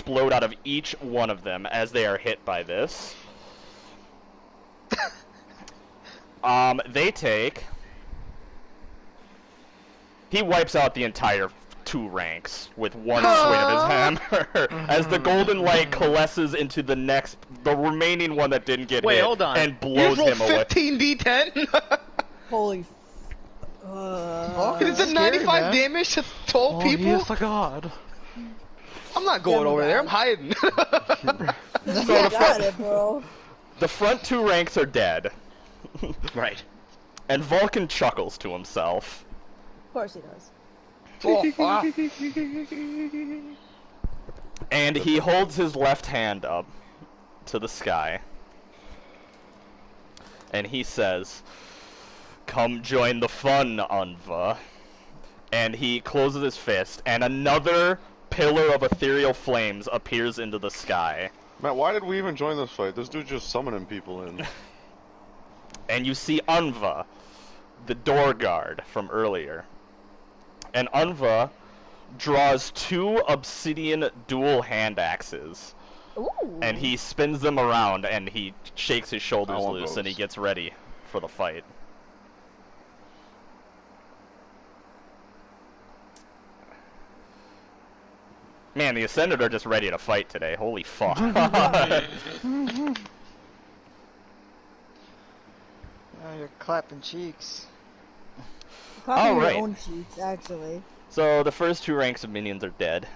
explode out of each one of them as they are hit by this. They take... He wipes out the entire 2 ranks with one swing of his hammer as the golden light coalesces into the remaining one that didn't get hit. Hold on. And blows him away. 15 D10? Holy Is it 95 damage to 12 people? Yes, a god. I'm not going over there. I'm hiding. You got it, bro. The front 2 ranks are dead. Right. And Vulcan chuckles to himself. Of course he does. And he holds his left hand up to the sky. And he says, "Come join the fun, Unva." And he closes his fist, and another pillar of ethereal flames appears into the sky. Matt, why did we even join this fight? This dude's just summoning people in. And you see Unva, the door guard from earlier. And Unva draws 2 obsidian dual hand axes. Ooh. And he spins them around, and he shakes his shoulders loose, those. and he gets ready for the fight. Man, the Ascended are just ready to fight today. Holy fuck. You're clapping cheeks. Clapping your Alright. own cheeks, actually. So the first 2 ranks of minions are dead.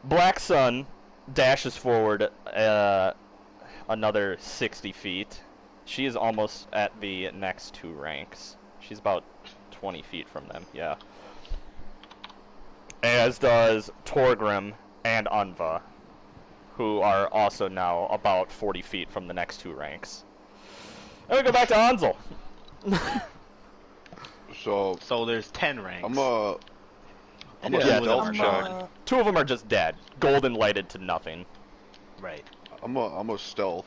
Black Sun dashes forward another 60 feet. She is almost at the next 2 ranks. She's about 20 feet from them, yeah. As does Torgrim and Unva, who are also now about 40 feet from the next 2 ranks. And we go back to Ansel. So there's 10 ranks. I'm a Yeah, stealth check. 2 of them are just dead, golden lighted to nothing. Right. I'm a stealth,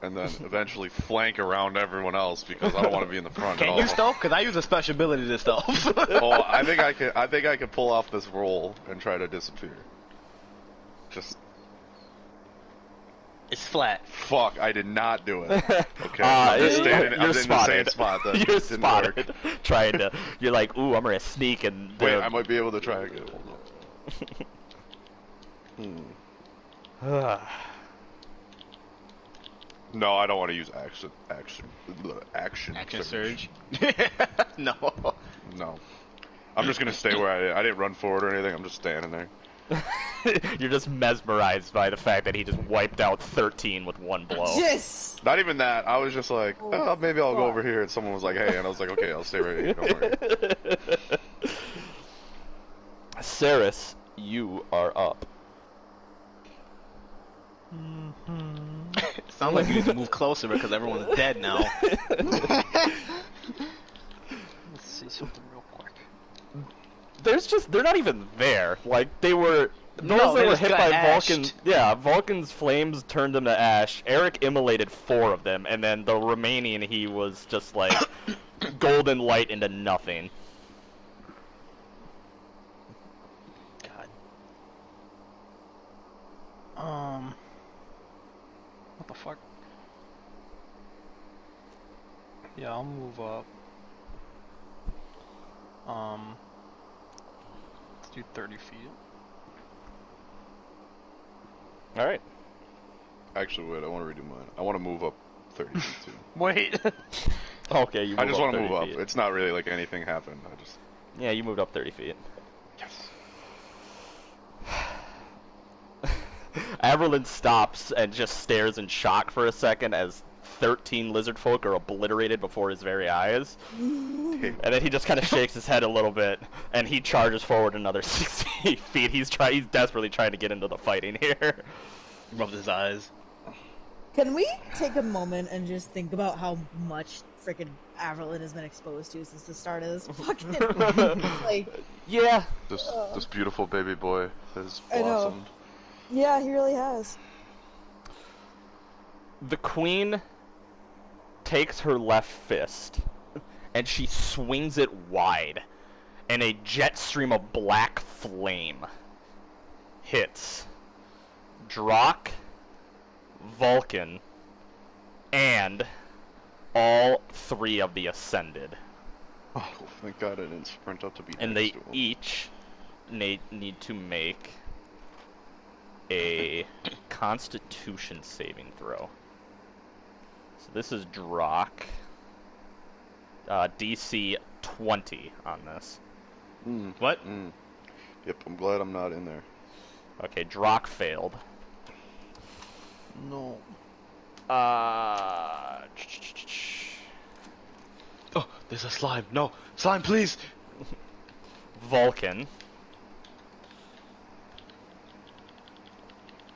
and then eventually flank around everyone else because I don't want to be in the front. Can you stealth? Because I use a special ability to stealth. Oh, I think I can pull off this roll and try to disappear. Just It's flat. fuck! I did not do it. Okay, I'm just standing. I'm in the same spot. That You're didn't spotted. work. Trying to. You're like, ooh, I'm gonna sneak and. Wait, I might be able to try again. Hold on. No, I don't want to use action surge. No. No. I'm just gonna stay where I didn't run forward or anything. I'm just standing there. You're just mesmerized by the fact that he just wiped out 13 with 1 blow. Yes! Not even that. I was just like, oh, maybe I'll go over here. And someone was like, hey, and I was like, okay, I'll stay right here. Don't worry. Saris, you are up. Sounds like you need to move closer because everyone's dead now. Let's see something real quick. They're not even there. Like, they were, those No, that they were just hit got by ashed. Vulcan, yeah, Vulcan's flames turned them to ash. Eric immolated 4 of them, and then the remaining, he was just like, golden light into nothing. God. What the fuck? Yeah, I'll move up. Let's do 30 feet. Alright. Actually, wait, I want to redo mine. I want to move up 30 feet too. Wait. Okay, you I just want to 30 move up. feet. It's not really like anything happened. I just. Yeah, you moved up 30 feet. Yes. Averlin stops and just stares in shock for a second as 13 lizard folk are obliterated before his very eyes. And then he just kind of shakes his head a little bit, and he charges forward another 60 feet. He's desperately trying to get into the fighting here. Rubs his eyes. Can we take a moment and just think about how much frickin' Averlin has been exposed to since the start of this fucking like? Yeah. This beautiful baby boy has I know. blossomed. Yeah, he really has. The queen takes her left fist, and she swings it wide. and a jet stream of black flame hits Drock, Vulcan, and all 3 of the Ascended. Oh, thank God I didn't sprint up to be And next they to him. each need to make a Constitution saving throw. So this is Drock. DC 20 on this. What? Yep, I'm glad I'm not in there. Okay, Drock failed. No. Oh, there's a slime. No, slime, please. Vulcan.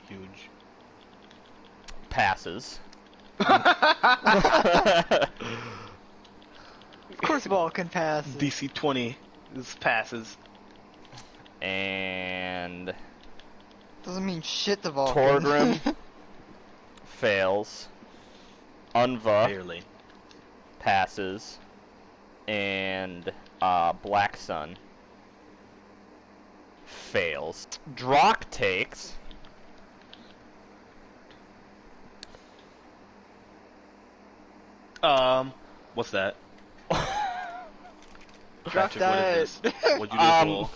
Huge. Passes. Of course Vulcan passes. DC 20. This passes. And Doesn't mean shit to Vulcan. Torgrim fails. Unva Barely. passes. And Black Sun fails. Drock takes What's that? Drop Patrick, what that. is this? What'd you do, Joel?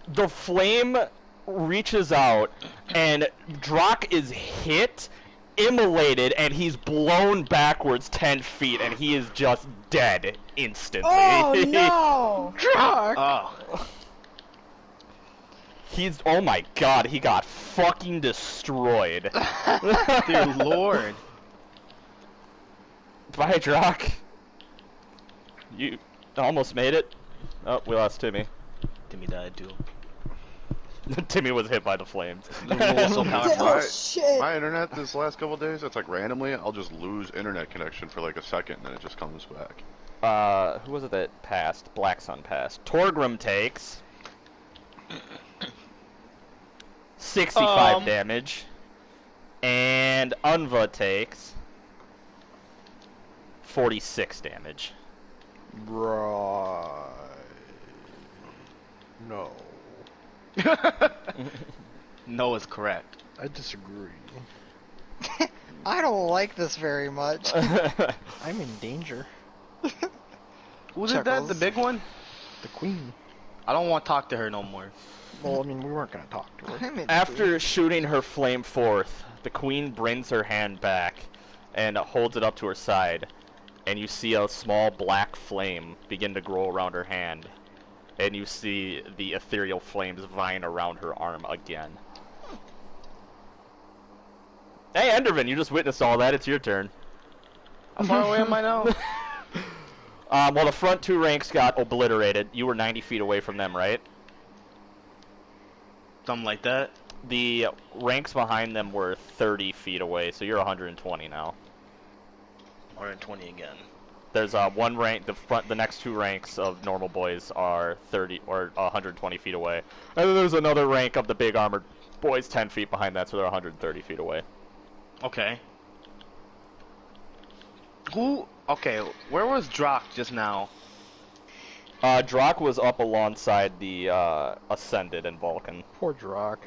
the flame reaches out and Drock is hit, immolated, and he's blown backwards 10 feet and he is just dead instantly. Oh no! Drock! Oh. Oh my god, he got fucking destroyed. Dear Lord. Bye, Drock. You almost made it. Oh, we lost Timmy. Timmy died too. Timmy was hit by the flames. So powerful. Oh shit! My internet this last couple days, it's like randomly, I'll just lose internet connection for like a second, and then it just comes back. Who was it that passed? Black Sun passed. Torgrim takes 65 damage. And Unva takes 46 damage. Right. No. No is correct. I disagree. I don't like this very much. I'm in danger. Who did that? The Chuckles. big one? The queen. I don't want to talk to her no more. Well, I mean, we weren't gonna talk to her. I'm in After shooting her flame forth, the queen brings her hand back and holds it up to her side, and you see a small black flame begin to grow around her hand, and you see the ethereal flames vine around her arm again. Hey, Enderman, you just witnessed all that. It's your turn. How far away am I now? Well, the front 2 ranks got obliterated. You were 90 feet away from them, right? Something like that. The ranks behind them were 30 feet away, so you're 120 now. 120 again. There's one rank. The next 2 ranks of normal boys are 30 or 120 feet away, and then there's another rank of the big armored boys 10 feet behind that, so they're 130 feet away. Okay. Okay, where was Drock just now? Drock was up alongside the Ascended and Vulcan. Poor Drock.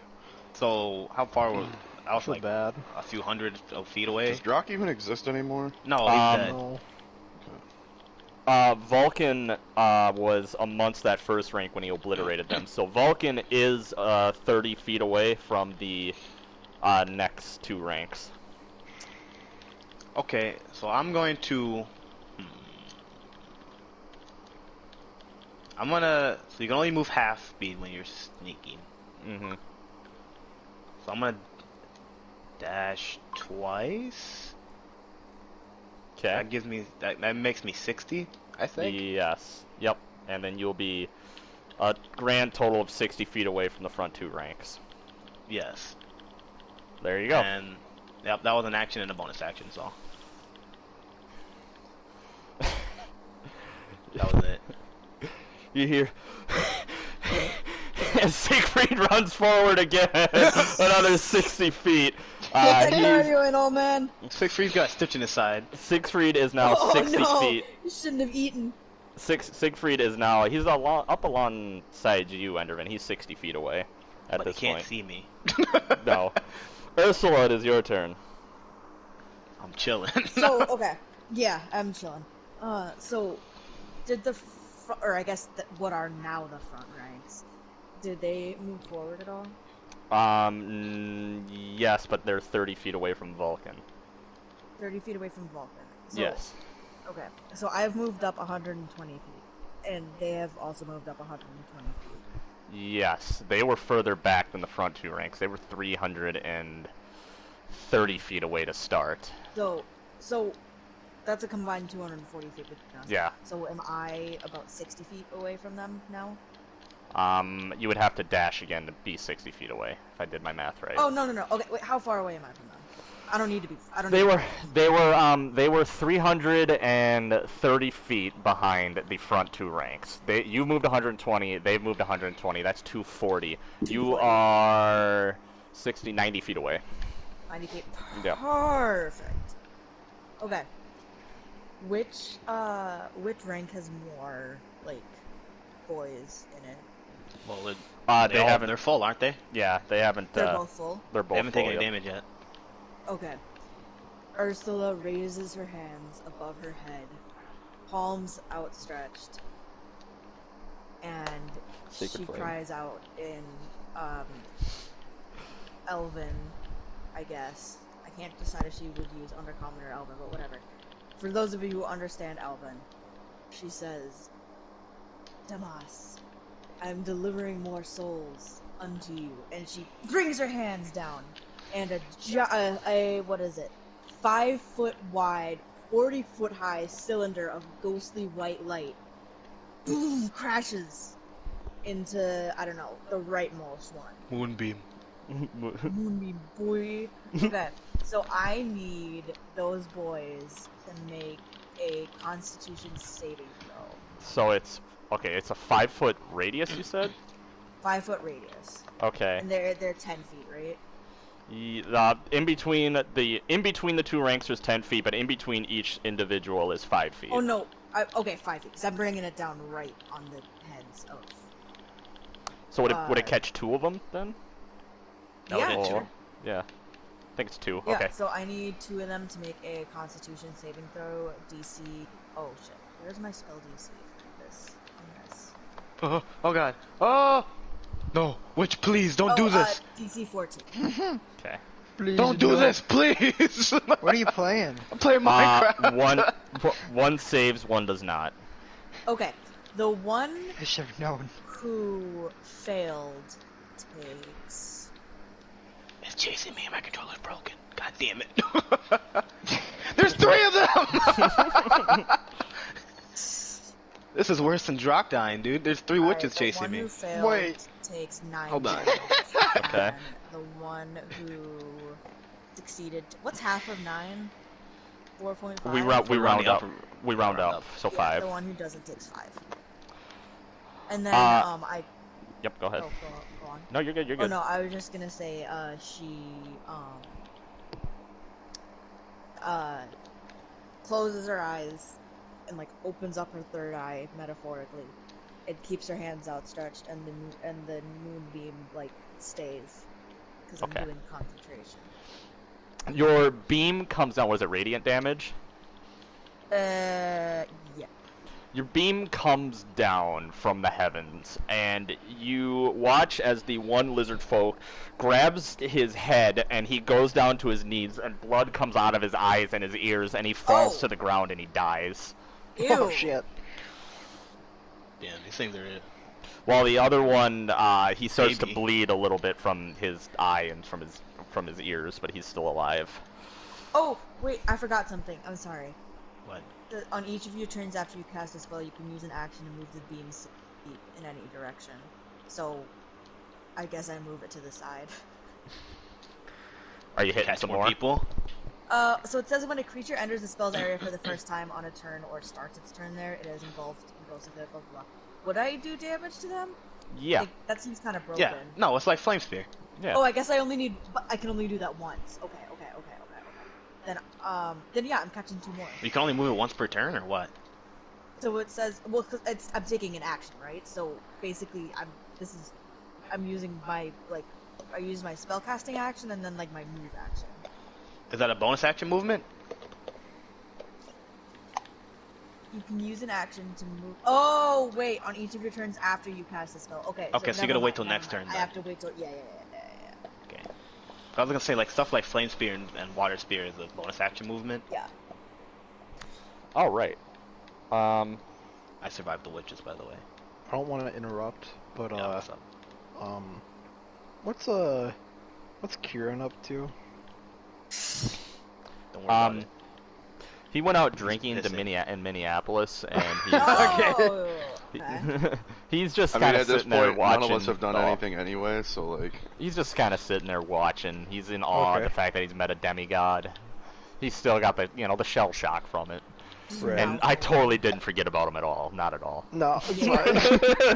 So, how far was... I was Feel like bad. a few hundred of feet away? Does Drock even exist anymore? No, he's dead. No. Vulcan was amongst that first rank when he obliterated them. So Vulcan is 30 feet away from the next 2 ranks. Okay, so I'm going to... I'm gonna... So you can only move half speed when you're sneaking. Mm-hmm. So I'm gonna dash twice. Okay. That gives me... That makes me 60, I think. Yes. Yep. And then you'll be a grand total of 60 feet away from the front 2 ranks. Yes. There you go. And... Yep, that was an action and a bonus action, so... That was it. You hear... and Siegfried runs forward again. Another 60 feet. Get that He's- cardio in, old man. Siegfried's got a stitch in his side. Siegfried is now Oh 60 no! feet. You shouldn't have eaten. Siegfried is now, he's up alongside you, Enderman. He's 60 feet away at But this he can't point. see me. No. Ursula, it is your turn. I'm chilling. So, okay. Yeah, I'm chilling. So, did or I guess what are now the front ranks, did they move forward at all? Yes, but they're 30 feet away from Vulcan. 30 feet away from Vulcan. So, Yes. Okay. So I've moved up 120 feet, and they have also moved up 120 feet. Yes, they were further back than the front two ranks. They were 330 feet away to start. So that's a combined 240 feet between us. Yeah. So am I about 60 feet away from them now? You would have to dash again to be 60 feet away, if I did my math right. Oh, no. Okay, wait, how far away am I from them? I don't need to be. They were 330 feet behind the front two ranks. You moved 120, they've moved 120. That's 240. You are 90 feet away. 90 feet. Yeah. Perfect. Okay. Which rank has more like boys in it? Well, They haven't. They're full, aren't they? Yeah, they haven't. They're both full. They're both They haven't full, taken any yep. damage yet. Okay. Ursula raises her hands above her head, palms outstretched, and Sacred she flame. cries out in Elven, I guess. I can't decide if she would use Undercommon or Elven, but whatever. For those of you who understand Elven, she says, Damas, I am delivering more souls unto you. And she brings her hands down, and a 5-foot wide, 40-foot high cylinder of ghostly white light boom, crashes into, I don't know, the rightmost one. Moonbeam. Moonbeam boy. Okay, so I need those boys to make a Constitution saving throw. So it's okay. It's a 5-foot radius. You said. 5-foot radius. Okay. And they're 10 feet, right? In between the two ranks is 10 feet, but in between each individual is 5 feet. Oh no. Okay, 5 feet. Because I'm bringing it down right on the heads of. So would it catch two of them then? Yeah, Or- sure. Yeah. I think it's two. Yeah, Okay. so I need 2 of them to make a Constitution saving throw. DC. Oh shit. Where's my spell DC for this? On this. Oh god. Oh! No, witch, please don't do this. DC 14. Okay. Please Don't do this, please. What are you playing? I'm playing Minecraft. One saves, one does not. Okay, the one I should have known. who failed takes. It's chasing me. My controller's broken. God damn it. There's 3 of them. This is worse than Drock dying, dude. There's 3 witches The chasing one me. who failed Wait. takes 9 Hold on. damage. Okay. And the one who succeeded. What's half of 9? 4.5. We round rounding up. up. We round Round up. up. So Yeah, 5. the one who doesn't takes 5. And then I. Yep. Go ahead. Oh, go on. No, you're good. You're Oh good. no, I was just gonna say, she closes her eyes and like opens up her third eye metaphorically. It keeps her hands outstretched, and the moonbeam like stays because I'm Okay. doing concentration. Your beam comes down. Was it radiant damage? Yeah. Your beam comes down from the heavens, and you watch as the one lizard folk grabs his head, and he goes down to his knees, and blood comes out of his eyes and his ears, and he falls Oh. to the ground, and he dies. Ew. Oh shit. Damn, these things are. While the other one, he starts Baby. to bleed a little bit from his eye and from his ears, but he's still alive. Oh wait, I forgot something. I'm sorry. What? On each of your turns after you cast a spell, you can use an action to move the beam 6 feet in any direction. So, I guess I move it to the side. Are you hitting Catch some more more? people? So it says when a creature enters the spell's area for the first time on a turn or starts its turn there, it is engulfed in ghost of it, blah blah blah. Would I do damage to them? Yeah. Like, that seems kind of broken. Yeah. No, it's like Flame Spear. Yeah. Oh, I guess I can only do that once. Okay. Then yeah, I'm catching 2 more. You can only move it once per turn, or what? So it says, well, 'cause I'm taking an action, right? So basically, I'm using my I use my spellcasting action and then like my move action. Is that a bonus action movement? You can use an action to move. Oh wait, on each of your turns after you cast the spell. Okay. Okay, so you never gotta wait mind, till never next mind. turn, I then. have to wait till yeah. Okay. I was gonna say like stuff like flame spear and water spear is a bonus action movement. Yeah. All right. I survived the witches, by the way. I don't want to interrupt, but Yeah, what's up? what's Kieran up to? Don't worry about it. He went out drinking pissing. in Minneapolis, and he's Oh, okay. he's just I mean, kind of at this sitting there point, none watching. of us have done anything anyway, so like. He's just kind of sitting there watching. He's in awe of Okay. the fact that he's met a demigod. He's still got the the shell shock from it. Right. And I totally didn't forget about him at all. Not at all. No, it's Yeah. fine.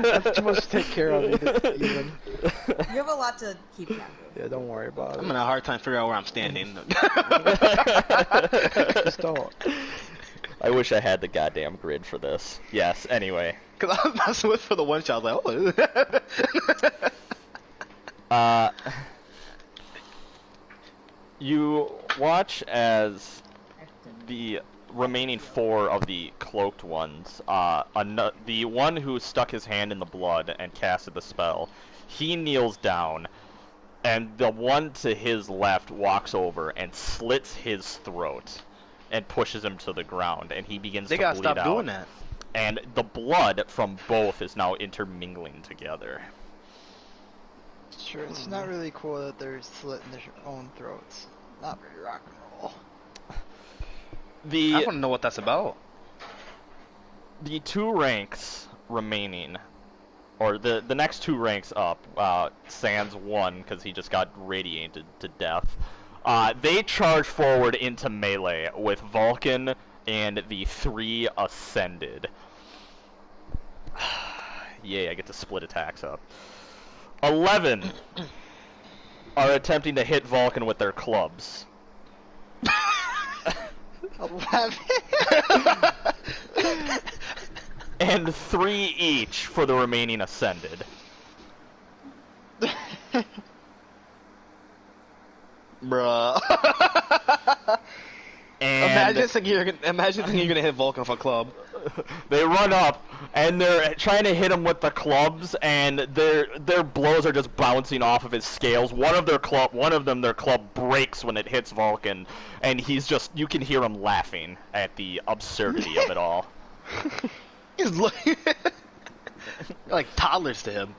That's too much to take care of, even. You have a lot to keep track of. Yeah, don't worry about it. I'm having a hard time figuring out where I'm standing. Just don't. I wish I had the goddamn grid for this. Yes, anyway. Cause I was messing with for the one shot. I was like, oh. You watch as the remaining 4 of the cloaked ones, the one who stuck his hand in the blood and casted the spell, he kneels down, and the one to his left walks over and slits his throat and pushes him to the ground, and he begins They to gotta bleed stop out. doing that. And the blood from both is now intermingling together. Sure, it's not really cool that they're slitting their own throats. Not very rock and roll. The I want to know what that's about. The 2 ranks remaining, or the next 2 ranks up, sans 1 because he just got radiated to death. They charge forward into melee with Vulcan and the 3 Ascended. Yay, I get to split attacks up. 11 are attempting to hit Vulcan with their clubs. 11. And 3 each for the remaining Ascended. Bruh. And Imagine thinking you're gonna hit Vulcan with a club. they run up and they're trying to hit him with the clubs, and their blows are just bouncing off of his scales. One of their club breaks when it hits Vulcan, and you can hear him laughing at the absurdity of it all. He's like toddlers to him.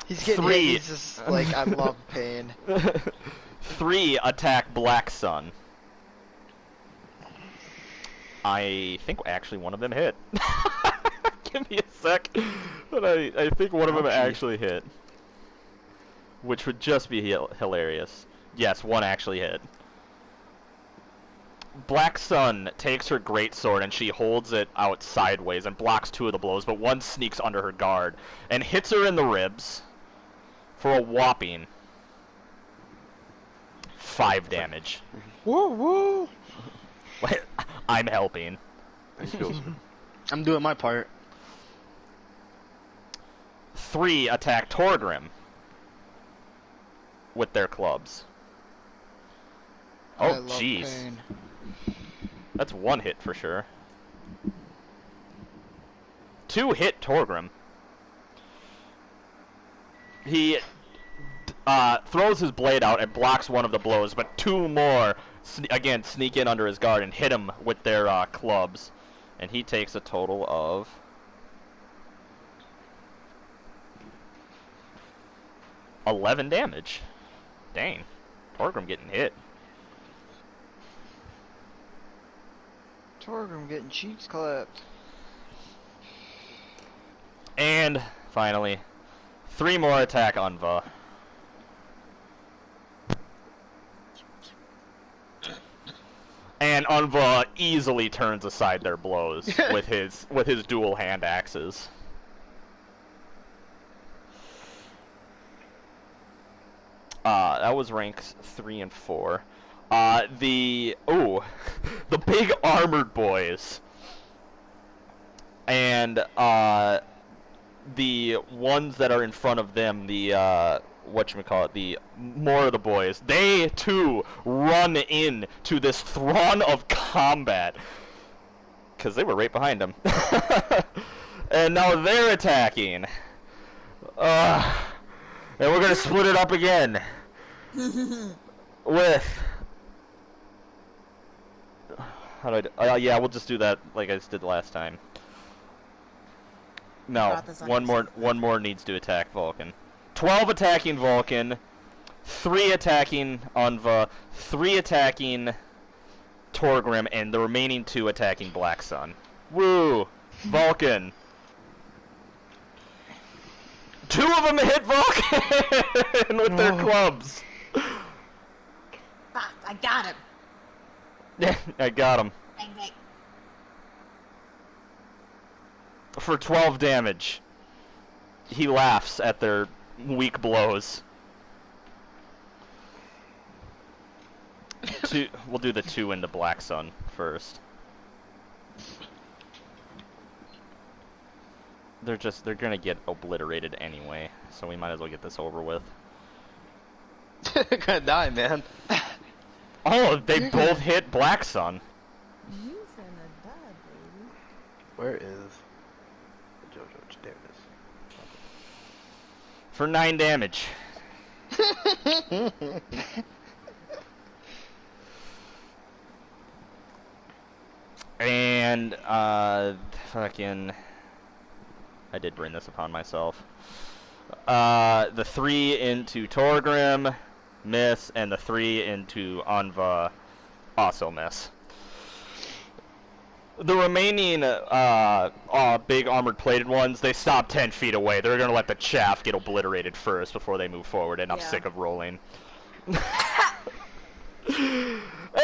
He's getting 3. hit, he's just like, I love pain. 3 attack Black Sun. I think actually one of them hit. Give me a sec. But I think one of them actually hit. Which would just be hilarious. Yes, one actually hit. Black Sun takes her greatsword and she holds it out sideways and blocks 2 of the blows, but one sneaks under her guard and hits her in the ribs for a whopping 5 damage. Woo woo! I'm helping. Thank you. I'm doing my part. 3 attack Torgrim with their clubs. I Oh, love jeez. pain. That's 1 hit for sure. 2 hit Torgrim. He throws his blade out and blocks one of the blows, but 2 more again sneak in under his guard and hit him with their clubs, and he takes a total of 11 damage. Dang, Torgrim getting hit. Torgrim getting cheeks clapped. And finally, 3 more attack Unva. And Unva easily turns aside their blows with his dual hand axes. That was ranks 3 and 4. The big armored boys and the ones that are in front of them, the whatchamacallit, the more of the boys, they too run in to this throng of combat. Because they were right behind him. And now they're attacking. And we're going to split it up again. With... How do I do? Yeah, we'll just do that like I just did last time. No, one more needs to attack Vulcan. 12 attacking Vulcan, 3 attacking Unva, 3 attacking Torgrim, and the remaining 2 attacking Black Sun. Woo! Vulcan. 2 of them hit Vulcan with their clubs. Fuck, I got him. Yeah, I got him. Bang, bang. For 12 damage. He laughs at their weak blows. We'll do the 2 into Black Sun first. They're gonna get obliterated anyway, so we might as well get this over with. They're gonna die, man. Oh, they both hit Black Sun. You finna die, baby. Where is Jojo? There it is. For 9 damage. And, fucking... I did bring this upon myself. The 3 into Torgrim, miss, and the 3 into Anva, also miss. The remaining big armored plated ones, they stop 10 feet away. They're going to let the chaff get obliterated first before they move forward, and I'm sick of rolling. And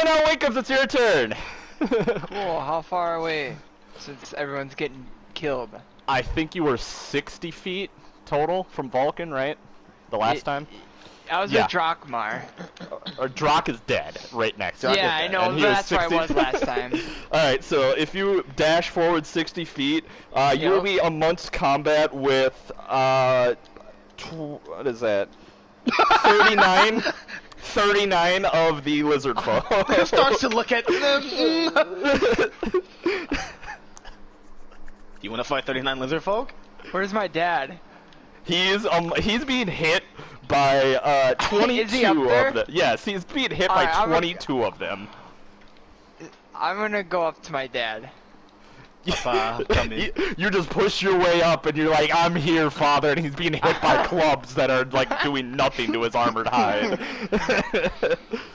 now, Wake-Ups, it's your turn! Cool, how far away? Since everyone's getting killed. I think you were 60 feet total from Vulcan, right? The last time? I was with Drakmar. Drak is dead, right next to him. Yeah, I know, but that's where I was last time. Alright, so if you dash forward 60 feet, you will be amongst combat with, what is that? 39 of the lizard folk. Starts to look at them. You want to fight 39 lizard folk? Where's my dad? He's being hit by 22 Is he up there? of them. Yes, he's being hit by 22 of them. I'm gonna go up to my dad. Come in. You just push your way up and you're like, I'm here, father, and he's being hit by clubs that are like doing nothing to his armored hide.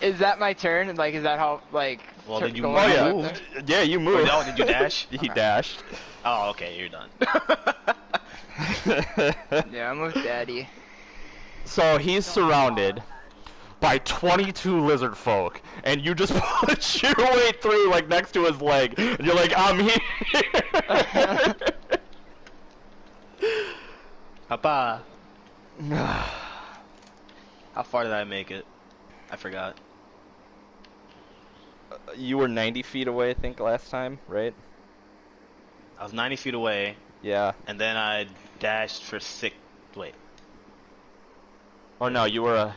Is that my turn? Like, is that how, like... Well, did you go move? on yeah. with it? Yeah, you moved. Oh, did you dash? He dashed. Oh, okay, you're done. Yeah, I'm with daddy. So he's surrounded by 22 lizard folk, and you just push your way through, like, next to his leg, and you're like, I'm here! Papa. How far did I make it? I forgot. You were 90 feet away, I think, last time, right? I was 90 feet away, Yeah. and then I dashed for 6... Wait. Oh, no, you were,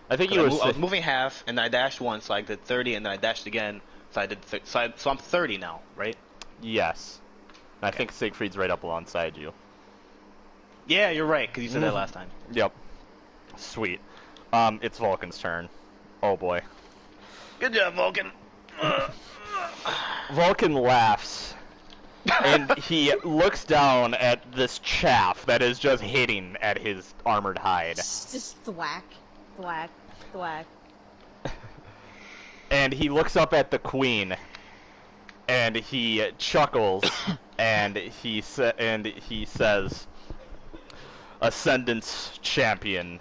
I think you I were... was moving half, and I dashed once, so I did 30, and then I dashed again, so I did... So I'm 30 now, right? Yes. I think Siegfried's right up alongside you. Yeah, you're right, because you said that last time. Yep. Sweet. It's Vulcan's turn. Oh boy. Good job, Vulcan. Vulcan laughs, and he looks down at this chaff that is just hitting at his armored hide. Just thwack, thwack, thwack. And he looks up at the queen, and he chuckles, and he says, "Ascendance champion,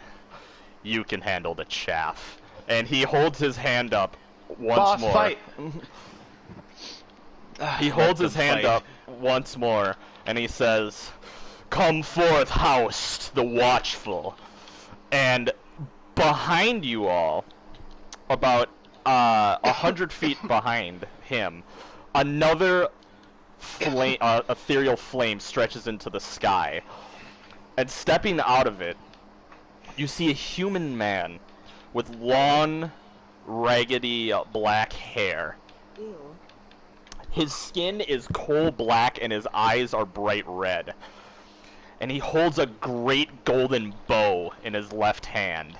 you can handle the chaff." And he holds his hand up once Boss, more. fight. He holds his hand up once more, and he says, "Come forth, Houst, the watchful." And behind you all, about 100 feet behind him, another flame, ethereal flame stretches into the sky. And stepping out of it, you see a human man with long, raggedy black hair. Ew. His skin is coal black and his eyes are bright red. And he holds a great golden bow in his left hand.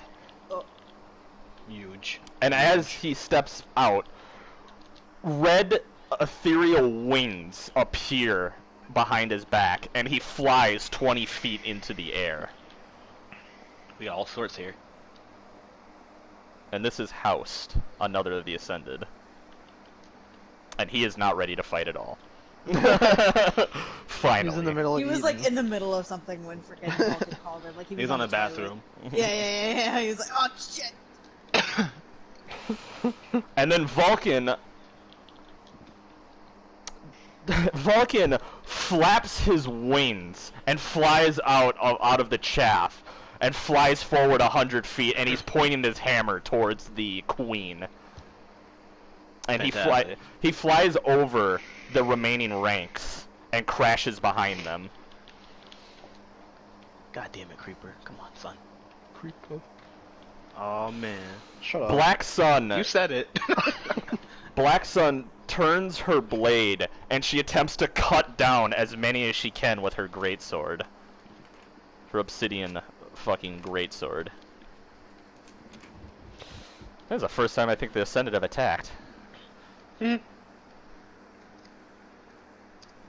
Huge. And as he steps out, red ethereal wings appear behind his back, and he flies 20 feet into the air. We got all sorts here. And this is Houst, another of the Ascended. And he is not ready to fight at all. Finally. He's in the middle of He was eating. like in the middle of something when freaking Vulcan called him. Like he was He's on the the toilet. bathroom. Yeah. He was like, oh shit. And then Vulcan flaps his wings and flies out of the chaff and flies forward 100 feet, and he's pointing his hammer towards the queen. And Fantastic. he flies over the remaining ranks and crashes behind them. God damn it, Creeper. Come on, son. Creeper. Oh, man. Shut up. Black Sun. You said it. Black Sun turns her blade and she attempts to cut down as many as she can with her greatsword. Her obsidian fucking greatsword. This is the first time I think the Ascended have attacked.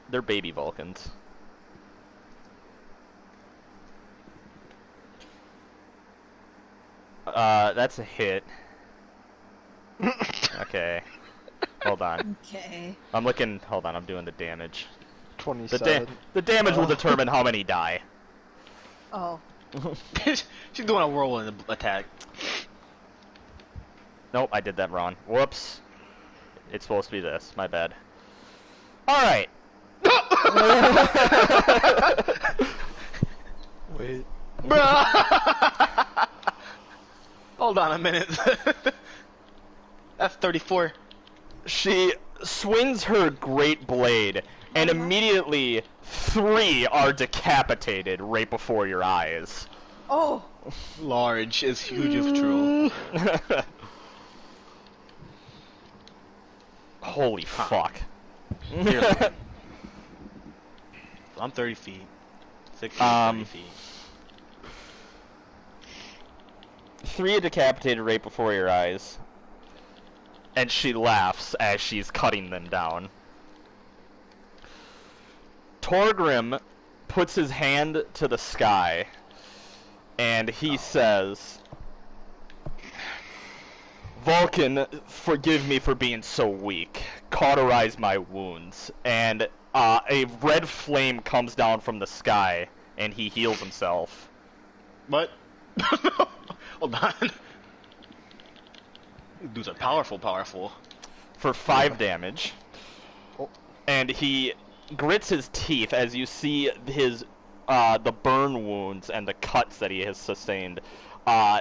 They're baby Vulcans. That's a hit. Okay. Hold on. Okay. I'm looking. Hold on. I'm doing the damage. 27. The damage will determine how many die. Oh. She's doing a whirlwind attack. Nope, I did that wrong. Whoops. It's supposed to be this. My bad. Alright. Wait. Hold on a minute. That's 34. She swings her great blade, and immediately 3 are decapitated right before your eyes. Oh. Large is huge if true. Holy fuck. Seriously. I'm 30 feet. 60, 30 feet. 3 are decapitated right before your eyes. And she laughs as she's cutting them down. Torgrim puts his hand to the sky, and he says, Vulcan, forgive me for being so weak. Cauterize my wounds. And a red flame comes down from the sky, and he heals himself. What? Hold on. These dudes are powerful. For 5 damage. Oh. And he grits his teeth as you see his the burn wounds and the cuts that he has sustained.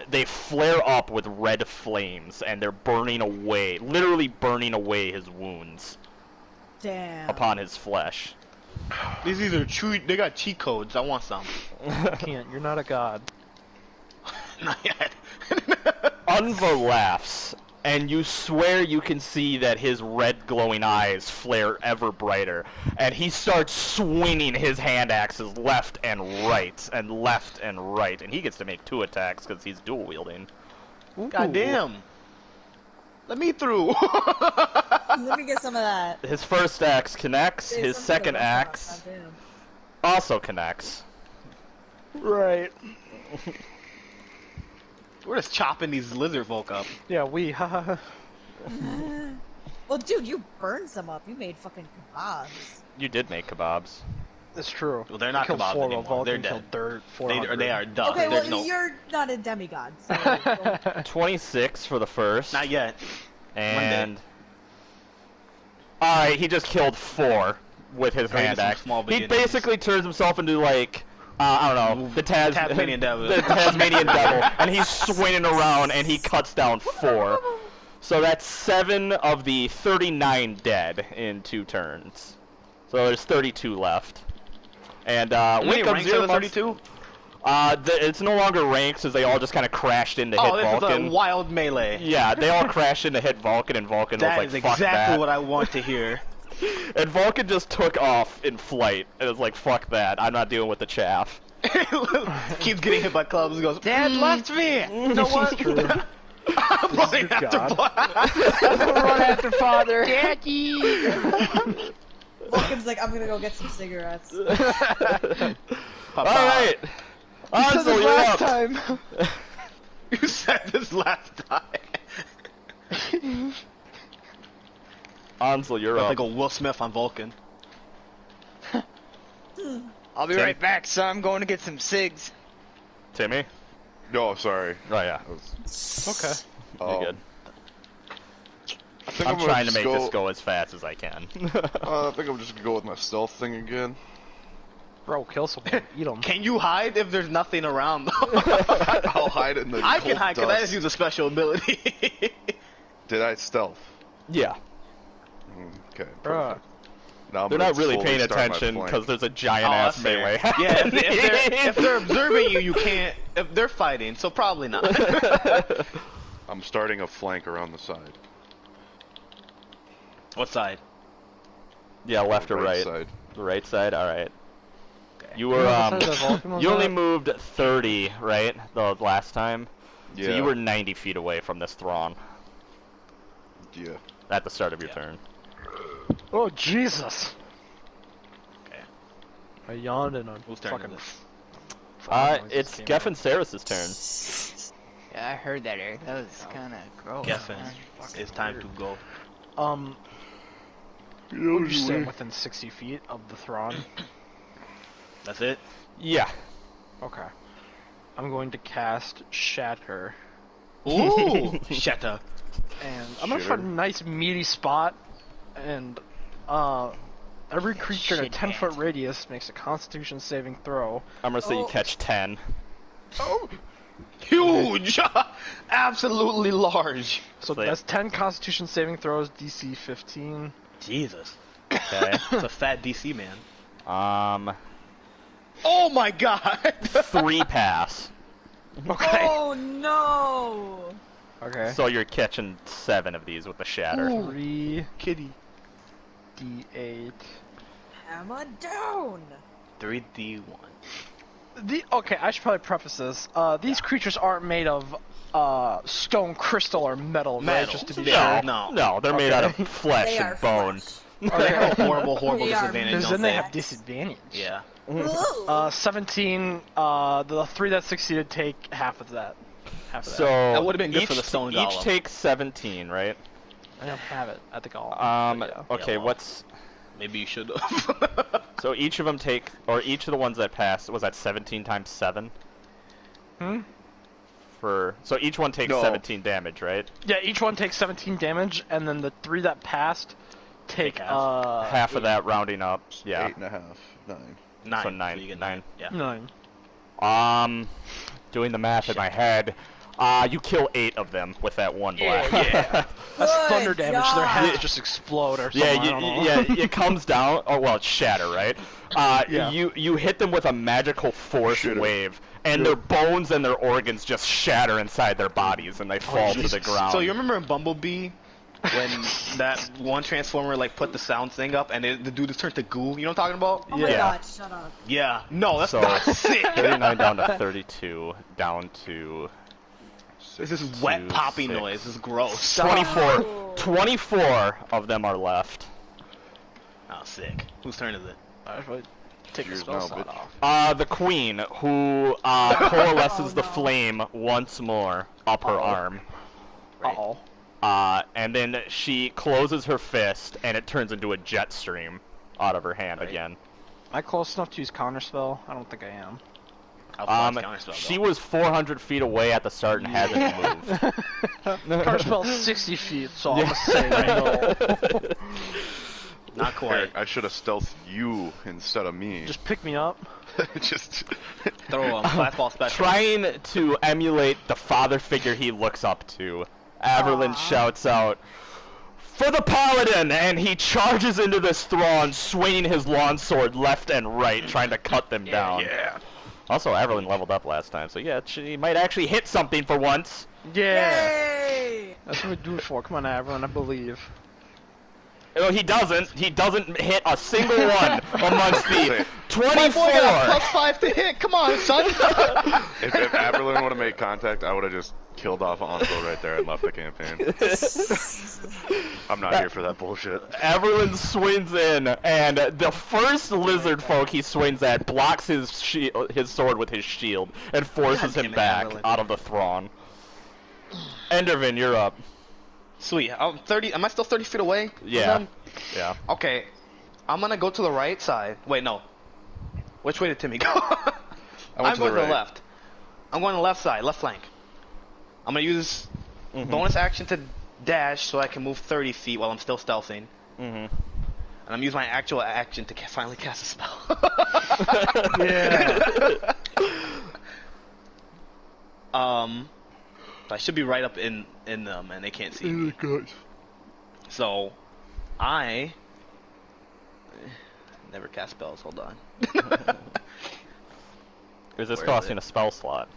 They flare up with red flames, and they're burning away, literally burning away his wounds Damn. upon his flesh. These are true. They got cheat codes. I want some. Can't. You're not a god. Not yet. Unva laughs, and you swear you can see that his red glowing eyes flare ever brighter, and he starts swinging his hand axes left and right, and he gets to make 2 attacks because he's dual wielding. God damn. Let me through. Let me get some of that. His first axe connects, Save his some for the second restaurant, axe goddamn. also connects. Right. We're just chopping these lizard folk up. Yeah, we. Haha. Well, dude, you burned some up. You made fucking kebabs. You did make kebabs. It's true. Well, they're not Killed kebabs 4 anymore. Vulcan, They're killed dead. dirt, 400. They are done. Okay, There's well, no. you're not a demigod, so... 26 for the first. Not yet. And alright, he just killed 4 with his Very hand some axe. small He beginnings. basically turns himself into like I don't know, the Tasmanian devil. the Tasmanian devil, and he's swinging around and he cuts down 4. So that's 7 of the 39 dead in 2 turns. So So there's 32 left. And How many Wickham ranks are there? 32? It's no longer ranks, as they all just kind of crashed in to hit Oh, this is Vulcan. a wild melee. Yeah, they all crashed in to hit Vulcan, and Vulcan That was is like, fuck exactly that. what I want to hear. And Vulcan just took off in flight. It was like, fuck that, I'm not dealing with the chaff. Keeps getting hit by clubs and goes, Dad left me! you know what? I'm running after Run after father. Daddy! Vulcan's like, I'm gonna go get some cigarettes. Alright! You said this last time. You said this last time. Ansel, you're I up. think a Will Smith on Vulcan. I'll be Tim? right back, son. I'm going to get some cigs. Timmy? No, sorry. Oh, yeah. Okay. You're good. I think I'm gonna trying to just make this go as fast as I can. I think I'm just gonna go with my stealth thing again. Bro, kill someone. Eat them. Can you hide if there's nothing around? I'll hide it in the I can cold hide because I dust. just use a special ability. Did I stealth? Yeah. Okay. Bruh. Perfect. Now I'm They're gonna not really slowly paying start my attention flank. because there's a giant Oh, ass that's fair. melee. Yeah, if they're observing you, you can't. If they're fighting, so probably not. I'm starting a flank around the side. What side? Yeah, left or right? Side. The right side? Alright. Okay. You were, you only moved 30, right? The last time? Yeah. So you were 90 feet away from this Thrawn Yeah. at the start of your turn. Oh, Jesus. Okay. I yawned and I'm Whose turn fucking... is it? It's Geffen Saris's turn. Yeah, I heard that, Eric. That was kind of gross. Geffen, it's time to go. Would you stay within 60 feet of the Thrawn? That's it? Yeah. Okay. I'm going to cast Shatter. Ooh! Shatter. And I'm gonna find a nice meaty spot, and every creature in a Shit 10-foot hand. radius makes a Constitution saving throw. I'm gonna say you Oh. catch 10. Oh! Huge! Absolutely large. So So, yeah. that's 10 Constitution saving throws, DC 15. Jesus. Okay. It's a fat DC man. Oh my god! 3 pass. Okay. Oh no! Okay. So you're catching 7 of these with the shatter. 3 Kitty. D8. Hammer down! 3D1. Okay, I should probably preface this. These creatures aren't made of stone, crystal, or metal, right? Metal. Just to be No, sure. No. they're made out of flesh They are and bone. flesh. Oh, they have a horrible, horrible They are disadvantage, Because don't then they they? have disadvantage. Yeah. Ugh. 17. The 3 that succeeded take half of that. Half of So That would've been good each, for the stone each golem. takes 17, right? that. I don't have it at the golem. but yeah. Okay, Yeah, well. what's Maybe you should have. so each of them take, or each of the ones that pass was that 17 times 7 Hmm? so each one takes No. 17 damage, right? Yeah, each one takes 17 damage, and then the 3 that passed take Take half. Half of that rounding up. Yeah. 8.5, 9. 9. So 9, you get 9. Yeah. 9. Doing the math in my head. You kill 8 of them with that one blast. Yeah. That's Good thunder damage. Their God. heads just explode or something. Yeah, I don't know. yeah, it comes down. Oh well, it's shatter, right? Yeah. You hit them with a magical force Shitter. wave, and their bones and their organs just shatter inside their bodies, and they fall to the ground. So you remember in Bumblebee when that one transformer like put the sound thing up and the dude just turned to goo? You know what I'm talking about? Oh my Yeah. god, shut up. Yeah. No, that's So, not sick. 39 down to 32, down to This is wet 2, poppy 6. noise. This is gross. 24. 24 of them are left. Oh, sick. Whose turn is it? I should take the Yours spell now, slot bitch. off. The queen, who coalesces Oh, the no. flame once more up her arm. Uh-oh. And then she closes her fist, and it turns into a jet stream out of her hand again. Am I close enough to use counterspell? I don't think I am. How far is counterspell, She though? was 400 feet away at the start and hasn't moved. Counterspell's 60 feet, so I'm gonna say no. Not quite. Eric, I should have stealthed you instead of me. Just pick me up. Just Throw fastball special. Trying to emulate the father figure he looks up to, Averlin Aw. shouts out, For the paladin, and he charges into this throng, swinging his longsword left and right, trying to cut them down. Yeah. Also, Evelyn leveled up last time, so yeah, she might actually hit something for once. Yeah. Yay! That's what we do it for. Come on, everyone. I believe. No, he doesn't. He doesn't hit a single one amongst the My boy got 24. a +5 to hit. Come on, son. If Aberlin would have made contact, I would have just killed off Ansel right there and left the campaign. I'm not here for that bullshit. Evelyn swings in, and the first lizard folk he swings at blocks his sword with his shield and forces God him damn it, back Evelyn. out of the throng. Endervin, you're up. Sweet. I'm 30. Am I still 30 feet away? from Yeah. them? Yeah. Okay. I'm gonna go to the right side. Wait, no. Which way did Timmy go? I'm to going the to the right. left. I'm going to the left side, left flank. I'm gonna use bonus action to dash so I can move 30 feet while I'm still stealthing. And I'm using my actual action to finally cast a spell. Yeah. I should be right up in them, and they can't see me. So, I never cast spells. Hold on. Is this Where is costing it? a spell slot?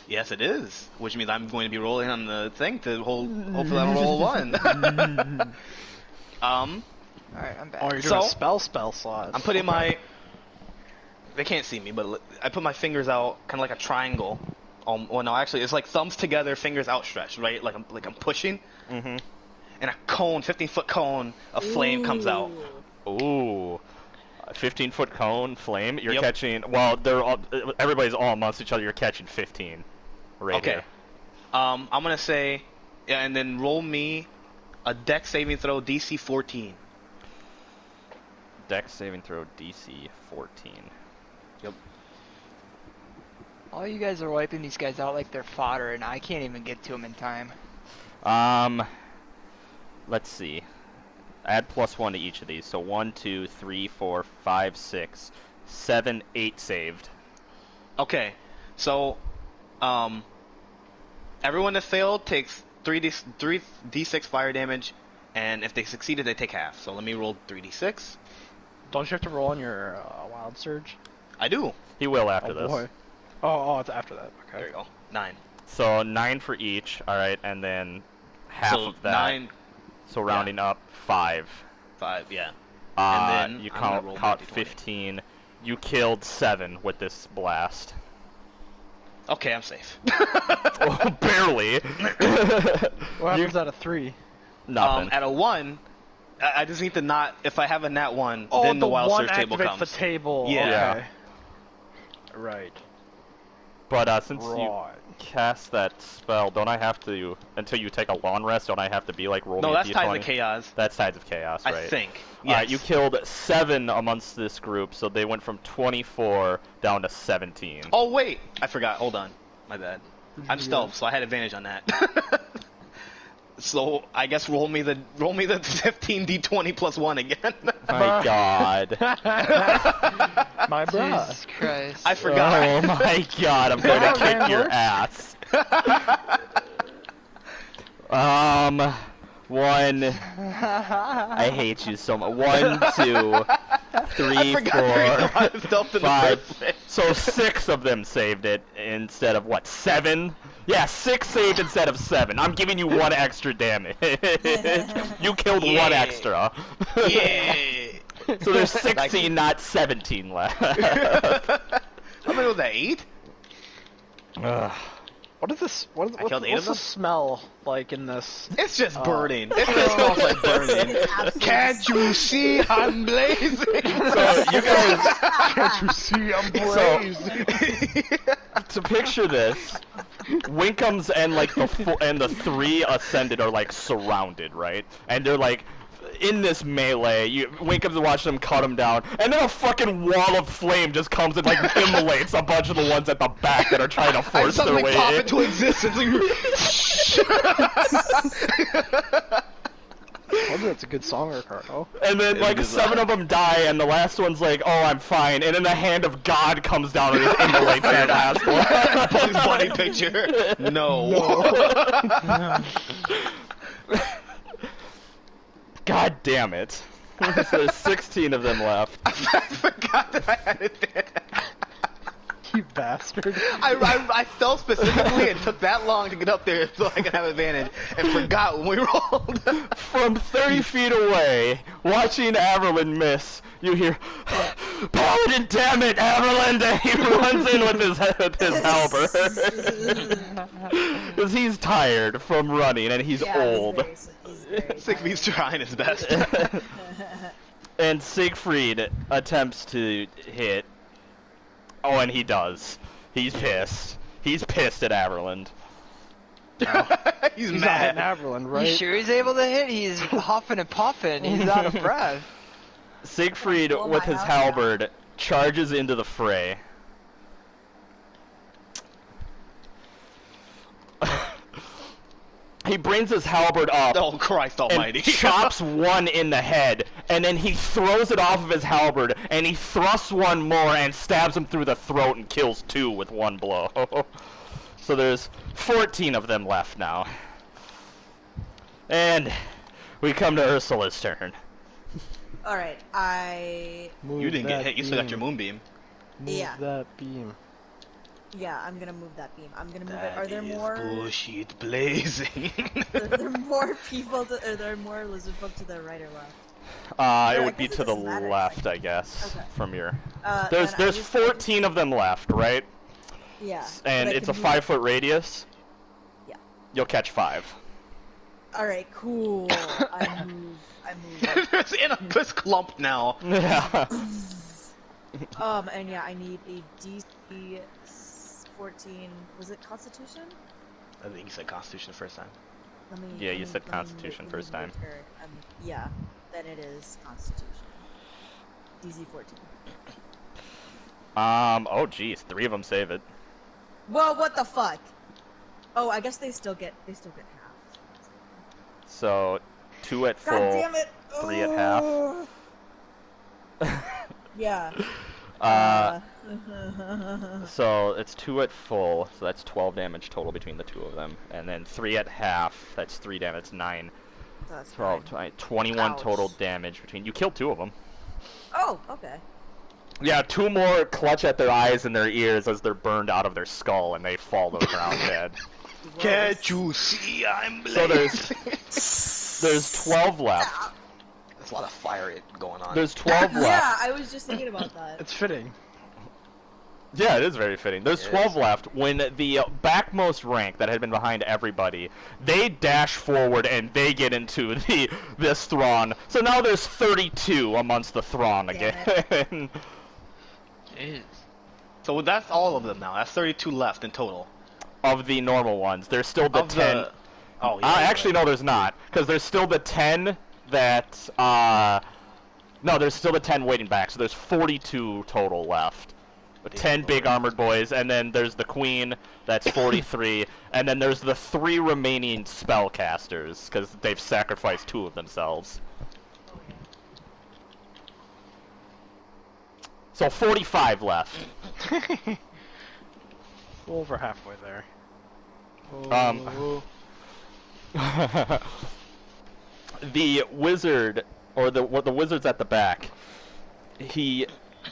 Yes, it is. Which means I'm going to be rolling on the thing to hopefully I'll roll one. Alright, I'm back. Oh, you're doing So- a spell slot. I'm putting my. They can't see me, but I put my fingers out, kind of like a triangle. Well, no, actually, it's like thumbs together, fingers outstretched, right? Like I'm pushing. And a cone, 15-foot cone of flame comes out. Ooh. A 15-foot cone, flame. You're Yep. catching. Well, everybody's all amongst each other. You're catching 15. Right Okay. here. I'm gonna say, yeah, and then roll me a dex saving throw, DC 14. Dex saving throw, DC 14. Yep. All you guys are wiping these guys out like they're fodder, and I can't even get to them in time. Let's see. Add +1 to each of these. So 1, 2, 3, 4, 5, 6, 7, 8 saved. Okay, so, everyone that failed takes 3d6 fire damage, and if they succeeded, they take half. So let me roll 3d6. Don't you have to roll on your wild surge? I do. He will after Oh this. boy. Oh, it's after that. There Okay. you go. 9. So 9 for each. All right, and then half So of that. 9, So rounding up, 5. 5, yeah. And then you I'm gonna roll caught my D20. 15. You killed 7 with this blast. Okay, I'm safe. Oh, barely. What happens out of 3? Nothing. At a 1, I just need to not. If I have a nat 1, Oh, then the wild one surge table activates comes. the table. Yeah. Okay. Right. But since you Right. cast that spell, don't I have to, until you take a long rest, don't I have to be like rolling No, a that's D20? tied to chaos. That's Tides of Chaos, right? I think. Alright, Yes. you killed 7 amongst this group, so they went from 24 down to 17. Oh wait, I forgot. Hold on, my bad. I'm stealth, so I had advantage on that. So I guess roll me the 15 d20 plus 1 again. My god. My bra. Jesus Christ. I forgot. Oh my god, I'm going to kick your ass. 1. I hate you so much. 1, 2, 3, 4, Stealth in the 5. first place. So 6 of them saved it instead of what? 7? Yeah, 6 saved instead of 7. I'm giving you 1 extra damage. You killed 1 Yeah. extra. Yeah. So there's 16, not 17 left. How many was that? 8? Ugh. What is this? What's killed 8 of the them? smell like in this? It's just burning. It just smells like burning. Absolutely. Can't you see I'm blazing? So you guys, Can't you see I'm blazing? to picture this, Winkums and like the 3 Ascended are like surrounded, right? And they're like in this melee. Winkums watch them cut them down, and then a fucking wall of flame just comes and like immolates a bunch of the ones at the back that are trying to I force their suddenly way pop in. into existence. Oh, that's a good song, Ricardo. And then like is 7 of them die, and the last one's like, "Oh, I'm fine." And then the hand of God comes down and just immolates that last one. Bugs Bunny picture. No. God damn it. So there's 16 of them left. I forgot that I had it there. You bastard. I fell specifically and took that long to get up there so I could have advantage, and forgot when we rolled. From 30 feet away, watching Averlin miss, you hear, Paladin, damn it, Averlin! And he runs in with his halberd. Because he's tired from running and he's old. Siegfried's trying his best. And Siegfried attempts to hit. Oh, and he does. He's pissed. He's pissed at Averland. He's He's mad. not in Averland, right? You sure he's able to hit? He's huffing and puffing. He's out of breath. Siegfried, Blow with my his house halberd, charges into the fray. He brings his halberd up Oh, Christ almighty. and chops one in the head, and then he throws it off of his halberd, and he thrusts one more and stabs him through the throat and kills 2 with one blow. So there's 14 of them left now. And we come to Ursula's turn. Alright, Move You didn't get that hit, you still got your beam. moonbeam. Move Yeah. that beam. Yeah, I'm gonna move that beam. I'm gonna move it. Are there That is more? bullshit blazing. Are there more people? Are there more lizard folk to the right or left? It I would be guess it to the doesn't matter, left, I guess, Okay. from your... Then There's I just- 14 of them left, right? Yeah. And but I it's a can move- 5-foot radius? Yeah. You'll catch 5. Alright, cool. I move. It's in a piss clump now. Yeah. And yeah, I need a DC 14. Was it Constitution? I think you said Constitution the first time. Let me. Yeah, let you me- said let me Constitution move- first let me time. move her. Yeah, then it is Constitution. DC 14. Oh jeez, 3 of them save it. Whoa, what the fuck? Oh, I guess they still get half. So, 2 at full. God damn it! 3 at half. Yeah. So it's 2 at full, so that's 12 damage total between the 2 of them. And then 3 at half, that's 3 damage, 9, That's 12, fine. 21 Ouch. total damage between... You killed 2 of them. Oh, okay. Yeah, 2 more clutch at their eyes and their ears as they're burned out of their skull and they fall to the ground dead. Can't you see I'm So blazing? there's 12 left. There's a lot of fire going on. There's 12 left. Yeah, I was just thinking about that. It's fitting. Yeah, it is very fitting. There's It 12 is. left. When the backmost rank that had been behind everybody, they dash forward and they get into this throng. So now there's 32 amongst the throng Damn again. Jeez. So that's all of them now. That's 32 left in total. Of the normal ones, there's still the Of 10. the... Oh, yeah. Actually, no, there's not, because there's still the 10 that. No, there's still the 10 waiting back. So there's 42 total left. 10 big armored boys, and then there's the queen, that's 43, and then there's the 3 remaining spellcasters, because they've sacrificed 2 of themselves. So 45 left. Over halfway there. The wizard, or the wizard's at the back, he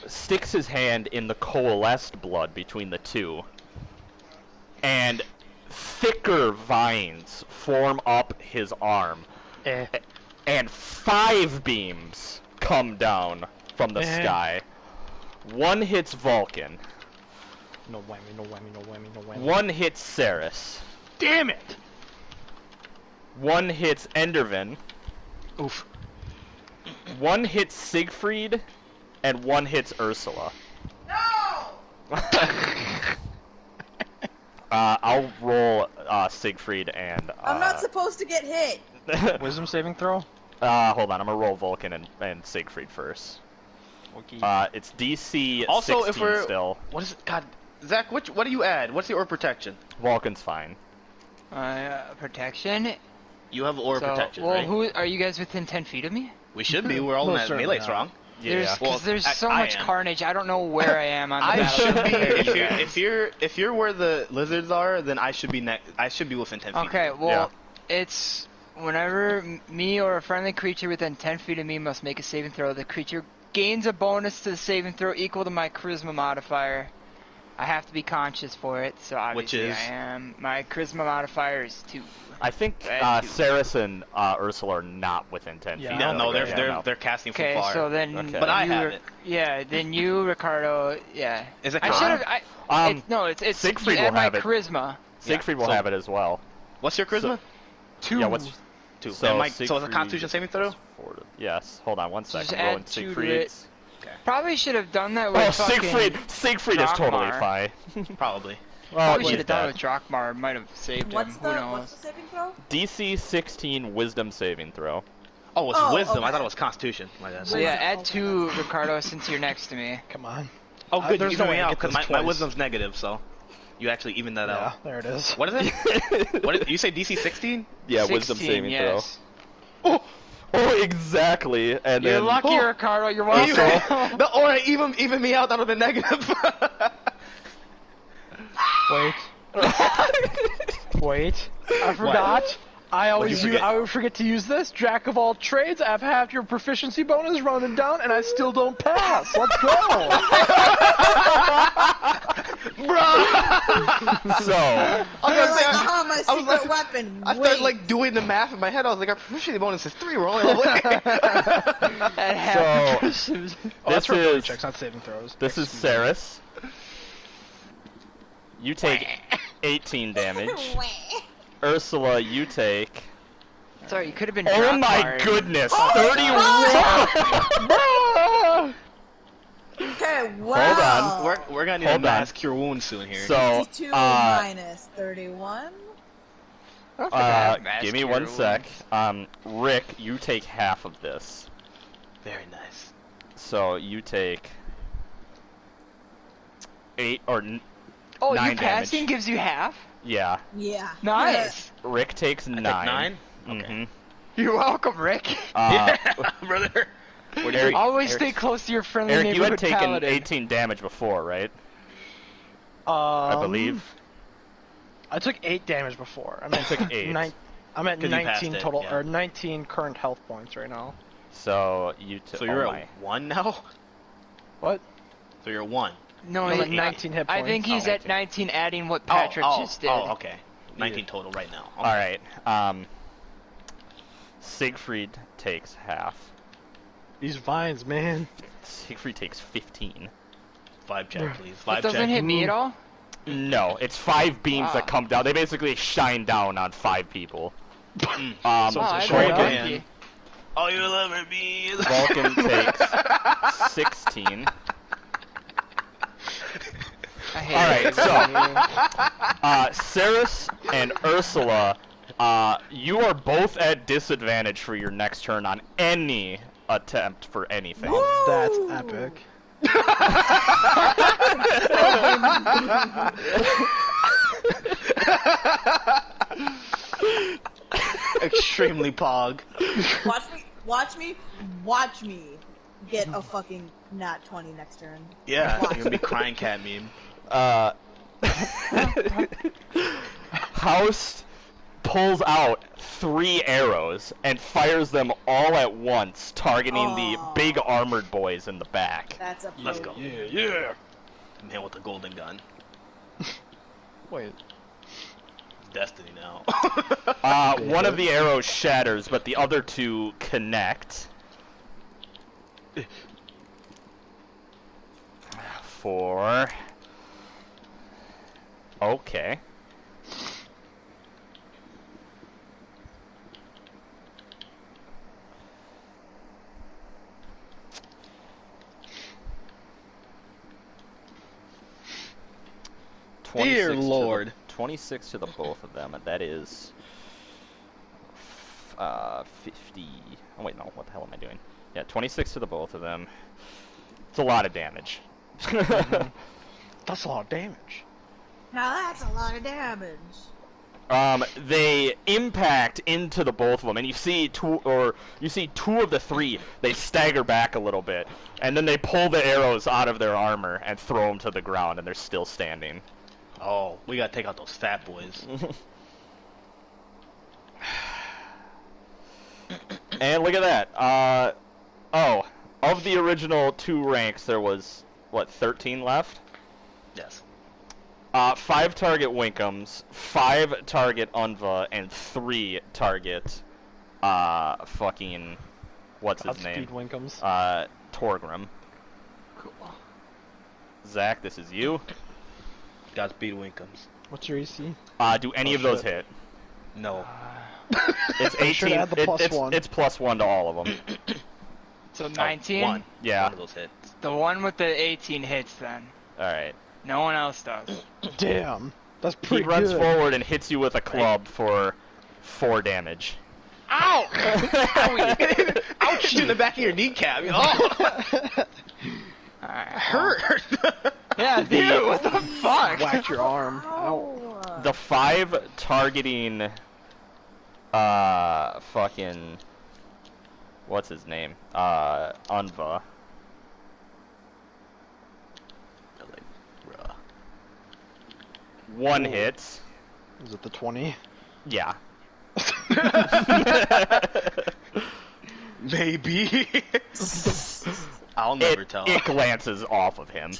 sticks his hand in the coalesced blood between the 2, and thicker vines form up his arm, and 5 beams come down from the sky. 1 hits Vulcan, No whammy, no whammy, no whammy, no whammy. 1 hits Ceres, Damn it! 1 hits Endervin, Oof. 1 hits Siegfried, and 1 hits Ursula. No! I'll roll Siegfried and. I'm not supposed to get hit. Wisdom saving throw? Hold on, I'm gonna roll Vulcan and Siegfried first. Okay. It's DC Also, 16 if we're... still. What is it? God... Zach, what do you add? What's the aura protection? Vulcan's fine. Protection. You have aura protection, well, right? who are you guys within 10 feet of me? We should be. We're all in Most that certainly melee not. strong. Yeah. There's so I much am. carnage. I don't know where I am on the I should be. battlefield. If you're where the lizards are, then I should be I should be within 10 feet. Okay, well, it's Whenever me or a friendly creature within 10 feet of me must make a saving throw, the creature gains a bonus to the saving throw equal to my charisma modifier. I have to be conscious for it, so obviously Which is? I am. My charisma modifier is 2. I think Bad too. Saris and Ursula are not within 10 Yeah. feet. No, of no, the they're ground. they're casting from Okay, far. so then. Okay. But I you, have it. Yeah, then you, Ricardo. Yeah. Is it I con? should have. It's Siegfried you add will my have it. charisma. Siegfried will so- have it as well. What's your charisma? 2. Yeah, what's 2. so So, so it's a Siegfried Constitution saving throw? Yes. Hold on one So just second. I'm add going 2 to Siegfried's. Probably should have done that with Oh, fucking Siegfried is totally Drakmar. fine. Probably. Well, Probably he's should have done it dead. with Drakmar. Might have saved What's him. the Who knows? what's the saving throw? DC 16 Wisdom saving throw. Oh, it's Oh, wisdom. I okay. thought it was Constitution. My bad. So yeah, Wisdom. add 2, Ricardo, since you're next to me. Come on. Oh, good. There's You no even way me I out get because this my twice. wisdom's negative, so you actually even that Yeah, out. there it is. What is it? What did you say? DC 16? Yeah, 16, Wisdom saving yes. throw. Oh, exactly. And You're then lucky, Ricardo. You're welcome. No, or even me out. That would have been negative. Wait. Wait. I forgot. I always forget? I would forget to use this. Jack of all trades. I have half your proficiency bonus running down, and I still don't pass. Let's go. so I was You're gonna like, say, oh, my I was secret like- weapon. I started Wait. like doing the math in my head. I was like, our proficiency bonus is 3. We're only level 8. At half the So- percentage. Oh, that's This for ability is- checks, not saving throws. this is Saris. You take 18 damage. Ursula, you take. Sorry, you could have been. Oh my Drakmar. goodness! Oh, 31. Okay, wow. we're gonna need Hold a on. mass cure wounds soon here. So, 52 minus 31. give me one sec. Rick, you take half of this. Very nice. So you take 8 or Oh, 9 you passing damage. gives you half. Yeah. Yeah. Nice. Rick takes 9. Take 9? Mhm. You're welcome, Rick. Brother. What do you- Always stay close to your friendly Eric, you had neighborhood taken paladin. 18 damage before, right? I believe. I took 8 damage before. I'm at took 8. I'm at 'Cause you passed 19 it, total, yeah. or 19 current health points right now. So you took. So you're at 1 now? What? So you're at 1. No, I'm he- at 19 hit I think points. he's at 19, adding what Patrick just did. Oh, okay. 19 total right now. Okay. All right. Siegfried takes half. These vines, man. Siegfried takes 15. 5 check, please. It 5 doesn't check. hit me at all. No, it's 5 beams that come down. They basically shine down on 5 people. So Oh, it's I a got short Vulcan. game. lucky. All you'll ever be is... Vulcan takes 16. I hate Alright, it. so Saris and Ursula, you are both at disadvantage for your next turn on any attempt for anything. That's epic. Extremely pog. Watch me get a fucking nat 20 next turn. Yeah, Watch. you're gonna be crying cat meme. House pulls out 3 arrows and fires them all at once, targeting the Aw. big armored boys in the back. That's a Let's go. Yeah. Man with the golden gun. Wait. Destiny now. One of the arrows shatters, but the other 2 connect. For... Okay. Dear 26 to the- Lord. 26 to the both of them, and that is 50. Oh wait, no, what the hell am I doing? Yeah, 26 to the both of them. It's a lot of damage. That's a lot of damage. Now that's a lot of damage. They impact into the both of them, and you see two of the 3. They stagger back a little bit, and then they pull the arrows out of their armor and throw them to the ground, and they're still standing. Oh, we gotta take out those fat boys. And look at that. Oh, of the original 2 ranks, there was, what, 13 left? Yes. 5 target Winkums, 5 target Unva, and 3 target, fucking, what's his name? Godspeed Winkums. Torgrim. Cool. Zach, this is you. Godspeed Winkums. What's your AC? Do any of those hit? No. It's 18. Sure to add the plus one. It's +1 to all of them. So 19? One. Yeah. One of those hits. The one with the 18 hits then. Alright. No one else does. Damn. That's He pretty runs good. forward and hits you with a club for 4 damage. Ow! Owie! Ouch! In the back of your kneecap. Oh! Alright. Hurt! Yeah, dude, what the fuck? Whack your arm. Ow. The 5 targeting, fucking, what's his name? Unva. Bruh. 1 Ooh. hits. Is it the 20? Yeah. Maybe. I'll never tell. It glances off of him.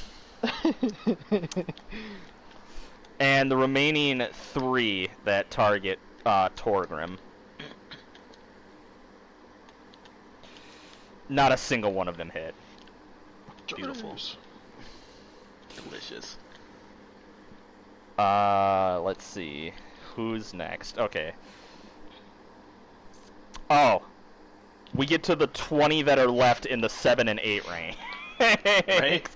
And the remaining 3 that target Torgrim. Not a single one of them hit. Beautiful. Delicious. Let's see. Who's next? Okay. Oh. We get to the 20 that are left in the 7 and 8 range. Right.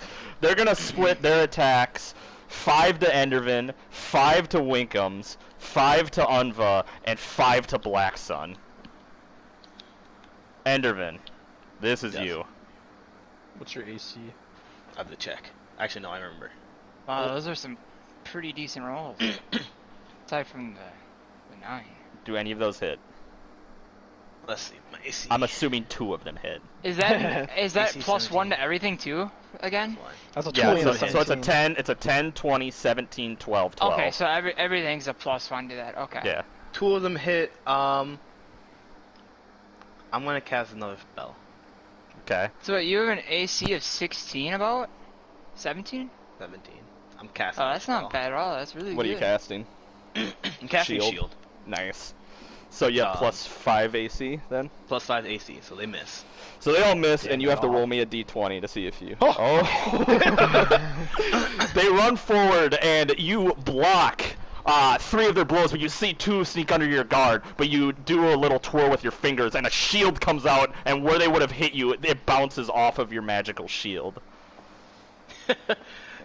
They're gonna split their attacks 5 to Endervin, 5 to Winkums, 5 to Unva, and 5 to Black Sun. Endervin, this is Yes. you. What's your AC? I have to check. Actually, no, I remember. Wow, those are some pretty decent rolls. Aside from the 9. Do any of those hit? Let's see. My AC. I'm assuming 2 of them hit. Is that AC +1 to everything too? Again? That's a Yeah, 20 so, and a so it's a 17. 10, it's a 10, 20, 17, 12, 12. Okay, so everything's a +1 to that. Okay. Yeah. 2 of them hit. I'm gonna cast another spell. Okay. So you have an AC of 16 about? 17? 17. I'm casting. Oh, a that's spell. not bad at all. That's really What are good. you casting? I'm casting Shield. shield. Nice. So you have +5 AC then? +5 AC, so they miss. So they all miss, and you have to wow. roll me a d20 to see if you. Oh! They run forward, and you block 3 of their blows, but you see 2 sneak under your guard. But you do a little twirl with your fingers, and a shield comes out, and where they would have hit you, it bounces off of your magical shield.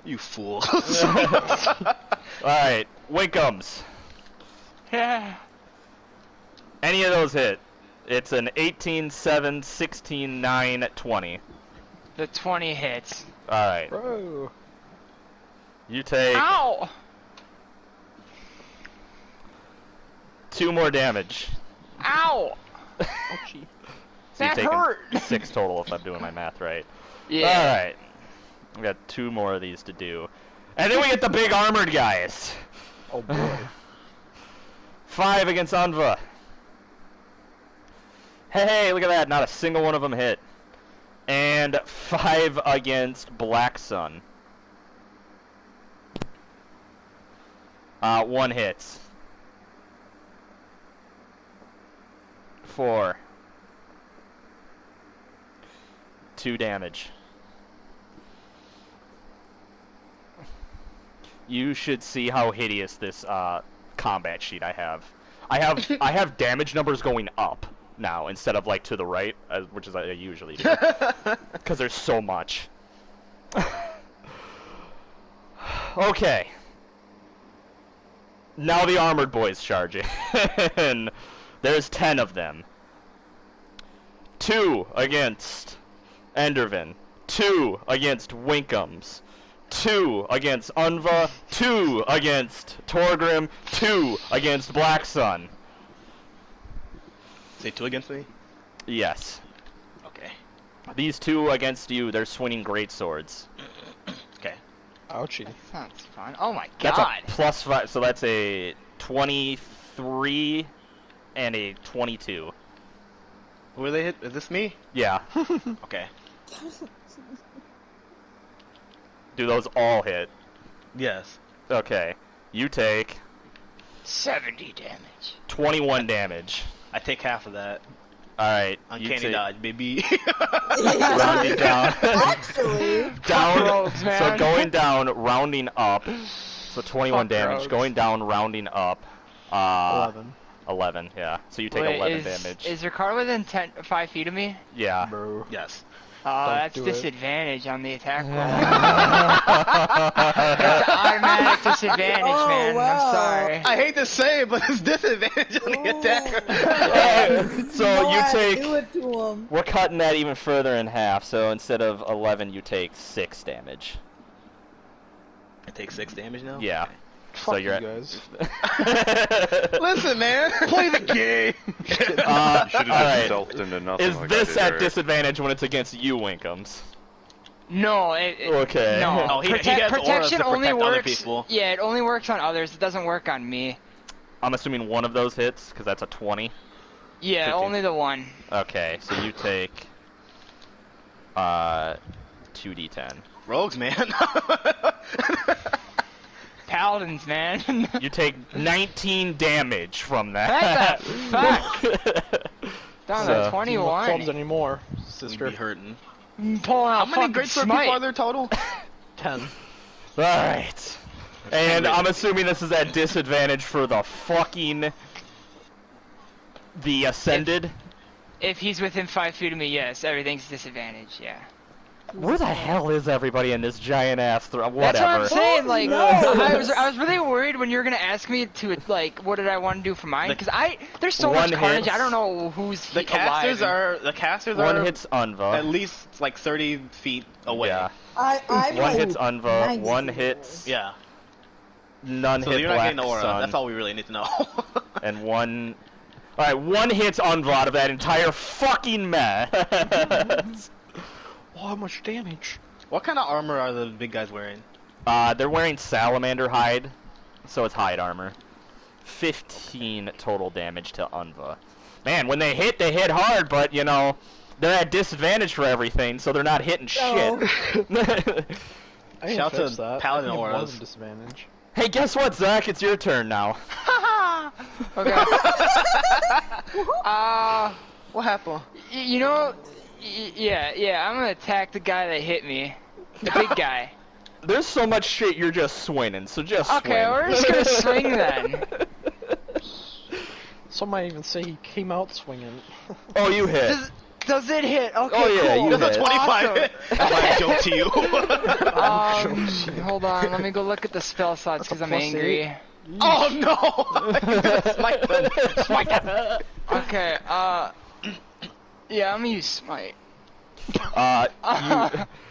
You fool. Alright, Winkums. Yeah. Any of those hit. It's an 18, 7, 16, 9, 20. The 20 hits. Alright. Bro. You take Ow! 2 more damage. Ow! Ouchie. So you've That taken hurt! 6 total if I'm doing my math right. Yeah. Alright. We got 2 more of these to do. And then we get the big armored guys. Oh boy. 5 against Unva. Hey, look at that. Not a single one of them hit. And 5 against Black Sun. 1 hits. 4. 2 damage. You should see how hideous this combat sheet I have. I have damage numbers going up now instead of like to the right, which is I usually do, because there's so much. Okay. Now the armored boys charge in. There's 10 of them. 2 against Endervin. 2 against Winkums. 2 against Unva. 2 against Torgrim. 2 against Black Sun. Say 2 against me? Yes. Okay. These 2 against you, they're swinging great swords. Okay. Ouchie. Sounds fun. Oh my That's god. a +5, so that's a 23 and a 22. Who are they hit? Is this me? Yeah. Okay. Do those all hit? Yes. Okay. You take 70 damage. 21 damage. I take half of that. Alright. Uncanny dodge, baby. Rounding down. Actually, down. Rogues, So man. going down, rounding up. So 21 Fuck damage. rogues. Going down, rounding up. 11. 11, yeah. So you take Wait, 11 damage. Is your car within 5 feet of me? Yeah. Bro. Yes. Oh, Don't that's do it. disadvantage on the attack roll. That's automatic disadvantage, Oh, man. wow. I'm sorry. I hate to say it, but it's disadvantage on the attacker. So no, you I take... do it to him. We're cutting that even further in half, so instead of 11, you take 6 damage. I take 6 damage now? Yeah. Fuck So you're you guys. Listen, man. Play the game. You should have just alright. selfed into nothing Is like this I did, at right? disadvantage when it's against you, Winkums? No, Okay. No, Oh, he has auras protection to only protect other works. people. Yeah, it only works on others. It doesn't work on me. I'm assuming one of those hits, because that's a 20. Yeah, 15. only the one. Okay, so you take 2d10. Rogues, man. Paladins, man. You take 19 damage from that. What the fuck? Down So- to 21. Clubs anymore, You'd sister. be hurting. Pulling out How many fucking greatsword smite. people are there total? 10. Alright. And I'm assuming this is at disadvantage for the fucking... The Ascended? If he's within 5 feet of me, yes, everything's disadvantage. Yeah. Where the hell is everybody in this giant ass whatever? That's what I'm saying. Like, no. I was really worried when you were gonna ask me to like, what did I want to do for mine? Because there's so much One carnage. hits. I don't know who's The casters alive. are One hits Unva. at least like 30 feet away. Yeah. I'm One like hits Unva. 90 One feet hits... Yeah. None So hit you're not Black getting the aura. Sun. That's all we really need to know. And one... Alright, one hits Unva out of that entire fucking mess. Oh, how much damage? What kind of armor are the big guys wearing? They're wearing salamander hide, so it's hide armor. 15 total damage to Unva. Man, when they hit hard, but, you know, they're at disadvantage for everything, so they're not hitting shit. I didn't Shout fix to that. Paladin I think it was auras. a disadvantage. Hey, guess what, Zach? It's your turn now. Okay. What happened? You know, yeah. I'm gonna attack the guy that hit me, the big guy. There's so much shit you're just swinging, so just Okay, swing. we're just gonna swing then. Some might even say he came out swinging. Oh, you hit. Does it hit? Okay, Oh, yeah, cool. you That's a hit. 25 Awesome. hit. I joke to you. Hold on, let me go look at the spell slots because I'm plus angry. Oh no! Smite them. Smite them. Okay, yeah, I'm gonna use smite.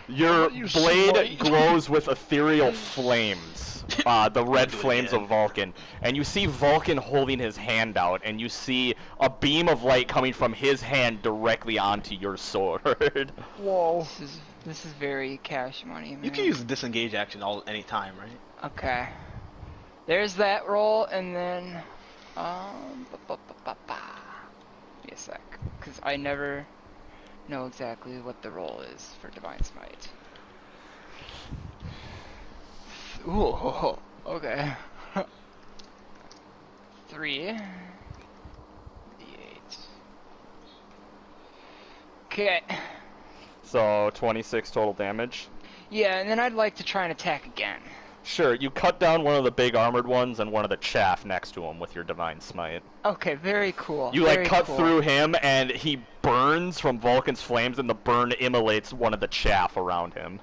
Your You blade slight. glows with ethereal flames, the red flames of Vulcan, and you see Vulcan holding his hand out, and you see a beam of light coming from his hand directly onto your sword. Whoa. This is very cash money, man. You can use disengage action any time, right? Okay. There's that roll, and then, Give me a sec, because I never know exactly what the roll is for Divine Smite. Ooh, okay. 3. D8. Okay. So 26 total damage. Yeah, and then I'd like to try and attack again. Sure, you cut down one of the big armored ones and one of the chaff next to him with your divine smite. Okay, very cool. You like very cut cool. through him and he burns from Vulcan's flames and the burn immolates one of the chaff around him.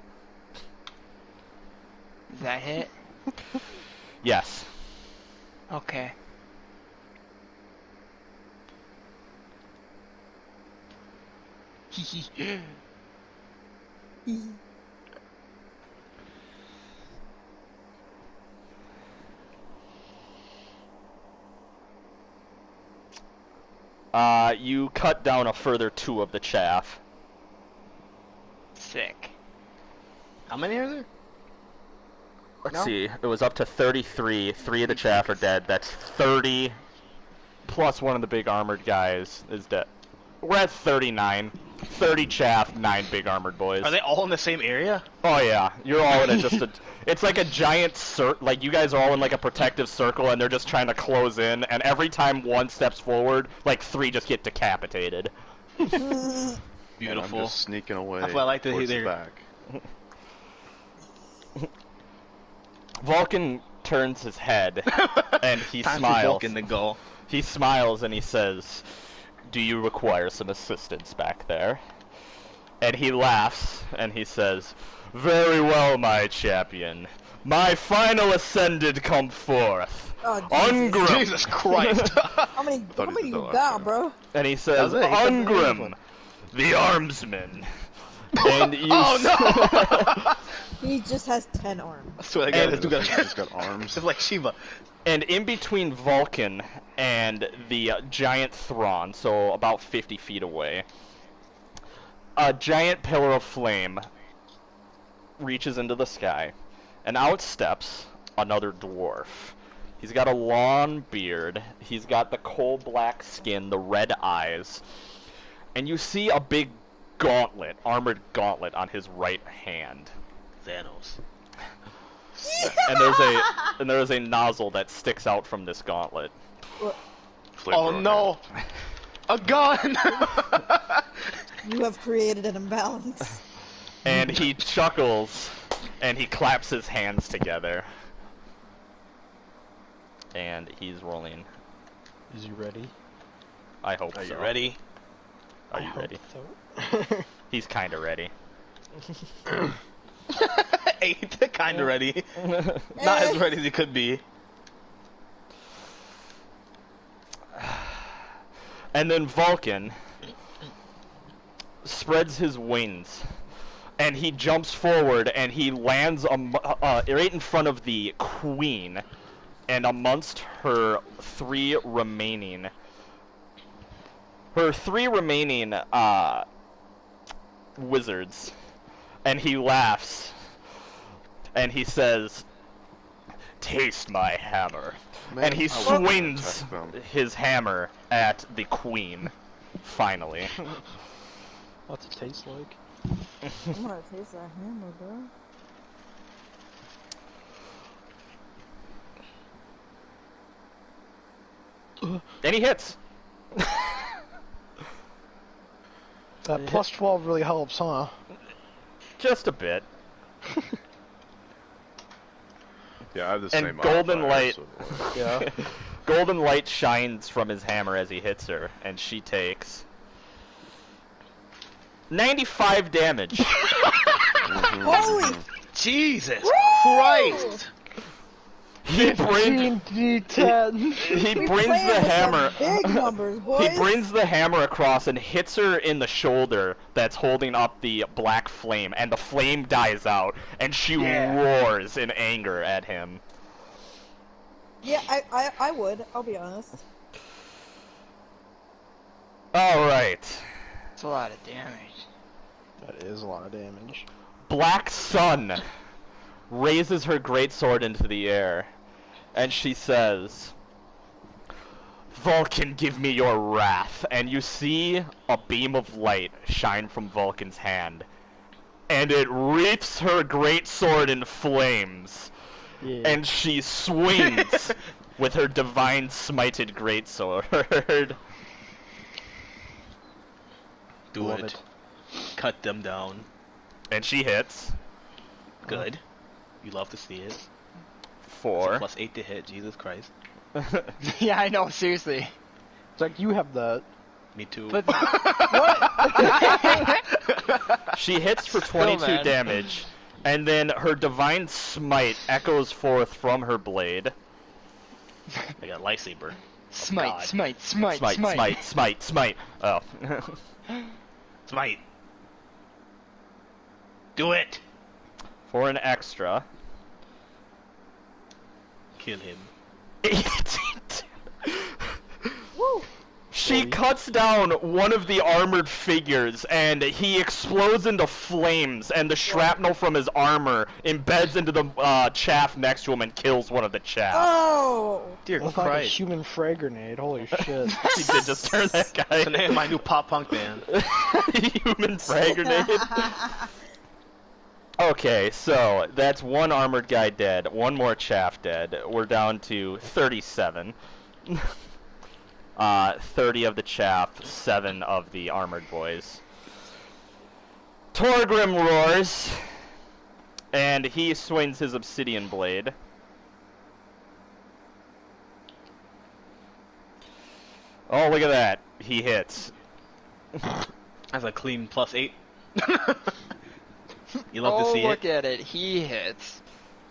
Does that hit? Yes. Okay. You cut down a further 2 of the chaff. Sick. How many are there? Let's No. see, it was up to 33. 3 of the chaff are dead. That's 30 plus one of the big armored guys is dead. We're at 39. 30 chaff, 9 big armored boys. Are they all in the same area? Oh yeah, you're all in it's like a giant like you guys are all in like a protective circle and they're just trying to close in, and every time one steps forward, like 3 just get decapitated. Beautiful. And I'm just sneaking away. That's what I like to towards the hear. back. Vulcan turns his head and he Time for smiles. Vulcan to go. He smiles and he says, "Do you require some assistance back there?" And he laughs and he says, "Very well, my champion. My final ascended come forth. Oh, Jesus. Ungrim." Jesus Christ. How many Thought he you did that got, last bro? And he says, That was it, he said the "Ungrim, name. the armsman." And you Oh He just has 10 arms. I swear to And- God, this dude got He's got arms. It's like Shiva. And in between Vulcan and the giant Thrawn, so about 50 feet away, a giant pillar of flame reaches into the sky, and out steps another dwarf. He's got a long beard, he's got the coal black skin, the red eyes, and you see a big gauntlet, armored gauntlet on his right hand. Thanos. And there's a nozzle that sticks out from this gauntlet. Oh Flamethrower no! A gun! You have created an imbalance. And he chuckles, and he claps his hands together. And he's rolling. Is he ready? I hope Are so. you ready? Are you ready? So. He's kinda ready. 8, kinda ready. Not as ready as he could be. And then Vulcan spreads his wings, and he jumps forward, and he lands right in front of the queen, and amongst her three remaining wizards. And he laughs, and he says, "Taste my hammer." Man, And he I would swings protect them. his hammer at the queen, finally. What's it taste like? I'm gonna taste that hammer, bro. And he hits. That plus 12 really helps, huh? Just a bit. Yeah, I have the And same golden modifier, light. so it works. Yeah. Golden light shines from his hammer as he hits her, and she takes 95 damage. Holy! Jesus Christ! He brings D10. he We brings playing the with hammer. Big numbers, boys. He brings the hammer across and hits her in the shoulder that's holding up the black flame, and the flame dies out, and she roars in anger at him. Yeah, I would. I'll be honest. Alright. It's a lot of damage. That is a lot of damage. Black Sun raises her greatsword into the air, and she says, "Vulcan, give me your wrath." And you see a beam of light shine from Vulcan's hand, and it wreaths her greatsword in flames, Yeah. and she swings with her divine smited greatsword. Do Love it. Cut them down. And she hits Good. You love to see it. for Plus 8 to hit, Jesus Christ. Yeah, I know, seriously. It's like you have that. Me too. But She hits for Still 22 mad. damage, and then her divine smite echoes forth from her blade. I got a lightsaber. smite, God. smite, smite, Smite, smite. smite, smite, smite. Oh. Smite. Do it. For an extra. Kill him. 18. Woo! She cuts down one of the armored figures, and he explodes into flames, and the shrapnel from his armor embeds into the chaff next to him and kills one of the chaff. Oh! Dear Looks like a Christ. human frag grenade. Holy shit. He did just turn that It's guy. the name of my new pop punk band. Human frag grenade. Okay, so that's one armored guy dead, one more chaff dead. We're down to 37. 30 of the chaff, 7 of the armored boys. Torgrim roars, and he swings his obsidian blade. Oh, look at that. He hits. That's a clean +8. You love to see look it. at it. He hits.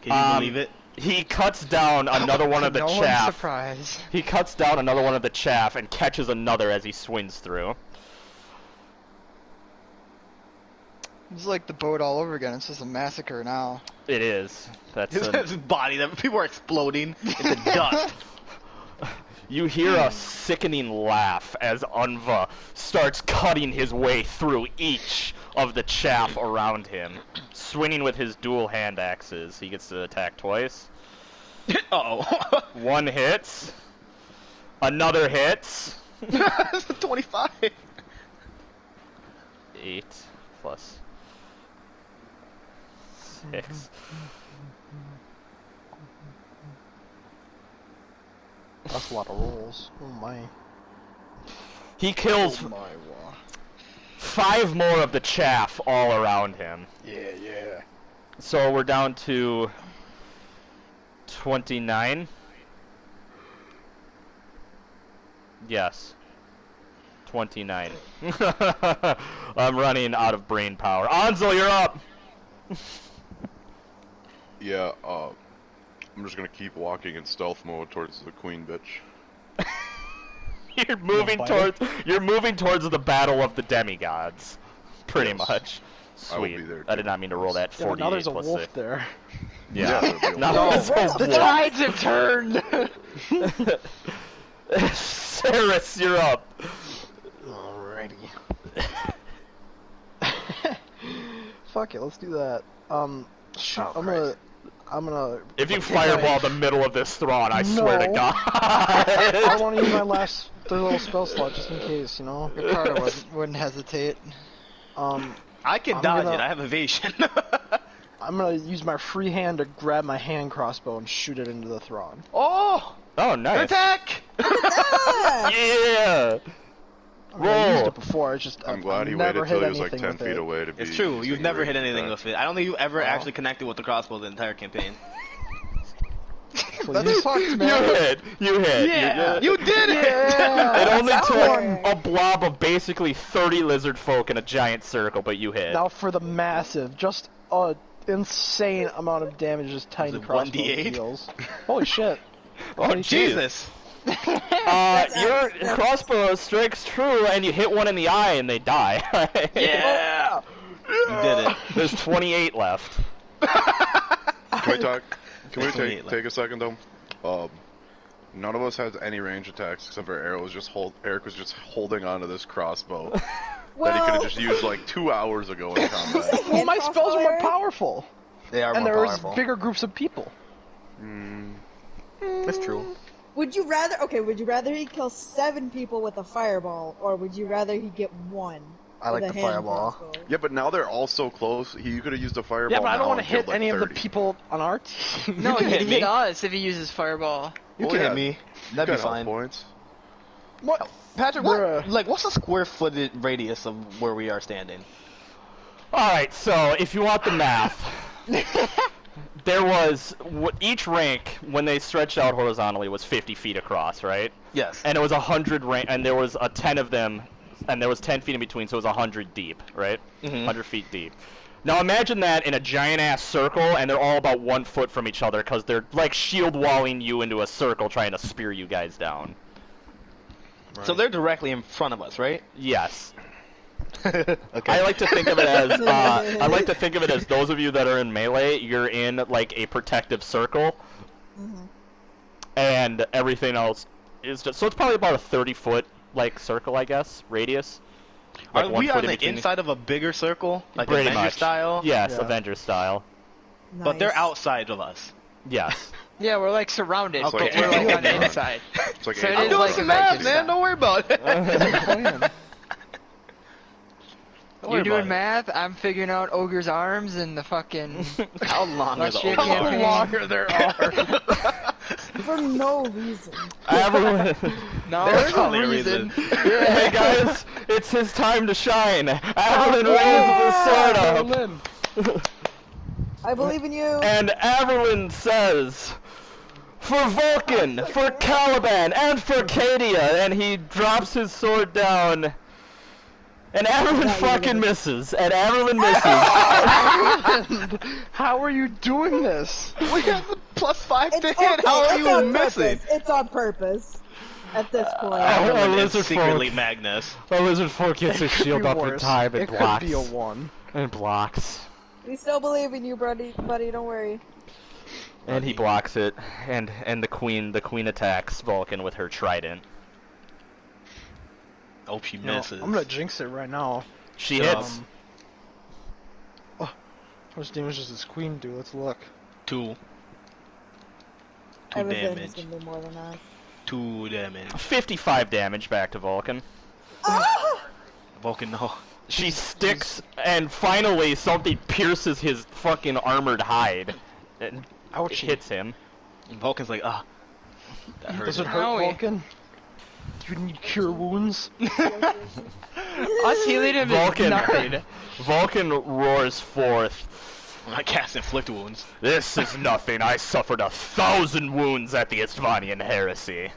Can you believe it? He cuts down another one of the no one's chaff. surprised. He cuts down another one of the chaff and catches another as he swings through. It's like the boat all over again. It's just a massacre now. It is. That's His body, that people are exploding into dust. You hear a sickening laugh as Unva starts cutting his way through each of the chaff around him. Swinging with his dual hand axes. He gets to attack twice. Uh-oh. One hits. Another hits. 25. 8 plus 6. That's a lot of rolls. Oh my. He kills Oh my, wow. 5 more of the chaff all around him. Yeah. So we're down to 29. Yes. 29. I'm running out of brain power. Anzel, you're up! Yeah, I'm just gonna keep walking in stealth mode towards the queen bitch. You're moving fight towards the battle of the demigods. Pretty Yes. much. I will Sweet. be there I did too. not mean to roll that Yeah, but 48 now there's a plus wolf 6. there. Yeah. there'll be a Now wolf. there's a The wolf. tides have turned. Saris, you're up. Alrighty. Fuck it, let's do that. Shoot, Oh, I'm gonna. If you fireball the middle of this throne, I swear to No. God. I want to use my last third little spell slot just in case, you know. Ricardo wouldn't hesitate. I can I'm dodge gonna- it. I have evasion. I'm gonna use my free hand to grab my hand crossbow and shoot it into the throne. Oh! Oh, nice. Attack! Yeah. I mean, I used Roll. it before. It's just I'm I've glad he never waited till hit he was like anything 10 with feet it. away to be. It's true. You've never hit ready anything for with it. I don't think you've ever Oh. actually connected with the crossbow the entire campaign. That sucks, man. You hit. Yeah! You did it! It only That took one. a blob of basically 30 lizard folk in a giant circle, but you hit. Now for the massive, just a insane amount of damage this tiny it crossbow 1d8? deals. Holy shit! Oh, jeez. Jesus! Your crossbow strikes true, and you hit one in the eye, and they die. Yeah! You did it. There's 28 left. Can we talk? Can we Twenty-eight take left. take a second though? None of us has any range attacks except for Eric was just holding onto this crossbow that he could have just used like 2 hours ago in combat. Well, my Hand spells are more crossbow? powerful, They are and more there was powerful. bigger groups of people. That's true. Would you rather he kill 7 people with a fireball, or would you rather he get 1? I like with a the hand fireball. crossbow? Yeah, but now they're all so close. You could have used a fireball. Yeah, but I don't want to hit any of the people on our team. No, can he'd hit hit me. us if he uses fireball. You Oh, can yeah. hit me. You That'd be got health fine. points. What? Patrick, Bruh. what's the square footed radius of where we are standing? Alright, so if you want the math, there was each rank when they stretched out horizontally was 50 feet across, right? Yes. And it was 100 rank, and there was 10 of them, and there was 10 feet in between, so it was 100 deep, right? Mhm. 100 feet deep. Now imagine that in a giant ass circle, and they're all about 1 foot from each other because they're like shield walling you into a circle, trying to spear you guys down. So they're directly in front of us, right? Yes. Okay. I like to think of it as those of you that are in melee, you're in like a protective circle, and everything else is just so it's probably about a 30-foot like circle, I guess, radius. Are Like 1 we foot on in the between. inside of a bigger circle, like Pretty Avenger much. style? Yes, Yeah. Avenger style. But they're Nice. outside of us. Yes. Yeah, we're like surrounded, Okay. but we're like on the Yeah. inside. It's like So it I'm is doing like some Avenger math, man. style. Don't worry about it. Plan. Don't worry You're doing about it. math, I'm figuring out Ogre's arms and the fucking... How long are Last the year ogre campaign. arms? Longer there are. For no reason. Everyone. No, There's there's a probably a reason. Hey guys, it's his time to shine. Averlin raises his sword up. I believe in you. And Averlin says, for Vulcan, for Caliban, and for Cadia, and he drops his sword down. And Averlin fucking misses. And Averlin misses. How are you doing this? We have the +5 to It's hit. okay, How are it's you on missing? purpose. It's on purpose. At this point. A Averlin is lizard secretly folk. Magnus. The lizard folk gets his shield Be up in worse. time and It blocks. could be a 1. And blocks. We still believe in you, buddy. Don't worry. And he blocks it. And the queen attacks Vulcan with her trident. Hope she You know, misses. I'm gonna jinx it right now. She hits. How much damage does this queen do? Let's look. 2. I have a feeling damage. it's gonna do more than that. 2 damage. 55 damage back to Vulcan. Ah! Vulcan, no. She sticks, and finally something pierces his fucking armored hide. And it Ouchie. hits him. And Vulcan's like, ah. That hurt. Does it hurt, Owie. Vulcan? Do you need cure wounds? Us healing him is Vulcan, nothing. Vulcan roars forth. I cast inflict wounds. This is nothing. I suffered 1,000 wounds at the Istvanian heresy.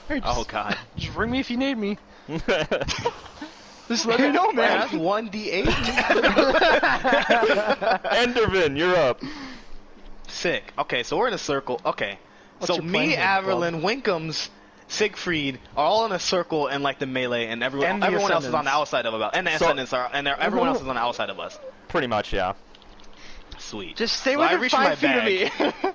Hey, just, Oh god. just ring me if you need me. Just let me know, man. 1d8? Enderman, you're up. Sick. Okay, so we're in a circle. Okay. What's So your plan me, here, Averlin, Winkums, Siegfried are all in a circle in like the melee, and everyone And the everyone else is on the Ascendants. outside of about, and the So- Ascendants are, and everyone else is on the outside of us. Pretty much, yeah. Sweet. Just stay So I within reach my 5 feet of me.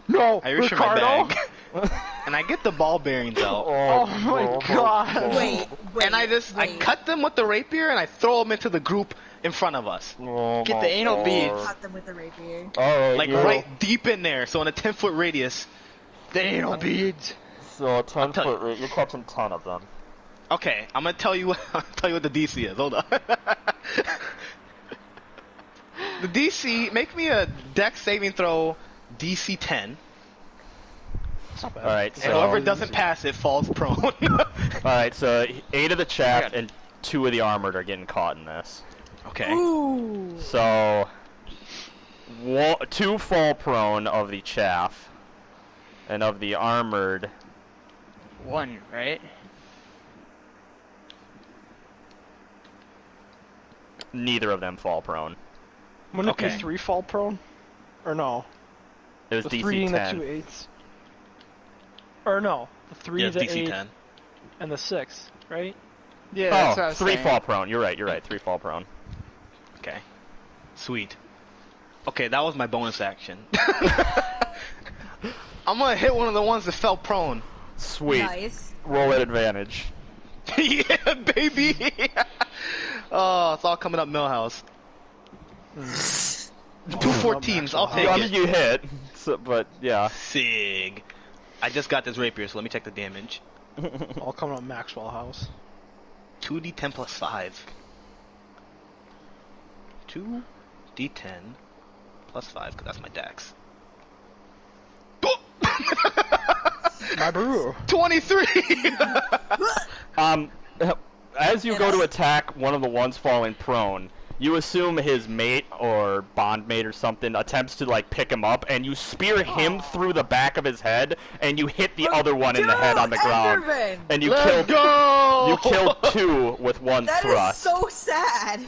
No, I reach in Ricardo. my bag, and I get the ball bearings out, Oh my god. Wait. and I cut them with the rapier, and I throw them into the group in front of us, Get the anal beads. Cut them with the rapier. Alright, like right deep in there, so in a 10-foot radius. The anal beads. So 10 tell you- foot, you're catching 10 of them. Okay, I'm gonna tell you what the DC is. Hold on. The DC, make me a Dex saving throw, DC 10. Alright, And so whoever doesn't pass it falls prone. alright, so 8 of the chaff and 2 of the armored are getting caught in this. Okay. Ooh. So 2 fall prone of the chaff, and of the armored, 1, right? neither of them fall prone. Wouldn't it Okay. be 3 fall prone? Or no? It was The DC 3 and the 10. 2 8s. Or no, the 3, Yeah, the DC 8, 10. and the 6, right? Yeah, that's what I Oh, was 3 saying. fall prone. You're right. 3 fall prone. Okay. Sweet. Okay, that was my bonus action. I'm gonna hit one of the ones that fell prone. Sweet. Nice. Roll at advantage. Yeah, baby! Oh, it's all coming up Millhouse. 2 14s, I'll take I mean, it. you hit, so, but yeah. Sig. I just got this rapier, so let me check the damage. All coming up Maxwell House. 2d10 plus 5. 2d10 plus 5, because that's my dex. My brew. 23! As you go to attack one of the ones falling prone, you assume his mate or bondmate or something attempts to like pick him up, and you spear him through the back of his head, and you hit the other one in the head on the ground, Enderman! and you Let's killed go! you killed 2 with 1 That is thrust. so sad.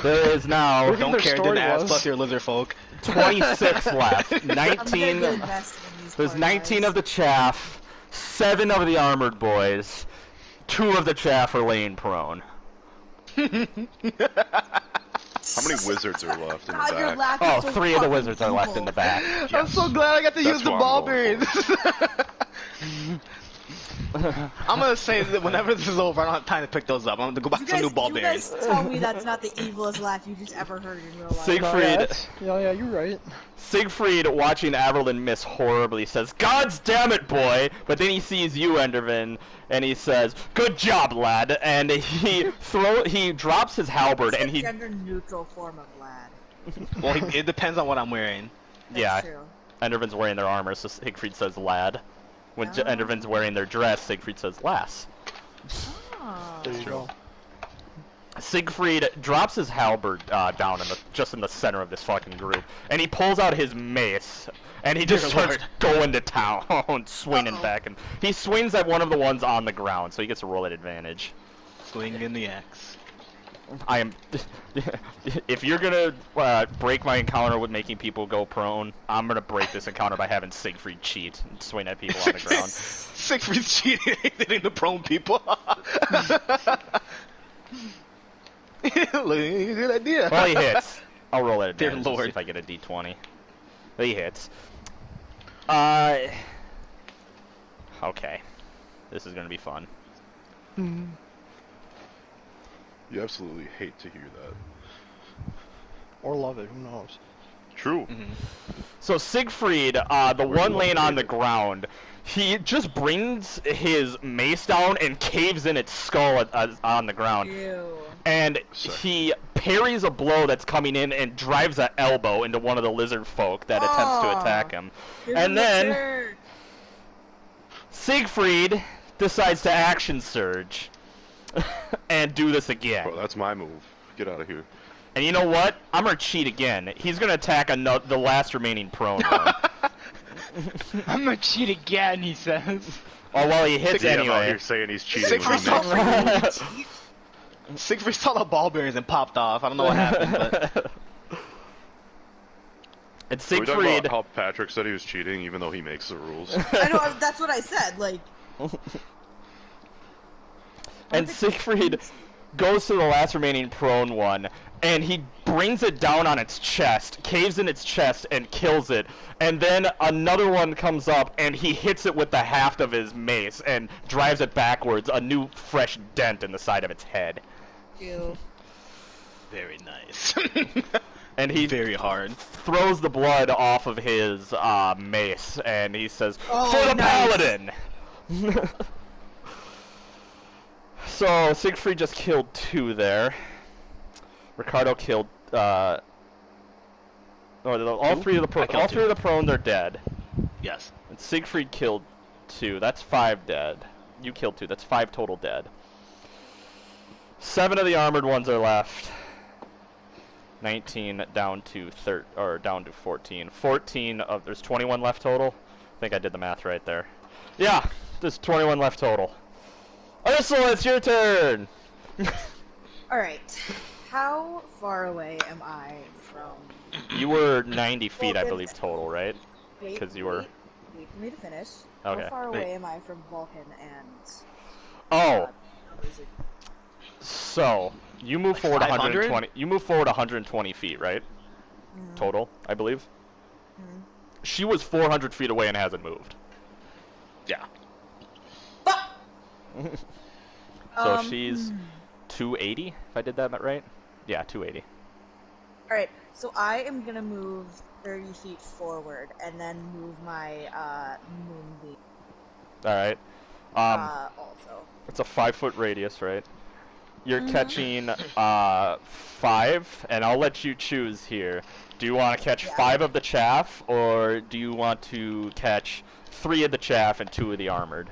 There is now Look at Don't their care, story didn't ask, was. plus your lizard folk. 26 left. I'm gonna 19. get invested in these There's poor 19 guys. of the chaff, 7 of the armored boys, 2 of the chaff are laying prone. How many wizards are left in God, the you're back? laughing Oh, so 3 of the fucking wizards are left in the simple. back. I'm so glad I got to That's use the what I'm ball going bearings. I'm gonna say that whenever this is over, I don't have time to pick those up. I'm gonna go back to new ball you bearings. guys tell me that's not the evilest laugh you just ever heard in real life. Siegfried, Yeah, you're right. Siegfried, watching Averlin miss horribly, says, "God's damn it, boy!" But then he sees you, Enderman, and he says, "Good job, lad!" And he drops his halberd, It's and a he gender-neutral form of lad. Well, it depends on what I'm wearing. That's yeah, true. Enderman's wearing their armor, so Siegfried says, "Lad." When Enderman's wearing their dress, Siegfried says, "Lass." Oh. There you go. Siegfried drops his halberd down just in the center of this fucking group, and he pulls out his mace, and he just Dear starts Lord. going to town, swinging back, and he swings at one of the ones on the ground, so he gets a roll at advantage. Swing in the axe. I am. If you're gonna break my encounter with making people go prone, I'm gonna break this encounter by having Siegfried cheat and swing at people on the ground. Siegfried's cheating, hitting the prone people. Good idea. Well, he hits. I'll roll at Dear advantage to see Lord. if I get a d20. He hits. Okay. This is gonna be fun. You absolutely hate to hear that. Or love it, who knows? True. So Siegfried, the one laying on the ground, he just brings his mace down and caves in its skull on the ground. Ew. And Sorry. he parries a blow that's coming in and drives an elbow into one of the lizard folk that attempts to attack him. Give And him the then shirt. Siegfried decides to action surge and do this again. Bro, that's my move. Get out of here. And you know what? I'm gonna cheat again. He's gonna attack the last remaining prone one. I'm gonna cheat again, he says. Oh well, he hits DM out anyway. here saying he's cheating. Siegfried when he makes saw Siegfried saw the ball bearings and popped off. I don't know what happened, but And Are we talking Siegfried. about how Patrick said he was cheating even though he makes the rules? I know, that's what I said, like... And Siegfried goes to the last remaining prone one, and he brings it down on its chest, caves in its chest, and kills it. And then another one comes up, and he hits it with the haft of his mace and drives it backwards, a new fresh dent in the side of its head. Ew. very nice. And he Very hard. throws the blood off of his mace, and he says, Oh, "For the nice. paladin!" So Siegfried just killed 2 there. Ricardo killed. All 3 of the I killed 2. prone are dead. Yes. And Siegfried killed 2. That's 5 dead. You killed 2. That's 5 total dead. 7 of the armored ones are left. 19 down to 14. 14 of there's 21 left total. I think I did the math right there. Yeah, there's 21 left total. Ursula, it's your turn. Alright. How far away am I from... You were 90 feet, I Vulcan? believe, total, right? Wait, 'Cause you were- Wait for me to finish. Okay. How far Wait. away am I from Vulcan and... Oh, Lizard? so you move forward 500? 120. You move forward 120 feet, right? Total, I believe. Mhm. She was 400 feet away and hasn't moved. Yeah. So she's 280, if I did that right. Yeah, 280. Alright, so I am gonna move 30 feet forward and then move my moonbeam All right. also. It's a 5-foot radius, right? You're catching 5, and I'll let you choose here. Do you want to catch Yeah. 5 of the chaff, or do you want to catch 3 of the chaff and 2 of the armored?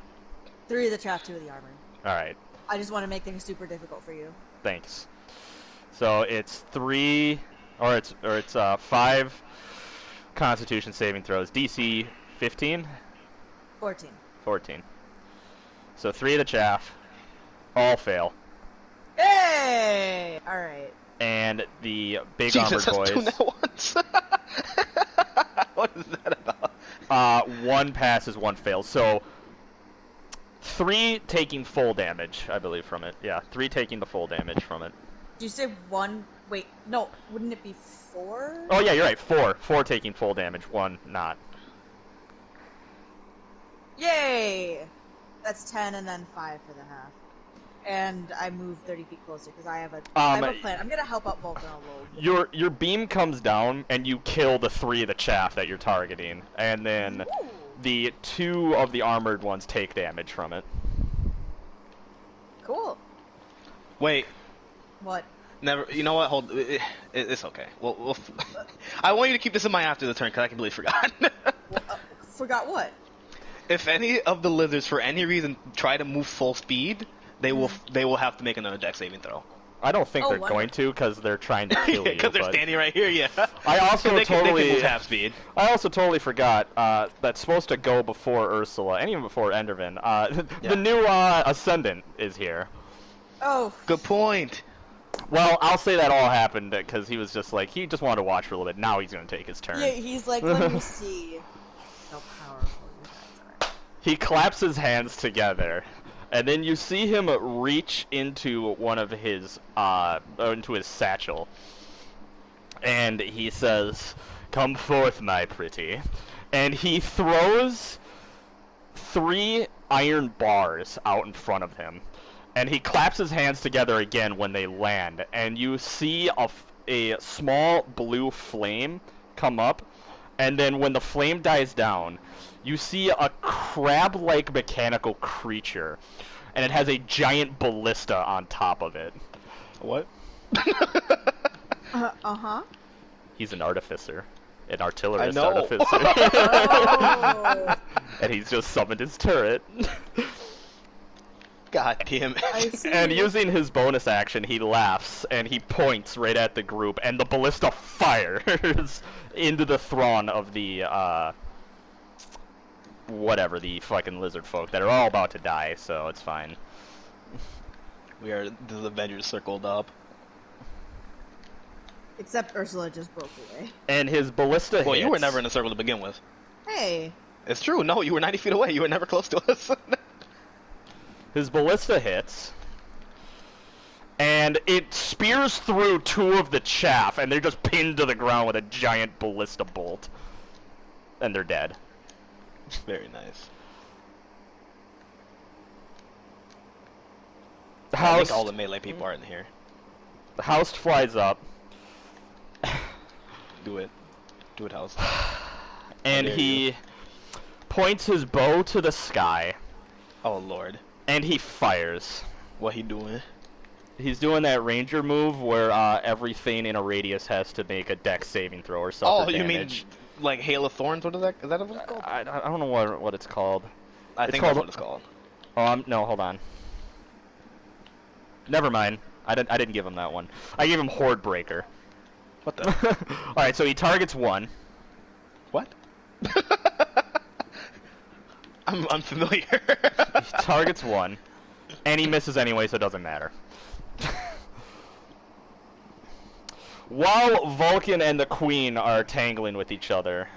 3 of the chaff, 2 of the armor. All right. I just want to make things super difficult for you. Thanks. So it's 3, or it's 5 Constitution saving throws. DC 15, 14. 14. So 3 of the chaff, all fail, Hey! Alright. and the big Jesus, armored that's 2 boys. net ones. What is that about? 1 passes, 1 fails. So 3 taking full damage, I believe, from it. Yeah, 3 taking the full damage from it. Did you say 1? Wait, no, wouldn't it be 4? Oh yeah, you're right. 4 taking full damage, 1 not. Yay! That's 10 and then 5 for the half. And I move 30 feet closer because I have a plan. I'm gonna help out Vulcan a little bit. Your beam comes down and you kill the 3 of the chaff that you're targeting, and then the 2 of the armored ones take damage from it. Cool. Wait. What? Never. You know what? Hold. It's okay. We'll I want you to keep this in mind after the turn because I completely forgot. Forgot what? If any of the lizards, for any reason, try to move full speed, they will have to make another dex saving throw. I don't think they're going to because they're trying to kill you. Because they're standing right here. Yeah. I also they totally can move half speed. I also totally forgot that's supposed to go before Ursula and even before Enderman. The new Ascendant is here. Oh. Good point. Well, I'll say that all happened because he was just like he just wanted to watch for a little bit. Now he's gonna take his turn. Yeah, he's like, let me see how powerful you guys are. He claps his hands together, and then you see him reach into one of his into his satchel, and he says, "Come forth, my pretty," and he throws 3 iron bars out in front of him. And he claps his hands together again when they land, and you see a small blue flame come up, and then when the flame dies down, you see a crab-like mechanical creature, and it has a giant ballista on top of it. What? Uh-huh. He's an artificer. An artillerist I know. artificer. Oh. And he's just summoned his turret. God damn it. I see. And using his bonus action, he laughs, and he points right at the group, and the ballista fires into the throng of the, whatever, the fucking lizard folk that are all about to die, so it's fine. The Avengers circled up. Except Ursula just broke away. And his ballista hits. Well, you were never in a circle to begin with. Hey. It's true. No, you were 90 feet away. You were never close to us. His ballista hits, and it spears through 2 of the chaff, and they're just pinned to the ground with a giant ballista bolt. And they're dead. Very nice. I think all the melee people are in here. The Houst flies up. Do it. Do it, House. And he points his bow to the sky. Oh, Lord. And he fires. What he doing? He's doing that ranger move where everything in a radius has to make a dex saving throw or suffer damage. You mean like Hail of Thorns? What is that? Is that what it's called? I don't know what it's called. I think that's what it's called. Oh, no, hold on. Never mind. I didn't give him that one. I gave him Horde Breaker. What the? Alright, so he targets 1. What? I'm unfamiliar. He targets 1, and he misses anyway, so it doesn't matter. While Vulcan and the Queen are tangling with each other,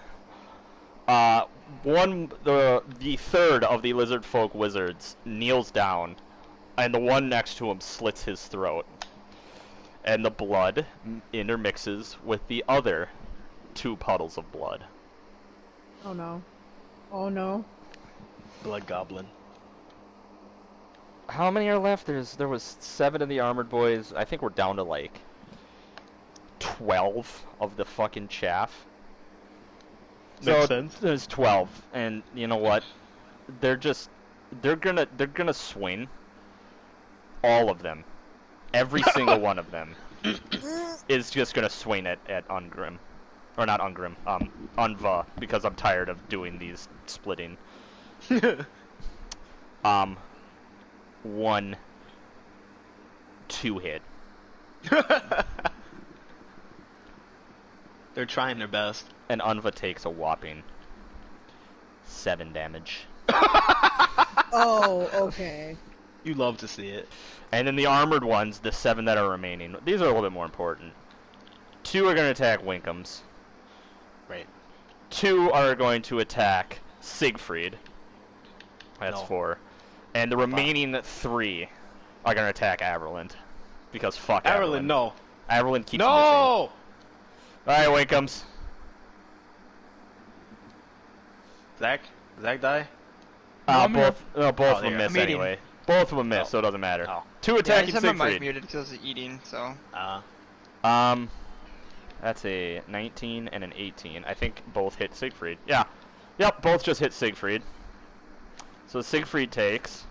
the 3rd of the lizard folk wizards kneels down, and the one next to him slits his throat, and the blood intermixes with the other 2 puddles of blood. Oh no. Oh no. Blood Goblin. How many are left? There was 7 of the armored boys. I think we're down to like 12 of the fucking chaff. Makes sense. There's 12, and you know what? They're gonna swing. All of them, every single one of them, is just gonna swing at Ungrim, or not Ungrim, Unva, because I'm tired of doing these splitting. 1, 2 hit. They're trying their best. And Unva takes a whopping 7 damage. Oh, okay. You love to see it. And then the armored ones, the 7 that are remaining, these are a little bit more important. 2 are going to attack Winkums. Right. 2 are going to attack Siegfried. That's 4. And the remaining 3 are going to attack Averland. Because fuck Averland. No. Averland keeps missing. No! Alright, Winkums. Zach? Zach die? Both of there them you miss I'm eating. anyway. Both of them miss, Oh. so it doesn't matter. Oh. Two Yeah, I attacking just have my mic Siegfried. muted because I was eating, so. That's a 19 and an 18. I think both hit Siegfried. Yeah. Yep, both just hit Siegfried. So Siegfried takes.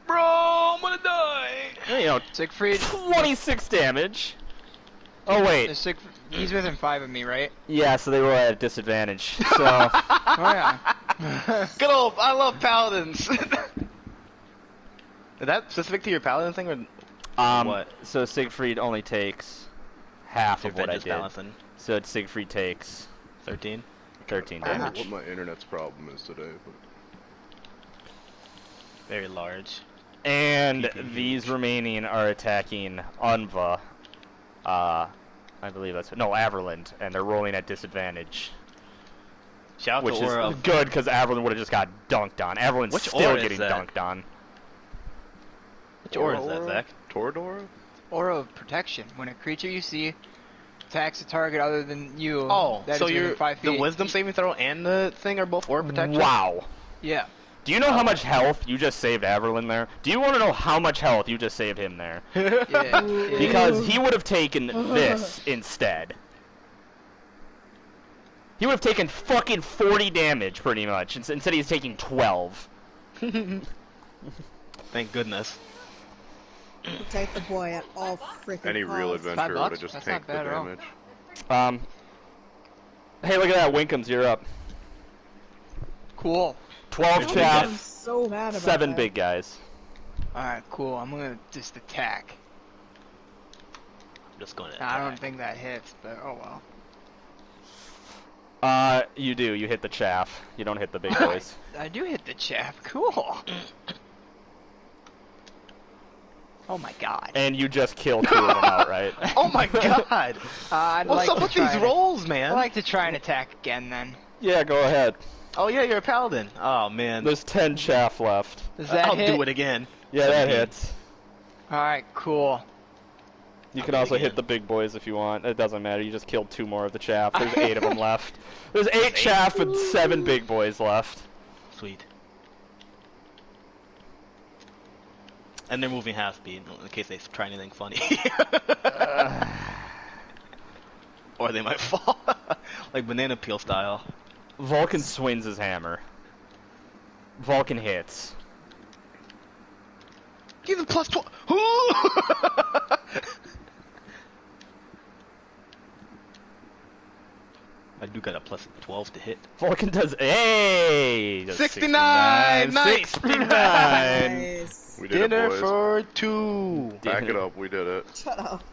Bro, I'm gonna die. You know, Siegfried. 26 damage. Oh wait. He's within 5 of me, right? Yeah, so they were at a disadvantage. So Oh yeah. Good old, I love paladins. Is that specific to your paladin thing or what? So Siegfried only takes half Your of what I Vengeance did. Paladin. So Siegfried takes 13. 13 I don't know damage. what my internet's problem is today, but Very large. And PP these huge. remaining are attacking Unva. I believe that's Averland, and they're rolling at disadvantage, Shout out which to is Aura. good because Averland would have just got dunked on. Averland's Which still aura is getting that? dunked on. Which aura is that, Zach? Toradora? Aura of protection. When a creature you see attacks a target other than you, Oh, that so is within you're 5 feet. the wisdom saving throw and the thing are both aura protection? Wow. Yeah. Do you know how much health you just saved Averland there? Do you want to know how much health you just saved him there? Yeah. Because he would have taken this instead. He would have taken fucking 40 damage, pretty much. Instead he's taking 12. Thank goodness. Protect the boy at all freaking Any real costs. adventurer would $5? have just That's not tanked the bad at all. damage. Hey, look at that. Winkums, you're up. Cool. 12 I'm chaff, so mad about 7 that. big guys. Alright, cool. I'm gonna just attack. I'm just going to I don't attack. think that hits, but oh well. You do. You hit the chaff. You don't hit the big boys. I do hit the chaff. Cool. Oh my god. And you just kill 2 of them outright. Oh my god! I'd What's like up to with try these and- rolls, man? I'd like to try and attack again then. Yeah, go ahead. Oh yeah, you're a paladin. Oh man. There's 10 chaff left. Does that I'll hit? do it again. Yeah, that 17. hits. Alright, cool. You I'll can do it also hit again. the big boys if you want. It doesn't matter. You just killed 2 more of the chaff. There's 8 of them left. There's 8 chaff and 7 big boys left. Sweet. And they're moving half speed in case they try anything funny. Or they might fall. Like banana peel style. Vulcan swings his hammer. Vulcan hits. He's a plus 12. I do got a plus 12 to hit. Vulcan does. Hey! Does 69! Nice! 69! Nice. We did it, Dinner boys. for 2. Back it up, we did it. Shut up.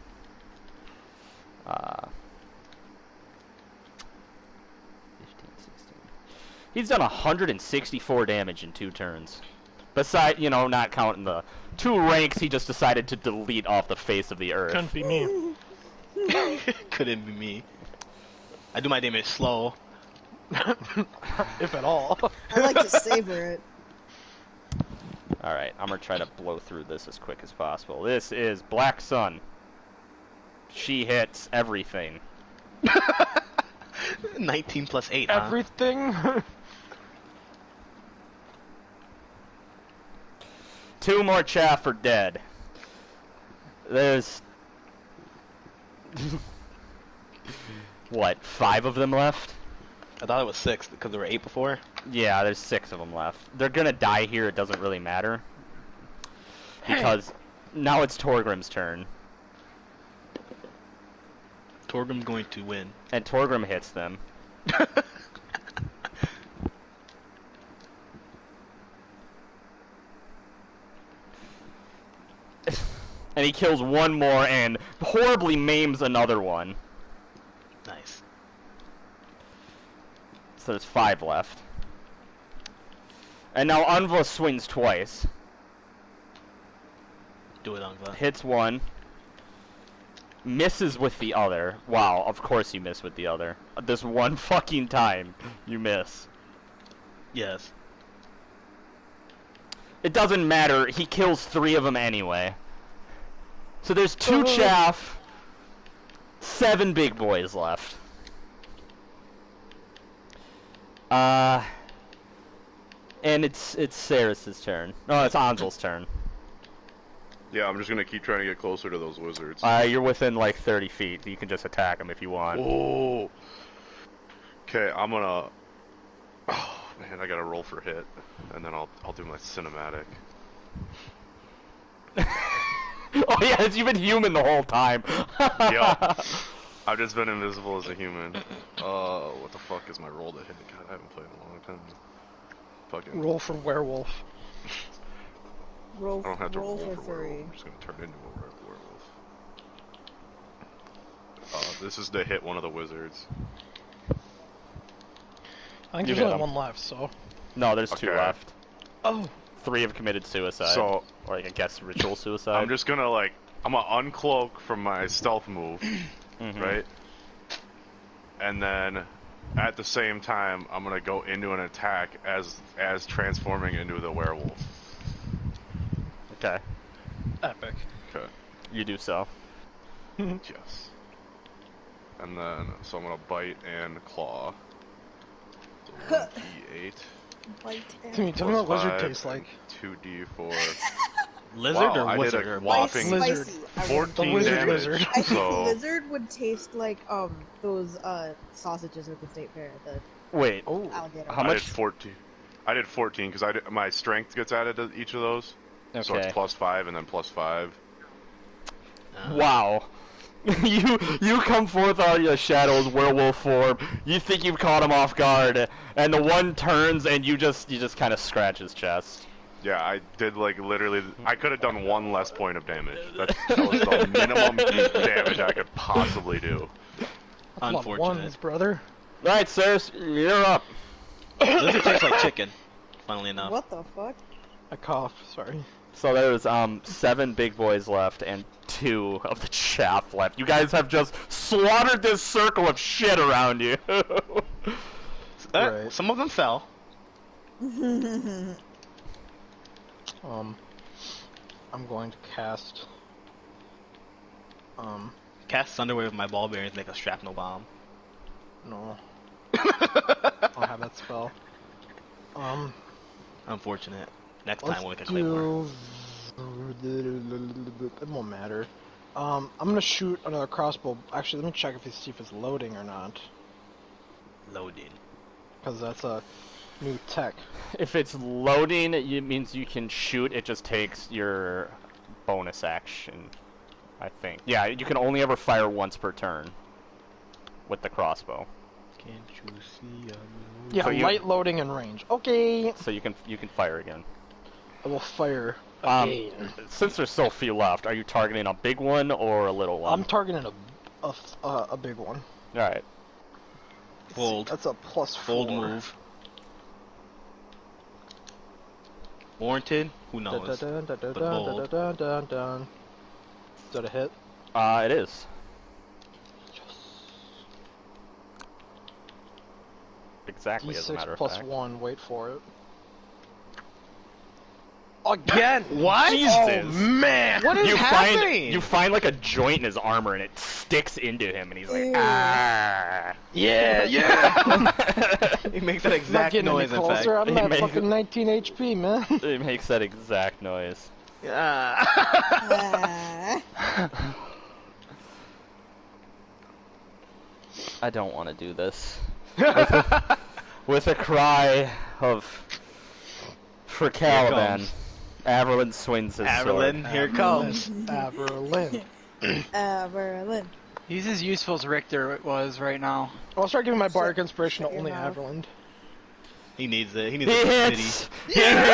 15, 16. He's done 164 damage in 2 turns. Besides, not counting the 2 ranks he just decided to delete off the face of the earth. Couldn't be me. Couldn't be me. I do my damage slow. If at all. I like to savor it. Alright, I'm gonna try to blow through this as quick as possible. This is Black Sun. She hits everything. 19 plus 8, huh? Everything. 2 more chaff are dead. There's... what, 5 of them left? I thought it was 6 because there were 8 before. Yeah, there's 6 of them left. They're gonna die here, it doesn't really matter. Because now it's Torgrim's turn. Torgrim's going to win. And Torgrim hits them. And he kills 1 more and horribly maims another one. Nice. So there's 5 left. And now Unva swings twice. Do it, Angva. Hits 1. Misses with the other. Wow, of course you miss with the other. This one fucking time, you miss. Yes. It doesn't matter, he kills 3 of them anyway. So there's 2 chaff, 7 big boys left. And it's Ceres's turn. No, it's Angel's turn. Yeah, I'm just gonna keep trying to get closer to those wizards. You're within like 30 feet. You can just attack them if you want. Oh. Okay, I'm gonna. Oh man, I gotta roll for hit, and then I'll do my cinematic. Oh yeah, you've been human the whole time. Yup. I've just been invisible as a human. What the fuck is my roll to hit? God, I haven't played in a long time. Fucking. Roll for werewolf. Roll, I don't have to roll roll for for werewolf. three. I'm just gonna turn into a werewolf. This is to hit one of the wizards. I think You there's hit only him. one left, so. No, there's 2 Okay. left. Oh. 3 have committed suicide. So or I guess ritual suicide. I'm just gonna I'm gonna uncloak from my stealth move, Mhm. right? And then at the same time, I'm gonna go into an attack as transforming into the werewolf. Okay, Epic. Okay. you do so. Yes. And then so I'm gonna bite and claw. So 1d8. Bite Can you and tell me what plus lizard 5 tastes like? and 2d4. Lizard Wow, or I wizard? did a Or whopping Lizard. spicy. I would- 14 The wizard damage. lizard. I think So lizard would taste like those sausages at the state fair. The Wait, Oh. alligator. How I much? did 14. I did 14 because my strength gets added to each of those. So Okay. it's +5 and then +5. Wow. you come forth out of your shadows, werewolf form. You think you've caught him off guard, and the one turns, and you just kind of scratch his chest. Yeah, I did literally. I could have done 1 less point of damage. That was the minimum damage I could possibly do. That's a lot of Unfortunate. ones, brother. Right, sirs, you're up. Lizard tastes like chicken. Funnily enough. What the fuck? I cough, sorry. So there's 7 big boys left and 2 of the chaff left. You guys have just slaughtered this circle of shit around you. Right. Some of them fell. I'm going to cast. Cast Thunderwave with my ball bearings, make a shrapnel bomb. No. I don't have that spell. Unfortunate. Next Let's time we'll make a claymore. It won't matter. I'm gonna shoot another crossbow. Actually, let me check see if it's loading or not, Loading. because that's a new tech. If it's loading, it means you can shoot. It just takes your bonus action, I think. Yeah, you can only ever fire once per turn with the crossbow. Can't you see? Yeah, So you- light loading and range. Okay, So you can fire again. I will fire Um, again. Since there's so few left, are you targeting a big one or a little one? I'm targeting a big one. All right. Bold. That's a +4. Bold move. Warranted? Who knows? Dun, dun, dun, dun, But dun, bold. dun, dun, dun. Is that a hit? It is. Exactly, as a D6 matter of plus fact. 1. Wait for it. Again? What? Jesus. Oh man! What is You happening? find like a joint in his armor and it sticks into him and he's like, Ew. ah. Yeah, yeah. He makes that Not exact getting any noise, in fact. closer. I'm He at made- fucking 19 HP, man. It makes that exact noise. Yeah. Ah. I don't want to do this. With a cry of for Caliban, comes. Averlin swings his Averlin, here it comes. Averlin. Berlin. He's as useful as Richter was right now. I'll start giving my bardic inspiration to shut your only mouth. Averland. He needs it. He sword. needs He a hits. city. He hits.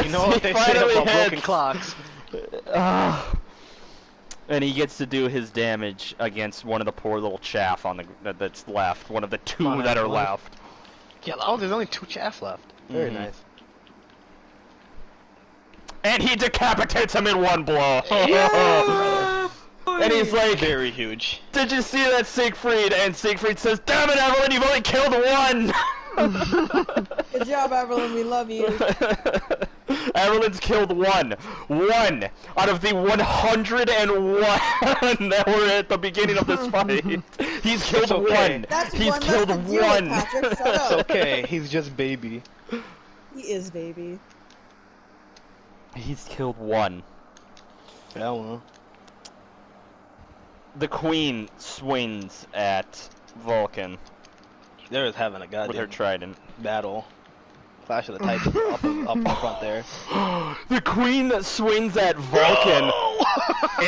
You know what He they say finally about broken hits. clocks? And he gets to do his damage against one of the poor little chaff on that's left. One of the 2 on, that are Avalon. left. Yeah, oh, there's only 2 chaff left. Very Mhm. nice. And he decapitates him in one blow. And he's like, Very huge. "Did you see that, Siegfried?" And Siegfried says, "Damn it, Evelyn, you've only killed one." Good job, Evelyn. We love you. Averlin's killed one. One out of the 101 that were at the beginning of this fight. He's killed It's okay. one. That's He's one less killed to deal with, one. Patrick. Shut It's up. okay, he's just baby. He is baby. He's killed one. I don't know. The queen swings at Vulcan They're just having a with her goddamn trident. battle. Clash of the Titans up in front there. The queen swings at Vulcan,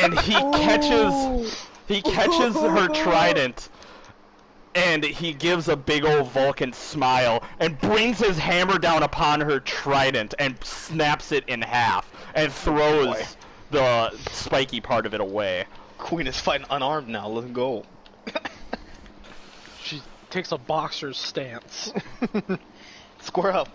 and he catches her trident, and he gives a big old Vulcan smile and brings his hammer down upon her trident and snaps it in half and throws the spiky part of it away. Queen is fighting unarmed now. Let's go. She takes a boxer's stance. Square up.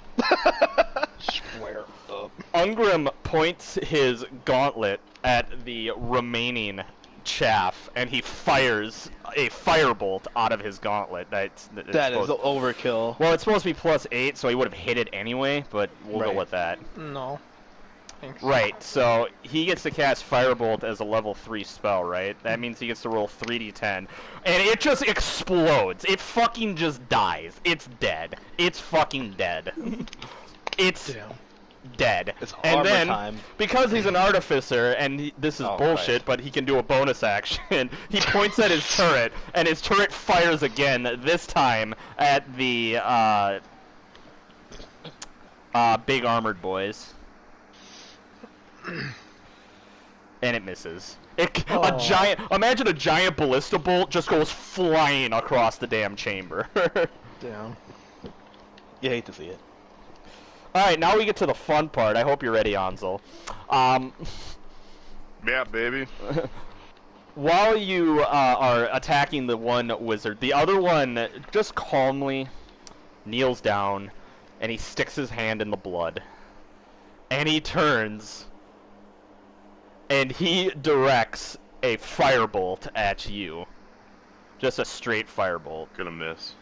Square up. Ungrim points his gauntlet at the remaining chaff, and he fires a firebolt out of his gauntlet. That is supposed- overkill. Well, it's supposed to be +8, so he would have hit it anyway, but we'll go Right. with that. No. Thanks. Right, so he gets to cast Firebolt as a level 3 spell, right? That means he gets to roll 3d10. And it just explodes. It fucking just dies. It's dead. It's fucking dead. It's Damn. dead. It's and armor then, time. because he's an artificer, and this is Oh, bullshit, right. but he can do a bonus action, he points at his turret, and his turret fires again, this time at the big armored boys. And it misses. Imagine a giant ballista bolt just goes flying across the damn chamber. Damn. You hate to see it. Alright, now we get to the fun part. I hope you're ready, Ansel. Yeah, baby. While you are attacking the one wizard, the other one just calmly kneels down, and he sticks his hand in the blood. And he turns, and he directs a firebolt at you. Just a straight firebolt. Gonna miss.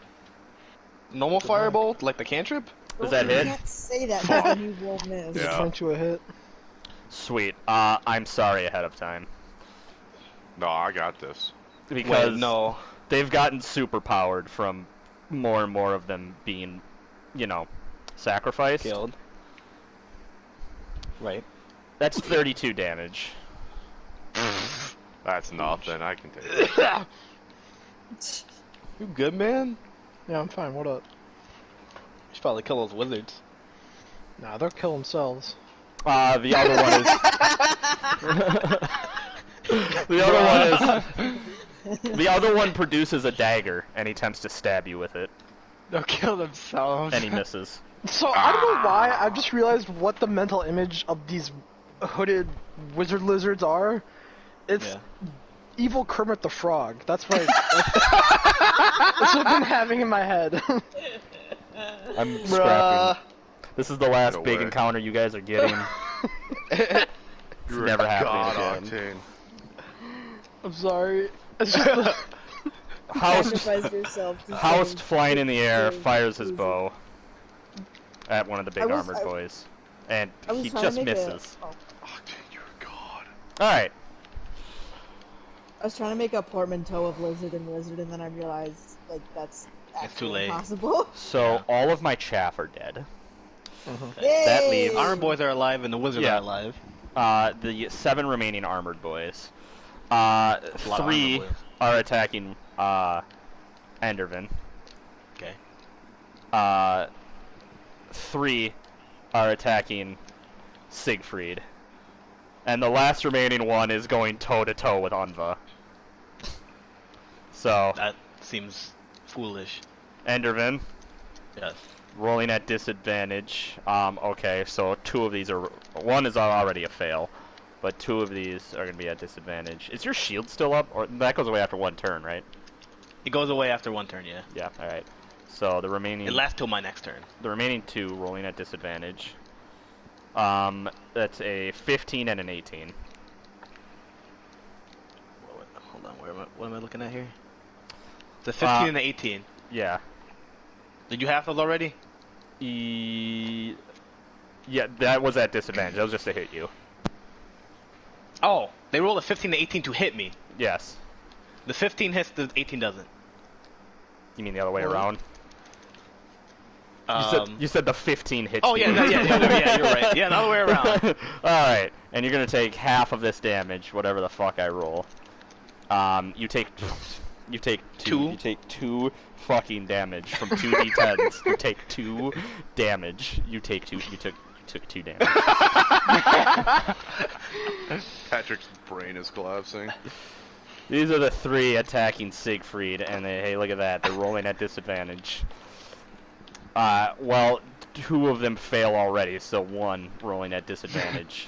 Normal firebolt, like the cantrip? Does that hit? You can't say that now. You will miss. Yeah. Turn to a hit. Sweet. I'm sorry ahead of time. No, I got this. Because Wait, no. they've gotten super powered from more and more of them being, sacrificed. Killed. Right. That's 32 damage. That's nothing. I can take it. You good, man? Yeah, I'm fine. What up? You should probably kill those wizards. Nah, they'll kill themselves. The other one is... The other one produces a dagger, and he attempts to stab you with it, They'll kill themselves. and he misses. So, I don't know why, I've just realized what the mental image of these hooded wizard lizards are. It's Yeah. evil Kermit the Frog. That's what that's what I've been having in my head. I'm scrapping. This is the last No big way. encounter you guys are getting. You're never a happening god again. octane. I'm sorry. It's just Houst, Sacrifice yourself to Houst save- flying in the air, save fires his wizard. bow at one of the big armored I- boys. And I was he trying just to make misses. Oh, Octane, you're a god. Alright, I was trying to make a portmanteau of lizard, and then I realized that's It's too actually late. impossible. so all of my chaff are dead. Yay! That leaves- Armor boys are alive and the wizards Yeah. are alive. The 7 remaining armored boys. A lot of 3 armor boys. are attacking Endervin. Okay. 3 are attacking Siegfried. And the last remaining one is going toe-to-toe with Unva. So, That seems foolish. Endervin, Yes. rolling at disadvantage. Okay, so 2 of these are... 1 is already a fail, but 2 of these are going to be at disadvantage. Is your shield still up? Or that goes away after 1 turn, right? It goes away after one turn, yeah. Yeah, alright. So the remaining... It lasts till my next turn. The remaining 2 rolling at disadvantage. That's a 15 and an 18. Hold on, what am I looking at here? The 15 and the 18. Yeah. Did you have those already? Yeah, that was at disadvantage. That was just to hit you. Oh, they rolled a 15 to 18 to hit me. Yes. The 15 hits, the 18 doesn't. You mean the other way Well, around? You said the 15 hits. Oh you. yeah, you're right. Yeah, the other way around. Alright, and you're gonna take half of this damage, whatever the fuck I roll. You take Two? You take 2 fucking damage from 2 d10s. You take 2 damage. You took 2 damage. Patrick's brain is collapsing. These are the 3 attacking Siegfried, and hey, look at that. They're rolling at disadvantage. Well, 2 of them fail already, so 1 rolling at disadvantage.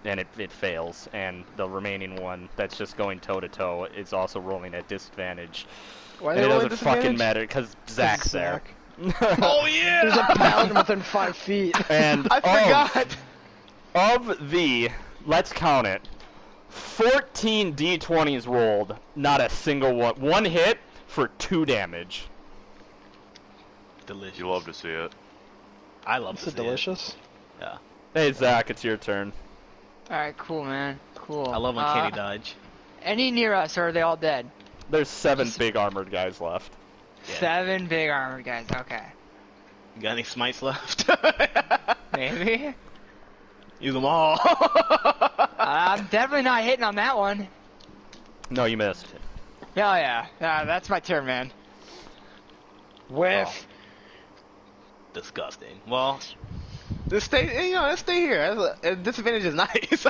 And it fails, and the remaining 1 that's just going toe-to-toe is also rolling at disadvantage. Why are And they it rolling doesn't fucking disadvantage? matter, because Zach's there. Oh yeah! There's a paladin within 5 feet. And I forgot. of the, let's count it, 14 d20s rolled, not a single one. 1 hit for 2 damage. Delicious. You love to see it. I love Is to it see delicious? It. Yeah. Hey Zach, it's your turn. Alright, cool, man. Cool. I love uncanny dodge. Any near us, or are they all dead? There's 7 big armored guys left. Yeah. 7 big armored guys, okay. You got any smites left? Maybe? Use them all. I'm definitely not hitting on that one. No, you missed. Hell yeah. That's my turn, man. Whiff. Disgusting. Well, let's stay. Let's stay here. Disadvantage is nice.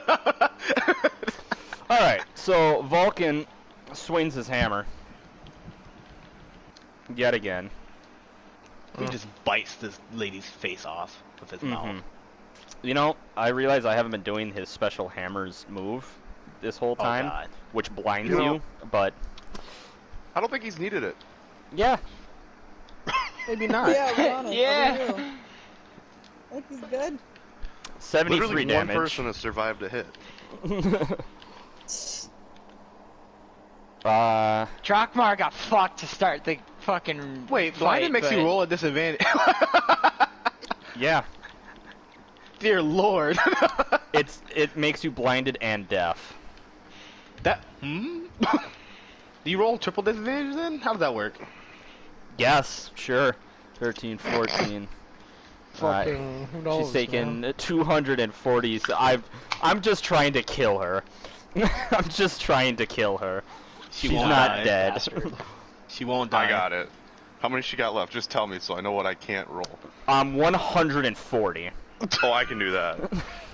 Alright, so Vulcan swings his hammer. Yet again. He just bites this lady's face off with his mouth. You know, I realize I haven't been doing his special hammers move this whole time, God. which blinds You know- you, but I don't think he's needed it. yeah. Maybe not. Yeah, we're on it. Yeah. What do you? I think he's good. 73 Literally damage. one person has survived a hit. Drakmar got fucked to start the fucking Wait, fight, blinded makes but- you roll a disadvantage. Yeah. Dear Lord. It makes you blinded and deaf. That. Do you roll triple disadvantage then? How does that work? Yes, sure. 13, 14. Fucking, who knows, She's taken man? 240. So I'm just trying to kill her. I'm just trying to kill her. She's won't not die. dead. Bastard. She won't die. I got it. How many she got left? Just tell me so I know what I can't roll. 140. Oh, I can do that.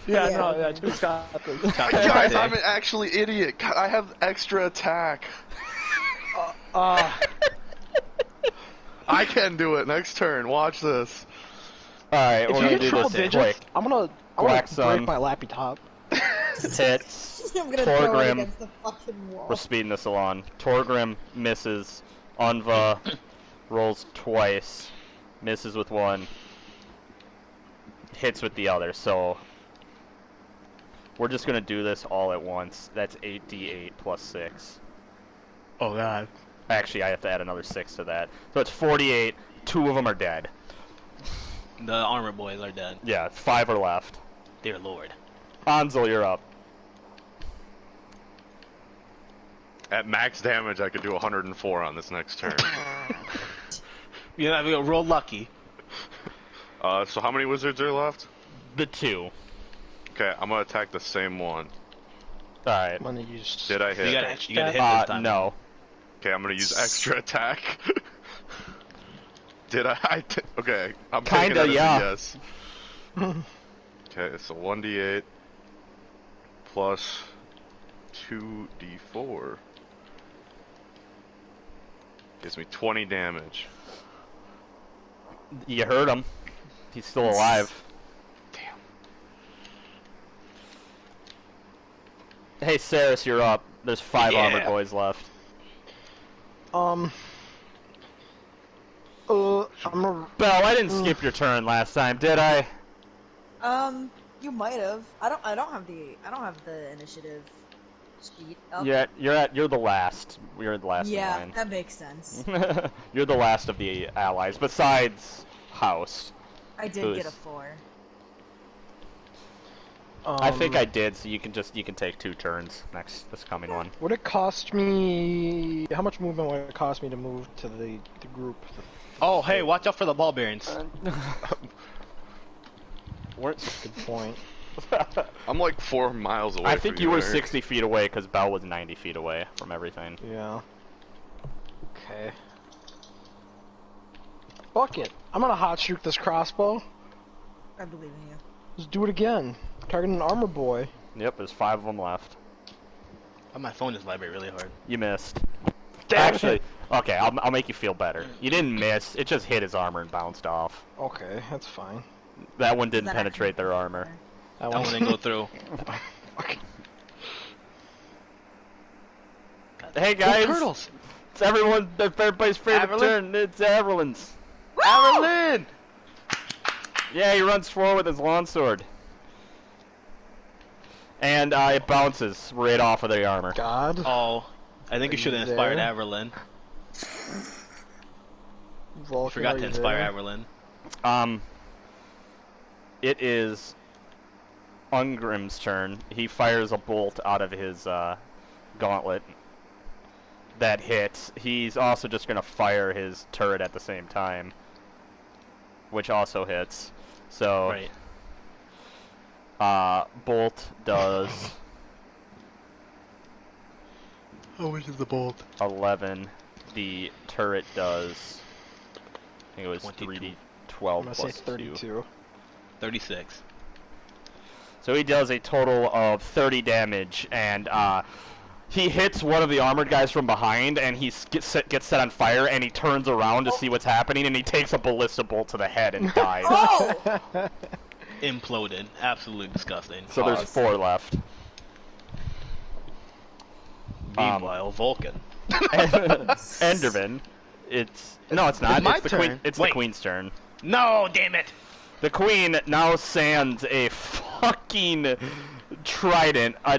Yeah, Yeah. no, yeah, just got this. Guys, I'm an actually idiot. I have extra attack. I can do it. Next turn. Watch this. Alright, If we're you gonna hit do triple this digits, quick. I'm gonna Black break Sun. my lappy top. Hits. I'm gonna throw it Torgrim. against the fucking wall. We're speeding this along. Torgrim misses. Unva rolls twice. Misses with 1. Hits with the other, so we're just gonna do this all at once. That's 8d8 plus 6. Oh God. Actually, I have to add another 6 to that. So it's 48. 2 of them are dead. The armor boys are dead. Yeah, 5 are left. Dear Lord. Ansel, you're up. At max damage, I could do 104 on this next turn. Yeah, we go roll lucky. So how many wizards are left? The 2. Okay, I'm gonna attack the same one. Alright. I'm gonna use. Did I hit? You gotta hit this time. No. Okay, I'm gonna use extra attack. Did I? Okay, I'm Kinda, taking it yeah. as a yes. Okay, so 1d8 plus 2d4 gives me 20 damage. You heard him. He's still alive. Damn. Hey, Saris, you're up. There's 5 Yeah. armored boys left. I'm a. Belle, I didn't skip your turn last time, did I? You might have. I don't have the initiative sheet up. Yeah, you're the last. You're the last Yeah, in that makes sense. line. You're the last of the allies, besides House. I did get a 4. I think I did, so you can take 2 turns this coming one. Would it cost me... How much movement would it cost me to move to the group? Oh, hey, watch out for the ball bearings. Good point. I'm like 4 miles away. I think from you were Eric. 60 feet away because Bell was 90 feet away from everything. Yeah. Okay. Fuck it. I'm gonna hot shoot this crossbow. I believe in you. Let's do it again. Targeting an armor boy. Yep, there's 5 of them left. Oh, my phone just vibrate really hard. You missed. Damn Actually, it. okay, I'll make you feel better. You didn't miss. It just hit his armor and bounced off. Okay, that's fine. That one didn't That penetrate actually- their armor. That one didn't go through. Hey guys, turtles! it's everybody's favorite Averlin? turn. It's Averlin's. Averlin! Yeah, he runs forward with his longsword. And it bounces right off of the armor. God. Oh, I think you should have inspired Averlin. Vulcan, Forgot are to you inspire there? Averlin. It is Ungrim's turn. He fires a bolt out of his gauntlet that hits. He's also just going to fire his turret at the same time, which also hits. So, Right. bolt does How much is the bolt? 11. The turret does, I think it was 22. 3d12 I'm gonna say plus 2. 32. 36. So he does a total of 30 damage, and he hits one of the armored guys from behind, and he gets set on fire, and he turns around to see what's happening, and he takes a ballista bolt to the head and dies. Oh! Imploded. Absolutely disgusting. So there's 4 left. Meanwhile, Vulcan. Enderman. No, it's not. It's my the turn. Queen. It's Wait. the queen's turn. No, damn it! The queen now sands a fucking trident. I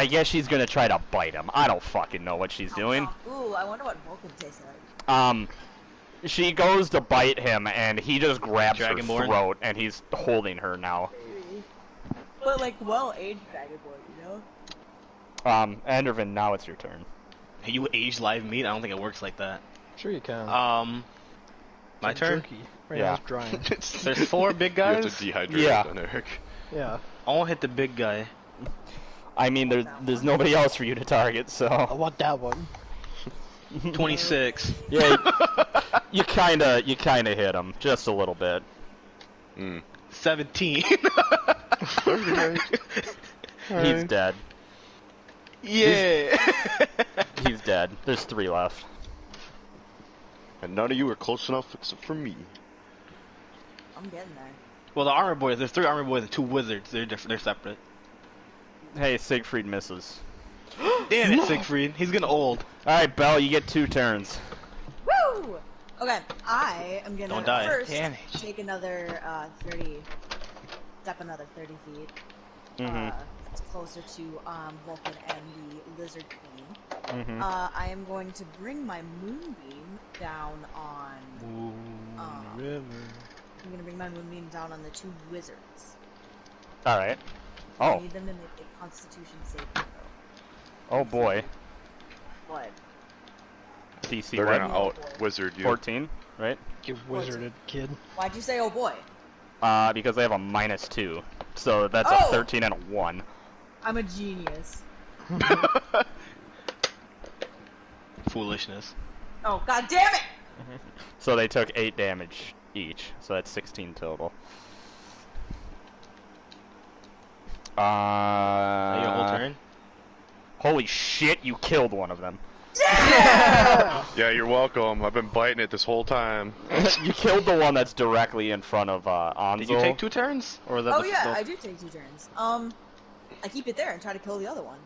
guess she's gonna try to bite him. I don't fucking know what she's doing. Ooh, I wonder what Vulcan tastes like. She goes to bite him, and he just grabs her Dragonborn? throat, and he's holding her now. But like well-aged dragonborn, you know? Enderman, now it's your turn. Hey, you aged live meat? I don't think it works like that. Sure you can. My It's turn? Jerky. Right Yeah. now it's drying. There's 4 big You have guys? to dehydrate Yeah. then, Eric. Yeah. I won't hit the big guy. I mean, there's nobody else for you to target, I so want that one. 26. yeah, you kinda hit him just a little bit. 17. He's dead. Yeah. He's dead. There's 3 left. And none of you are close enough except for me. I'm getting there. Well, the armor boys. There's 3 armor boys and 2 wizards. They're different. They're separate. Hey, Siegfried misses. Damn it, Siegfried. He's getting old. All right, Belle, you get 2 turns. Woo! Okay, I am gonna Don't die. first Damage. take another 30, step another 30 feet. It's closer to Vulcan and the Lizard Queen. I am going to bring my moonbeam down on. I'm gonna bring my moonbeam down on the 2 wizards. All right. I Oh, need them to make a Constitution saving throw. oh boy. What? DC They're what? gonna out wizard you. 14, right? You wizarded kid. Why'd you say oh boy? Because they have a -2, so that's Oh! a 13 and a 1. I'm a genius. Foolishness. Oh god damn it! So they took 8 damage each, so that's 16 total. Your whole turn? Holy shit, you killed one of them. Yeah, you're welcome. I've been biting it this whole time. You killed the one that's directly in front of Anzel. Did you take 2 turns? Or was that Oh the yeah, I do take 2 turns. I keep it there and try to kill the other one.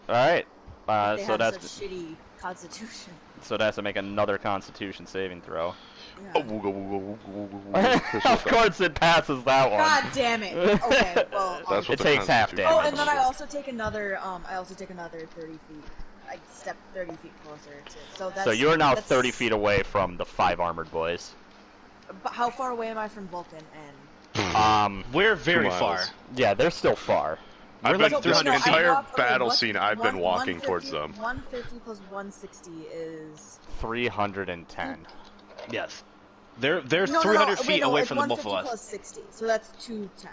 Alright. They So have that's such shitty constitution. so it has to make another Constitution saving throw. Oh, Yeah. wooga, wooga, wooga, wooga, wooga. Of course it passes that one. God damn it! Okay, well, That's what It the takes half Constitution oh, damage. and then I also take another. I also take another 30 feet. I step 30 feet closer to. So that's. So you are now that's 30 feet away from the 5 armored boys. But how far away am I from Vulcan and? We're very 2 far. miles. Yeah, they're still far. I've like been this 300 feet. entire walk- okay, battle what's- scene. I've been walking 150 towards them. 150 plus 160 is. 310. Yes. They're No, 300 feet wait, no, away it's from the both of 150 us. plus 60, so that's 210.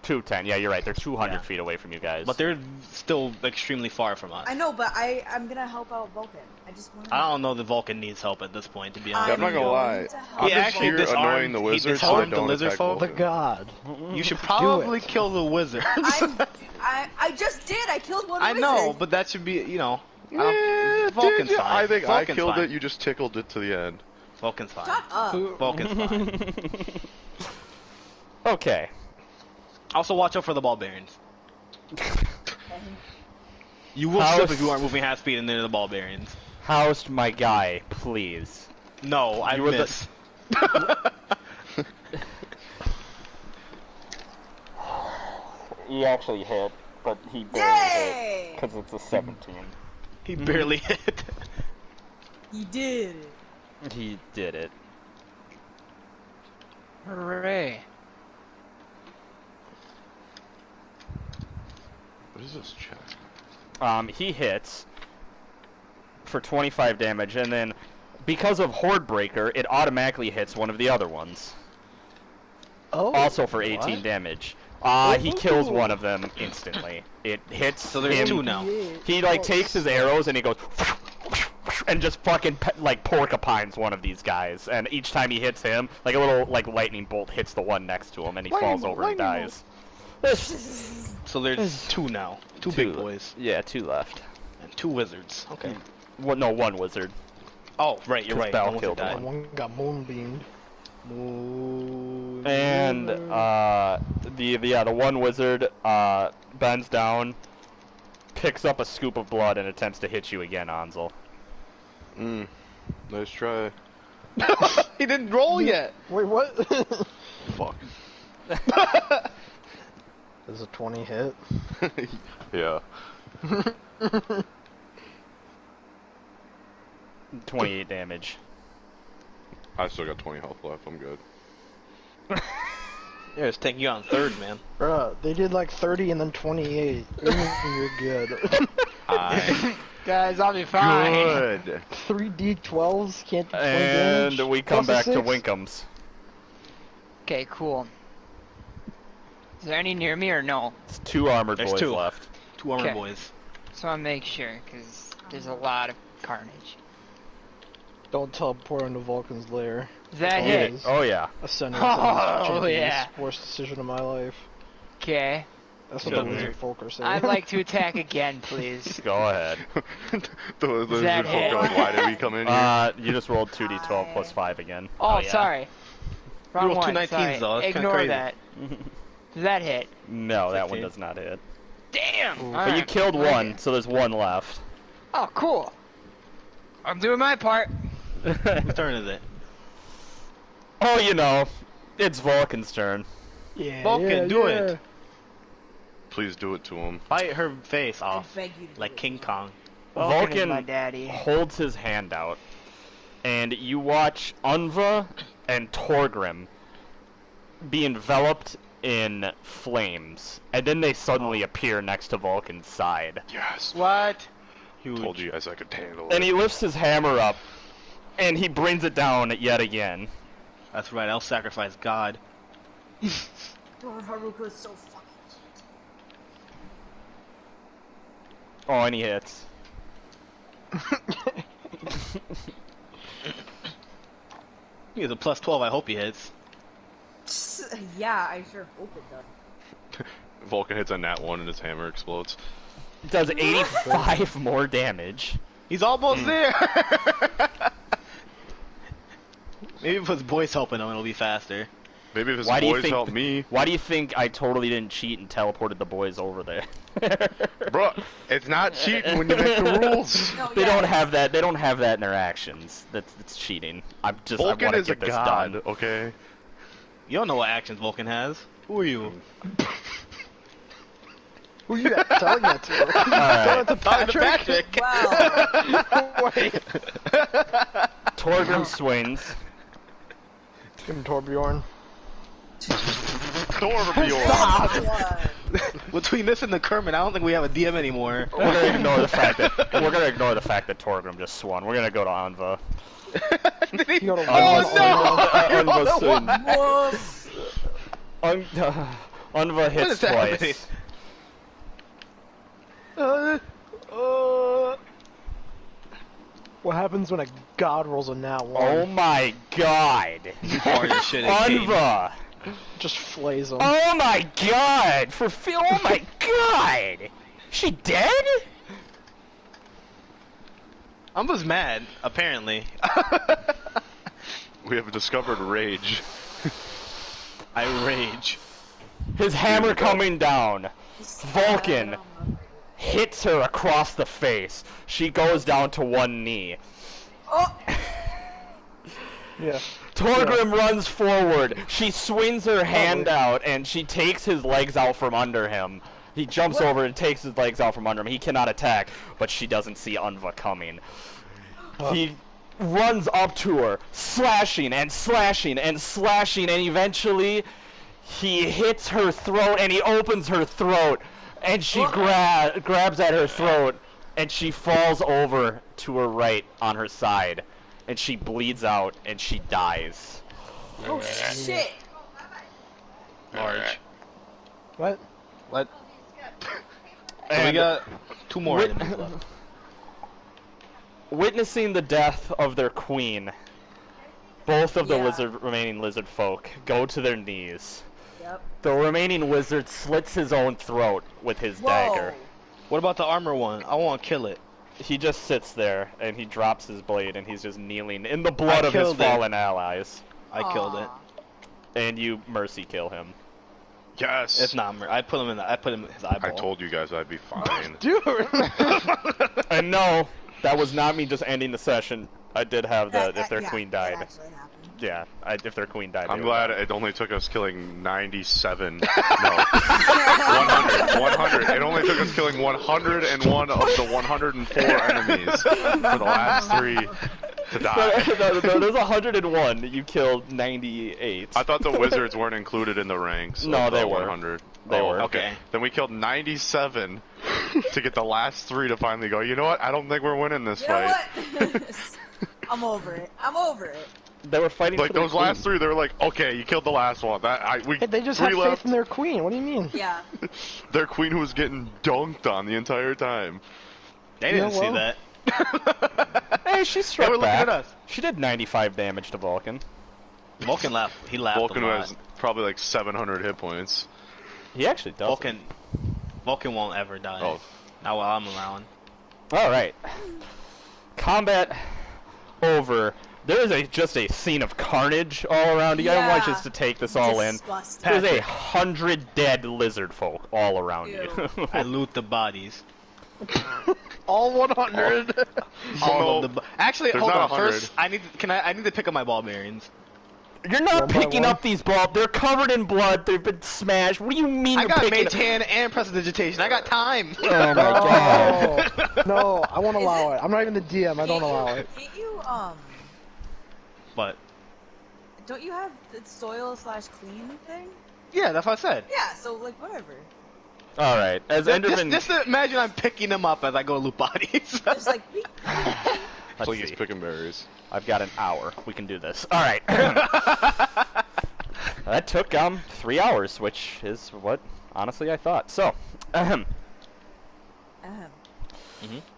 210. Yeah, you're right. They're 200 Yeah. feet away from you guys. But they're still extremely far from us. I know, but I'm gonna help out Vulcan. I just want. I don't know that Vulcan needs help at this point, to be honest. Yeah, I'm not gonna lie. going to help I'm He just actually here disarmed- annoying the he wizards so I disarmed the don't lizard attack folk. The Vulcan. god. You should probably it. kill the wizard. I just did. I killed one. I know, wizard. but that should be, you know. Yeah, Vulcan's dude, fine. I think Vulcan's I killed fine. it. You just tickled it to the end. Vulcan's fine. Shut up. Vulcan's fine. Okay. Also, watch out for the ball bearings. You will House- slip if you aren't moving half speed and then the ball bearings. Housed my guy, please. No, I You were the- miss. He actually hit, but he Yay! because it's a 17. He barely hit. He did. He did it. Hooray. What is this check? He hits for 25 damage, and then because of Horde Breaker, it automatically hits one of the other ones. Oh. Also for 18 what? damage. He kills one of them instantly. It hits So there's him. 2 now. He like takes his arrows and he goes and just fucking like porcupines one of these guys. And each time he hits him, like a little like lightning bolt hits the one next to him, and he falls over and dies. So there's 2 now. Two big boys. Yeah, 2 left. And 2 wizards. Okay. Well, no, 1 wizard. Oh, right, you're right. Bell One wizard killed died. One got moonbeamed. And the one wizard bends down, picks up a scoop of blood, and attempts to hit you again, Ansel. Nice try. He didn't roll yet. Wait, what? Fuck. Does a 20 hit? Yeah. 28 damage. I still got 20 health left. I'm good. Yeah, it's taking you on third, man. Bruh, they did like 30 and then 28. You're good. Guys, I'll be fine. Good. 3d12s can't do 20 And damage. we come Plus a back to 6. Winkham's. Okay, cool. Is there any near me or no? It's 2 armored There's boys 2. left. 2 armored Okay. boys. So I'll make sure, because there's a lot of carnage. Don't teleport into Vulcan's lair. Is that Oh, hit? yes. Oh yeah. Ascending Oh, yeah. Worst decision of my life. Okay. That's what Good the move. lizard folk are saying. I'd like to attack again, please. Go ahead. the that lizard folk hit? going, why did we come in here? You just rolled 2d12 plus 5 again. Oh, yeah. sorry. Wrong rolled one. 2 19s Sorry. though, that's kinda Ignore crazy. that. Does that hit? No, that one 15. does not hit. Damn! But But you Alright. killed Okay. one, so there's 1 left. Oh, cool. I'm doing my part. Whose turn is it? Oh, you know, it's Vulcan's turn. Yeah, Vulcan, do it. Please do it to him. Bite her face I off. beg you to Like do it. King Kong. Vulcan is my Vulcan daddy. holds his hand out, and you watch Unva and Torgrim be enveloped in flames, and then they suddenly appear next to Vulcan's side. Yes. What? Huge. Told you guys I could handle And it. he lifts his hammer up, and he brings it down yet again. That's right, I'll sacrifice God. God, Haruka is so fucking cute. Oh, and he hits. He has a plus 12, I hope he hits. Yeah, I sure hope it does. Vulcan hits a nat 1 and his hammer explodes. Does 85 more damage. He's almost there! Maybe if his boys helping him, it'll be faster. Maybe if his Why do you boys think- help me. Why do you think I totally didn't cheat and teleported the boys over there? Bro, it's not cheating when you make the rules. No, They yeah, don't have that. They don't have that in their actions. That's cheating. I'm just. Vulcan I want is to a get this god, done. okay? You don't know what actions Vulcan has. Who are you? Who you telling that to? Alright. Telling it to Talking to Patrick? Patrick! Wow. Wait. Torgrim swings. Give him Torbjorn. Torbjorn. Between this and the Kermit, I don't think we have a DM anymore. We're gonna ignore the fact that Torgrim just swung. We're gonna go to Anva. You go to Anva hits twice. What happens when a god rolls a nat 1? Oh my god! Anva! Just flays him. Oh my god! Oh my god! She dead? Umba's mad, apparently. We have discovered rage. I rage. His hammer coming down. Vulcan hits her across the face. She goes down to one knee. Oh! Yeah. Torgrim runs forward. She swings her hand out and she takes his legs out from under him. He jumps over and takes his legs out from under him. He cannot attack, but she doesn't see Anva coming. He runs up to her, slashing and slashing and slashing, and eventually he hits her throat and he opens her throat, and she grabs at her throat, and she falls over to her right on her side, and she bleeds out and she dies. Oh shit! Large. What? What? And we got 2 more enemies left. Witnessing the death of their queen, both of the remaining lizard folk go to their knees. Yep. The remaining wizard slits his own throat with his dagger. What about the armor one? I want to kill it. He just sits there and he drops his blade and he's just kneeling in the blood of his fallen allies. I killed it. And you mercy kill him. Yes. It's not I put him in his eyeball. I told you guys I'd be fine. Dude! And no, that was not me just ending the session. I did have that if their queen died. That actually happened. Yeah, if their queen died. I'm glad it only took us killing 97. No. 100. 100. It only took us killing 101 of the 104 enemies for the last 3 to die. No, there's 101. You killed 98. I thought the wizards weren't included in the ranks. No, of the they were. 100. They were. Okay. Then we killed 97 to get the last 3 to finally go, you know what? I don't think we're winning this fight. You know what? I'm over it. I'm over it. They were fighting Like for those last 3, they were like, okay, you killed the last one. They just 3 have left. faith in their queen. What do you mean? Yeah. Their queen who was getting dunked on the entire time. They didn't see that. Hey, she struck They were looking back. at us. She did 95 damage to Vulcan. Vulcan laughed. He laughed Vulcan a lot. has probably like 700 hit points. He actually does. Vulcan won't ever die. Oh. Not while I'm around. Alright. Combat over. There is just a scene of carnage all around you. I want you to take this all in. Disgusting. There's 100 dead lizard folk all around you. I loot the bodies. All 100? All of the Actually, there's hold not on. 100. First, I need to pick up my ball bearings. You're not One by picking one? up these balls. They're covered in blood. They've been smashed. What do you mean I you're got picking mage hand and prestidigitation. I got time. Oh my god. Oh, no, I won't allow it. I'm not even the DM. I don't allow it. Can't you, But don't you have the soil/clean thing? yeah, that's what I said. Yeah, so, like, whatever. Alright, as Enderman... Just imagine I'm picking them up as I go loot bodies. Just like, beep. Let's Please see. pick 'em berries. I've got an hour. We can do this. Alright. That took 3 hours, which is what honestly I thought. So,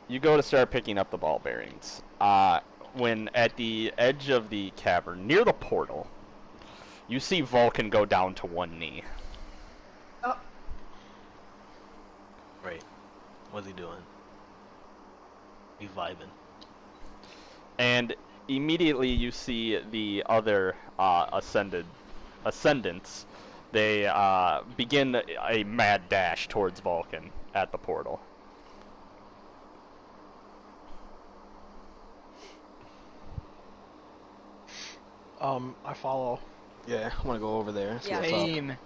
you go to start picking up the ball bearings. When at the edge of the cavern, near the portal, you see Vulcan go down to one knee. Oh, Right. What's he doing? He's vibing. And immediately you see the other ascendants. They begin a mad dash towards Vulcan at the portal. I follow. Yeah, I want to go over there. See Yeah. what's up. Same.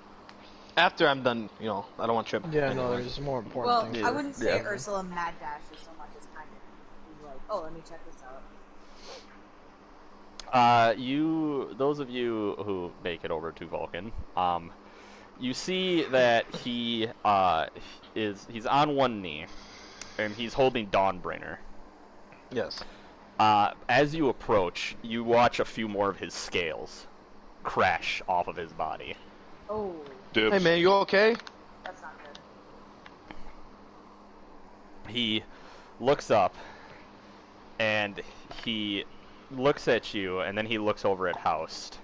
After I'm done, I don't want to trip. Yeah, anyway. no, there's more important well, things. I wouldn't say Yeah. Ursula mad dash so much as kind of be like, oh, let me check this out. Those of you who make it over to Vulcan, you see that he's on one knee, and he's holding Dawnbringer. Yes. As you approach, you watch a few more of his scales crash off of his body. Oh, Dibs. Hey man, you okay? that's not good. He looks up, and he looks at you, and then he looks over at Houst.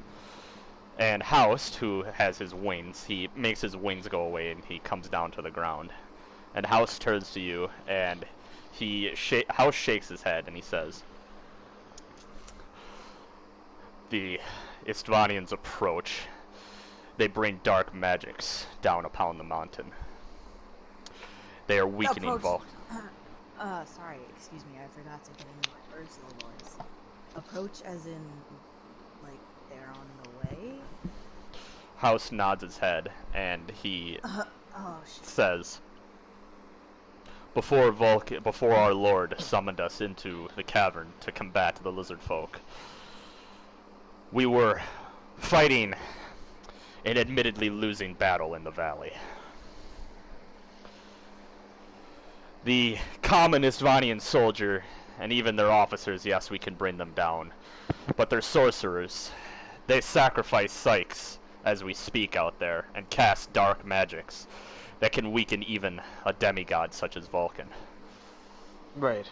And Houst, who has his wings, he makes his wings go away, and he comes down to the ground. And Houst turns to you, and Houst shakes his head, and he says, "The Istvanians approach. They bring dark magics down upon the mountain. They are weakening Approach- Vulcan." Sorry, excuse me, I forgot to get into my Ursula voice. Approach as in, like, they're on the way? House nods his head, and he Oh, shit. says, before our Lord summoned us into the cavern to combat the lizard folk, we were fighting an admittedly losing battle in the valley. The common Istvanian soldier, and even their officers, yes, we can bring them down, but their sorcerers, they sacrifice psyches as we speak out there, and cast dark magics that can weaken even a demigod such as Vulcan. Right.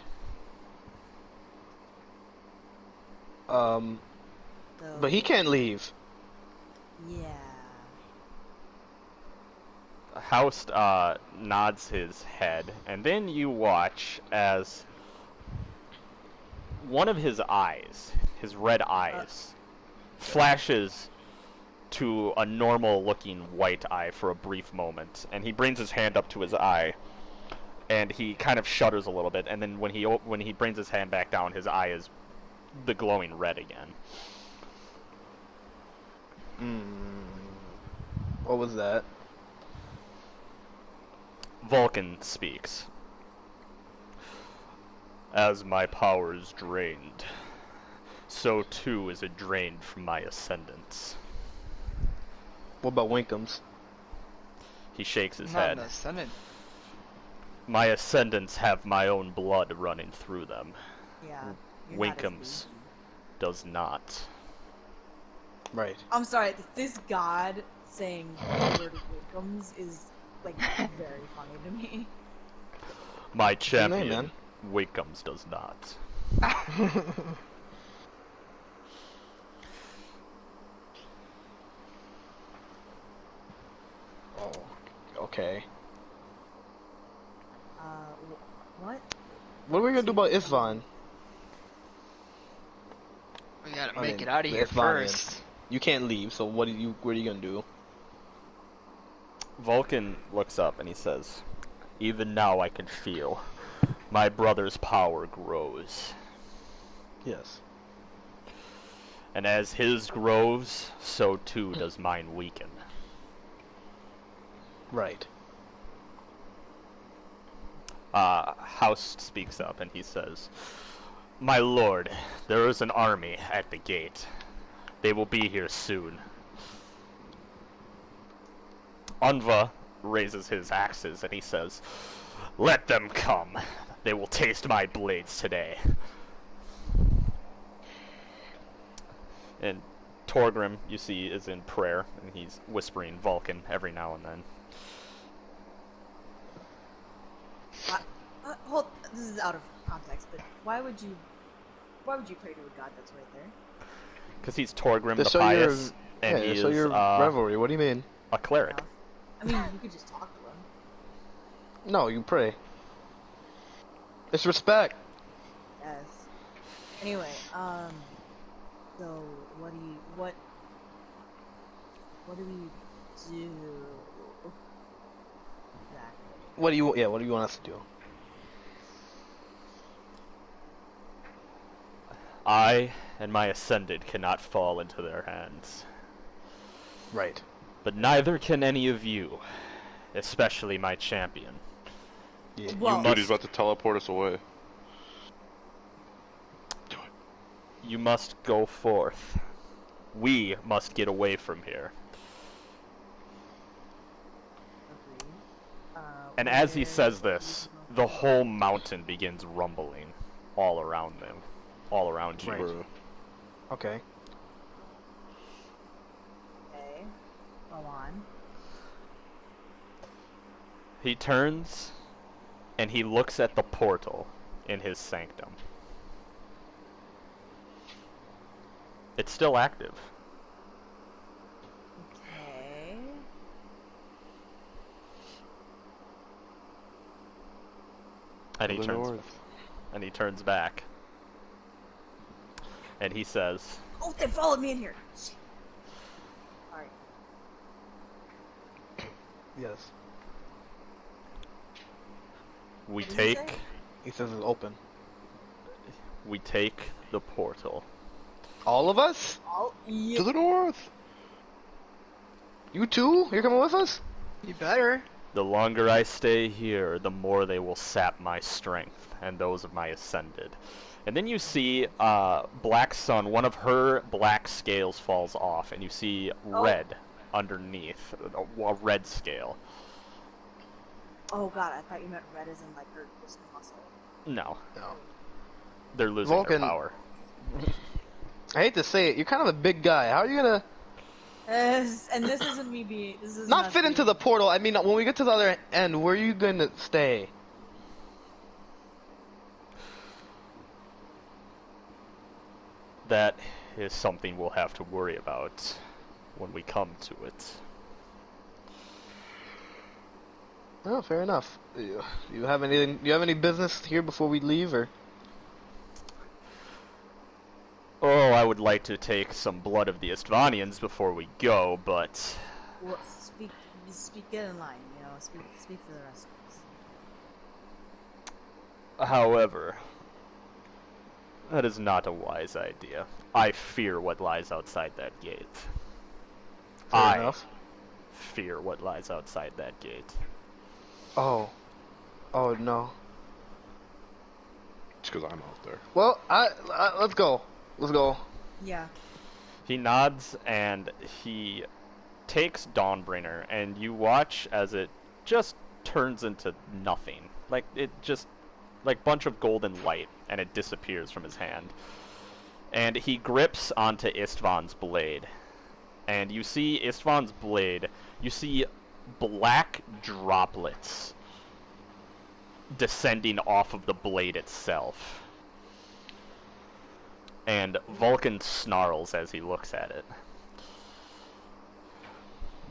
So, But he can't leave. yeah. Houst nods his head, and then you watch as one of his eyes, his red eyes, flashes to a normal-looking white eye for a brief moment, and he brings his hand up to his eye, and he kind of shudders a little bit, and then when he brings his hand back down, his eye is the glowing red again. What was that? Vulcan speaks. As my power is drained, so too is it drained from my ascendants. What about Winkham's? He shakes his Not head. an ascendant. My ascendants have my own blood running through them. Yeah. you're not as Winkham's leaky. does not. Right. I'm sorry, this god saying the word Winkham's is, like, very funny to me. My your champion, name, Winkham's does not. Oh, okay. What? What are we gonna do about Isvan? We gotta I make mean, it out of the here Isvanians. first. You can't leave, so what are you gonna do? Vulcan looks up and he says, even now I can feel my brother's power grows. Yes. And as his grows, so too does mine weaken. Right. House speaks up and he says, my lord, there is an army at the gate. They will be here soon. Unva raises his axes and he says, let them come. They will taste my blades today. And Torgrim, you see, is in prayer, and he's whispering Vulcan every now and then. Hold. This is out of context, but why would you pray to a god that's right there? Because he's Torgrim the So Pious, and yeah, he so is your revelry. What do you mean? a cleric. I mean, you could just talk to him. No, you pray. It's respect. Yes. Anyway, so what do we do? Exactly. What do you want us to do? I and my ascended cannot fall into their hands. Right. But neither can any of you, especially my champion. Yeah. Well, Dude, he's about to teleport us away. You must go forth. We must get away from here. Agreed. And as he where says do we this, go the from whole mountain begins rumbling all around them. All around you. Right. Okay. here? Okay. Go on. He turns and he looks at the portal in his sanctum. It's still active. Okay. And he To the turns north. and he turns back. And he says, Oh, they followed me in here. Alright. Yes. we What does he say? take He says it's open. the portal. All of us? Oh, yeah. To the north. You too? You're coming with us? You better. The longer I stay here, the more they will sap my strength and those of my ascended. And then you see Black Sun, one of her black scales falls off, and you see red underneath, a red scale. Oh god, I thought you meant red as in like her just muscle. No, No. they're losing Vulcan- their power. I hate to say it, you're kind of a big guy. How are you gonna And this isn't me being. This is not fit into the portal? I mean, when we get to the other end, where are you gonna stay? That is something we'll have to worry about when we come to it. Oh, fair enough. You have anything? Do you have any business here before we leave, or? Oh, I would like to take some blood of the Istvanians before we go, but Well, speak get in line. You know, speak for the rest of us. however, that is not a wise idea. I fear what lies outside that gate. Fair enough. Fear what lies outside that gate. Oh. Oh no. It's because I'm out there. Well, let's go. Let's go. Yeah. He nods and he takes Dawnbringer, and you watch as it just turns into nothing. Like it just, like bunch of golden light, and it disappears from his hand. And he grips onto Istvan's blade, and you see Istvan's blade. You see black droplets descending off of the blade itself. And Vulcan snarls as he looks at it.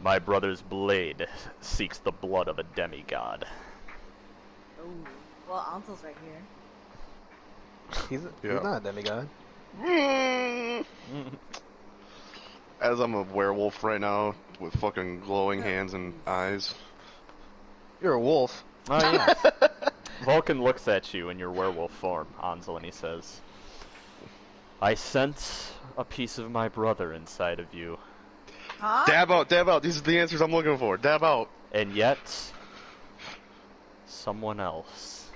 My brother's blade seeks the blood of a demigod. Oh. Well, Ansel's right here. He's not a demigod. As I'm a werewolf right now, with fucking glowing hands and eyes. You're a wolf. Oh, yeah. Vulcan looks at you in your werewolf form, Ansel, and he says, I sense a piece of my brother inside of you, Huh? Dab out, dab out. These are the answers I'm looking for. Dab out. and yet, someone else.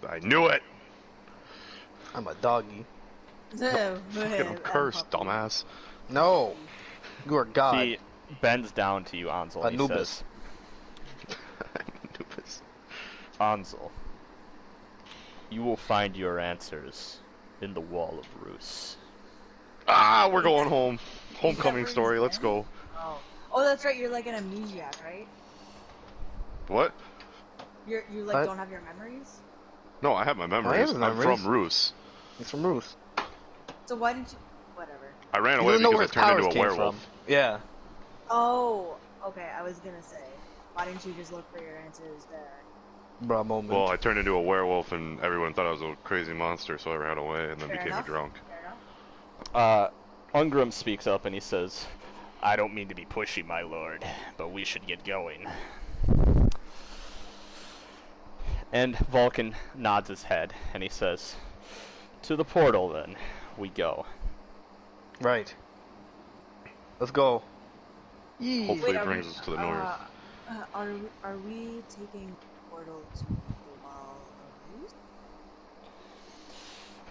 I knew it. I'm a doggy. Fucking cursed, dumbass. No. You are God. He bends down to you, Ansel, and he Anubis. says, Anubis. Ansel, you will find your answers in the Wall of Rus. Ah, we're going home. Homecoming where he's story. Let's been? go. Oh. Oh, that's right. You're like an amnesiac, right? What? You like What? don't have your memories. No, I have my memories. have I'm memories. from Rus. He's from Ruth. So why didn't you? Whatever. I ran You away don't know where because his I turned powers into a came werewolf. from. Yeah. Oh. Okay. I was gonna say, why didn't you just look for your answers there? Bruh moment. Well, I turned into a werewolf and everyone thought I was a crazy monster, so I ran away and then Fair became enough. a drunk. Fair enough. Ungrim speaks up and he says, I don't mean to be pushy, my lord, but we should get going. And Vulcan nods his head and he says, to the portal then we go. Right. Let's go. Yee. Hopefully Wait, it are brings we- us to the north. Are we taking the portal to the Wall of Rus?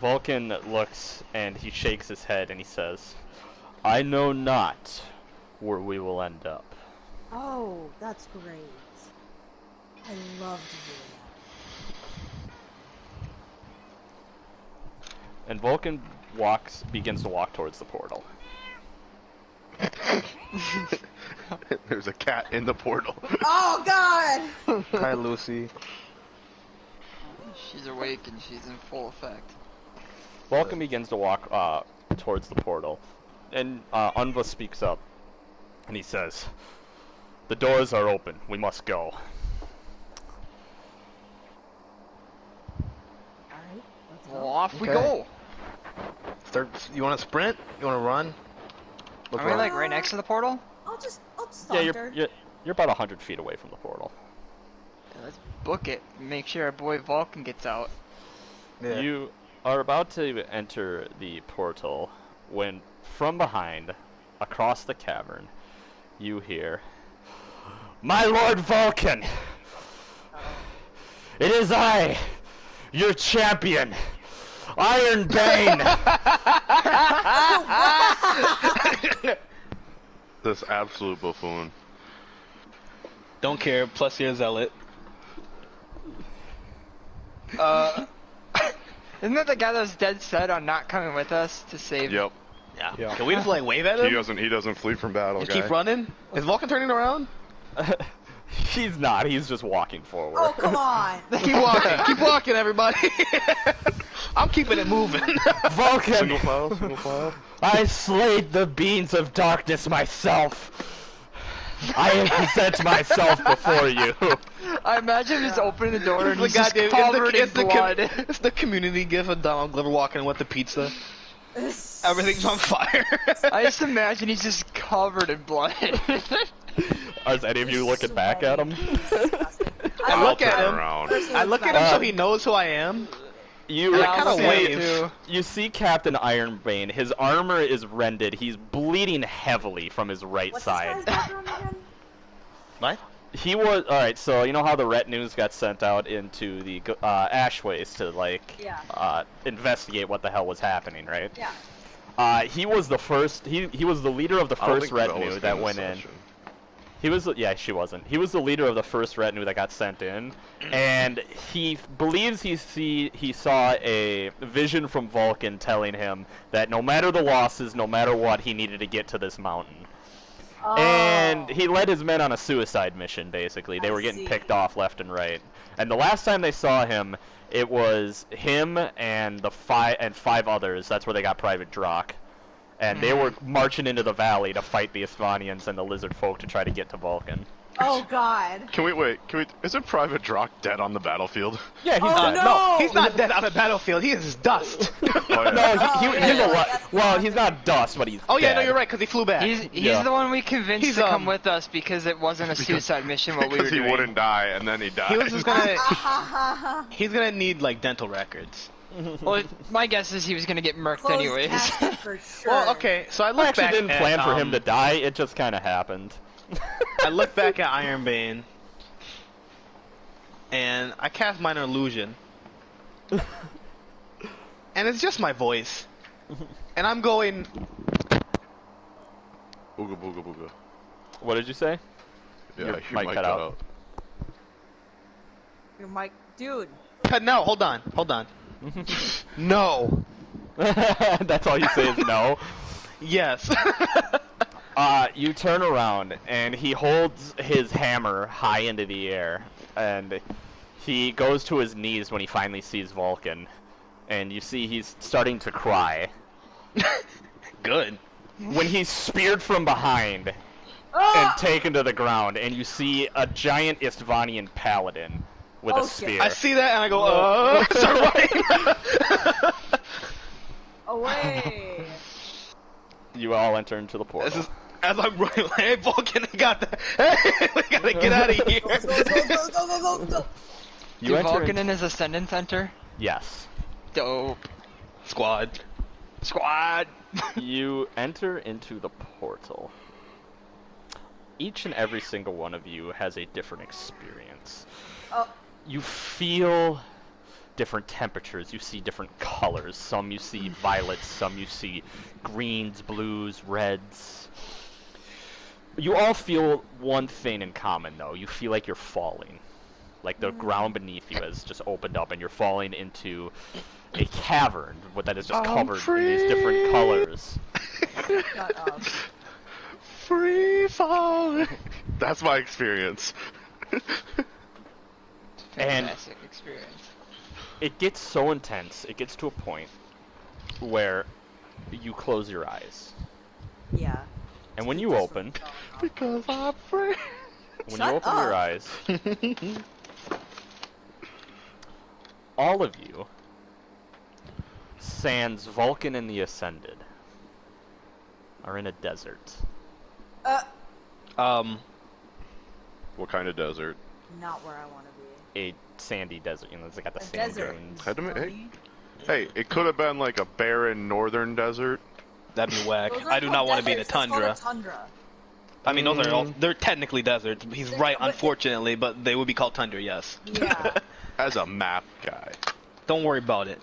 Vulcan looks and he shakes his head and he says, I know not where we will end up. Oh, that's great. I love to hear And Vulcan begins to walk towards the portal. There's a cat in the portal. that. Oh God! Hi, Lucy. She's awake and she's in full effect. Vulcan begins to walk towards the portal, and Unva speaks up, and he says, the doors are open, we must go. Alright, let's Well, go. off we Okay. go. You want to sprint? You want to run? Are we like right next to the portal? I'll just Yeah, saunter. you're about 100 feet away from the portal. Yeah, let's book it. Make sure our boy Vulcan gets out. Yeah. You are about to enter the portal when, from behind, across the cavern, you hear, My Lord Vulcan! It is I, your champion, Iron Bane! This absolute buffoon. Don't care. Plus, you're a zealot. Isn't that the guy that was dead set on not coming with us to save? Yep. Yeah. Can we just like wave at him? He doesn't flee from battle, Just guy. keep running. Is Vulcan turning around? He's not, he's just walking forward. Oh, come on! Keep walking. Keep walking, everybody. I'm keeping it moving. Vulcan! Single file. I slayed the beings of darkness myself! I present myself before you. I imagine just opening the door and The he's just goddamn- covered in blood. It's the community gif of Donald Glover walking with the pizza. Everything's on fire. I just imagine he's just covered in blood. Is any of you looking back at him? I look at him. Around. I look at him so he knows who I am. You, And I kinda see wave. it too. you see Captain Ironbane. His armor is rended. He's bleeding heavily from his right What's side. this guy's background again? What? He was alright. So you know how the retinues got sent out into the Ashways to Yeah. investigate what the hell was happening, right? Yeah. He was the first. He was the leader of the I don't first think Bella retinue was that in went this in. session. He was, yeah, she wasn't. He was the leader of the first retinue that got sent in, and he believes he saw a vision from Vulcan telling him that no matter the losses, no matter what, he needed to get to this mountain. Oh. And he led his men on a suicide mission, basically. They I were getting see. picked off left and right. And the last time they saw him, it was him and five others. That's where they got Private Drock. And they were marching into the valley to fight the Isvanians and the lizard folk to try to get to Vulcan. Oh God. Can we is it Private Drock dead on the battlefield? Yeah, he's Oh dead. no! No, he's not dead on the battlefield. He is dust. Oh, yeah. No, Oh, he's yeah, a lot. that's Well, not he's the- not dust, but he's Oh yeah, dead. no, you're right, because he flew back. He's Yeah. the one we convinced He's, to come with us because it wasn't a suicide mission what we were Because he doing. wouldn't die, and then he died. He was just gonna. Ah, He's gonna need like dental records. Well, my guess is he was gonna get murked Closed anyways. casket for sure. Well, okay, so I I look actually back didn't at, plan for him to die. It just kind of happened. I look back at Ironbane, and I cast Minor Illusion, and it's just my voice, and I'm going. Booga booga booga. What did you say? Yeah, Your your mic mic cut cut out. out. Your mic, dude. No, hold on. No. That's all you say is no. Yes. You turn around and he holds his hammer high into the air, and he goes to his knees when he finally sees Vulcan, and you see he's starting to cry. Good. When he's speared from behind and Ah! taken to the ground, and you see a giant Istvanian paladin with Oh, a shit. spear. I see that and I go, start running. Away. You all enter into the portal. This is, as I'm running, like, hey, Vulcan, I got that. Hey, we gotta get out of here. Go, go, go, go, go, go, go. You Do enter Vulcan into- in his Ascendant Center? Yes. Dope. Squad. Squad! You enter into the portal. Each and every single one of you has a different experience. Oh. You feel different temperatures. You see different colors. Some you see violets, some you see greens, blues, reds. You all feel one thing in common, though. You feel like you're falling. Like the ground beneath you has just opened up, and you're falling into a cavern that is just covered in these different colors. Shut up. Free falling. That's my experience. And Fantastic experience. it gets so intense, it gets to a point where you close your eyes. Yeah. And when you open, Because I'm free. when Shut you open your up. eyes, all of you, sans Vulcan and the Ascended, are in a desert. What kind of desert? Not where I want to be. A sandy desert, you know, it's got the A sand desert. dunes. Had to ma- hey, it could have been like a barren northern desert. That'd be whack. Those are I do not called want to be in a deserts, that's called tundra. a tundra. I mean, those are all, they're technically deserts. He's They're- right, but- unfortunately, but they would be called tundra, yes. Yeah. As a map guy. Don't worry about it.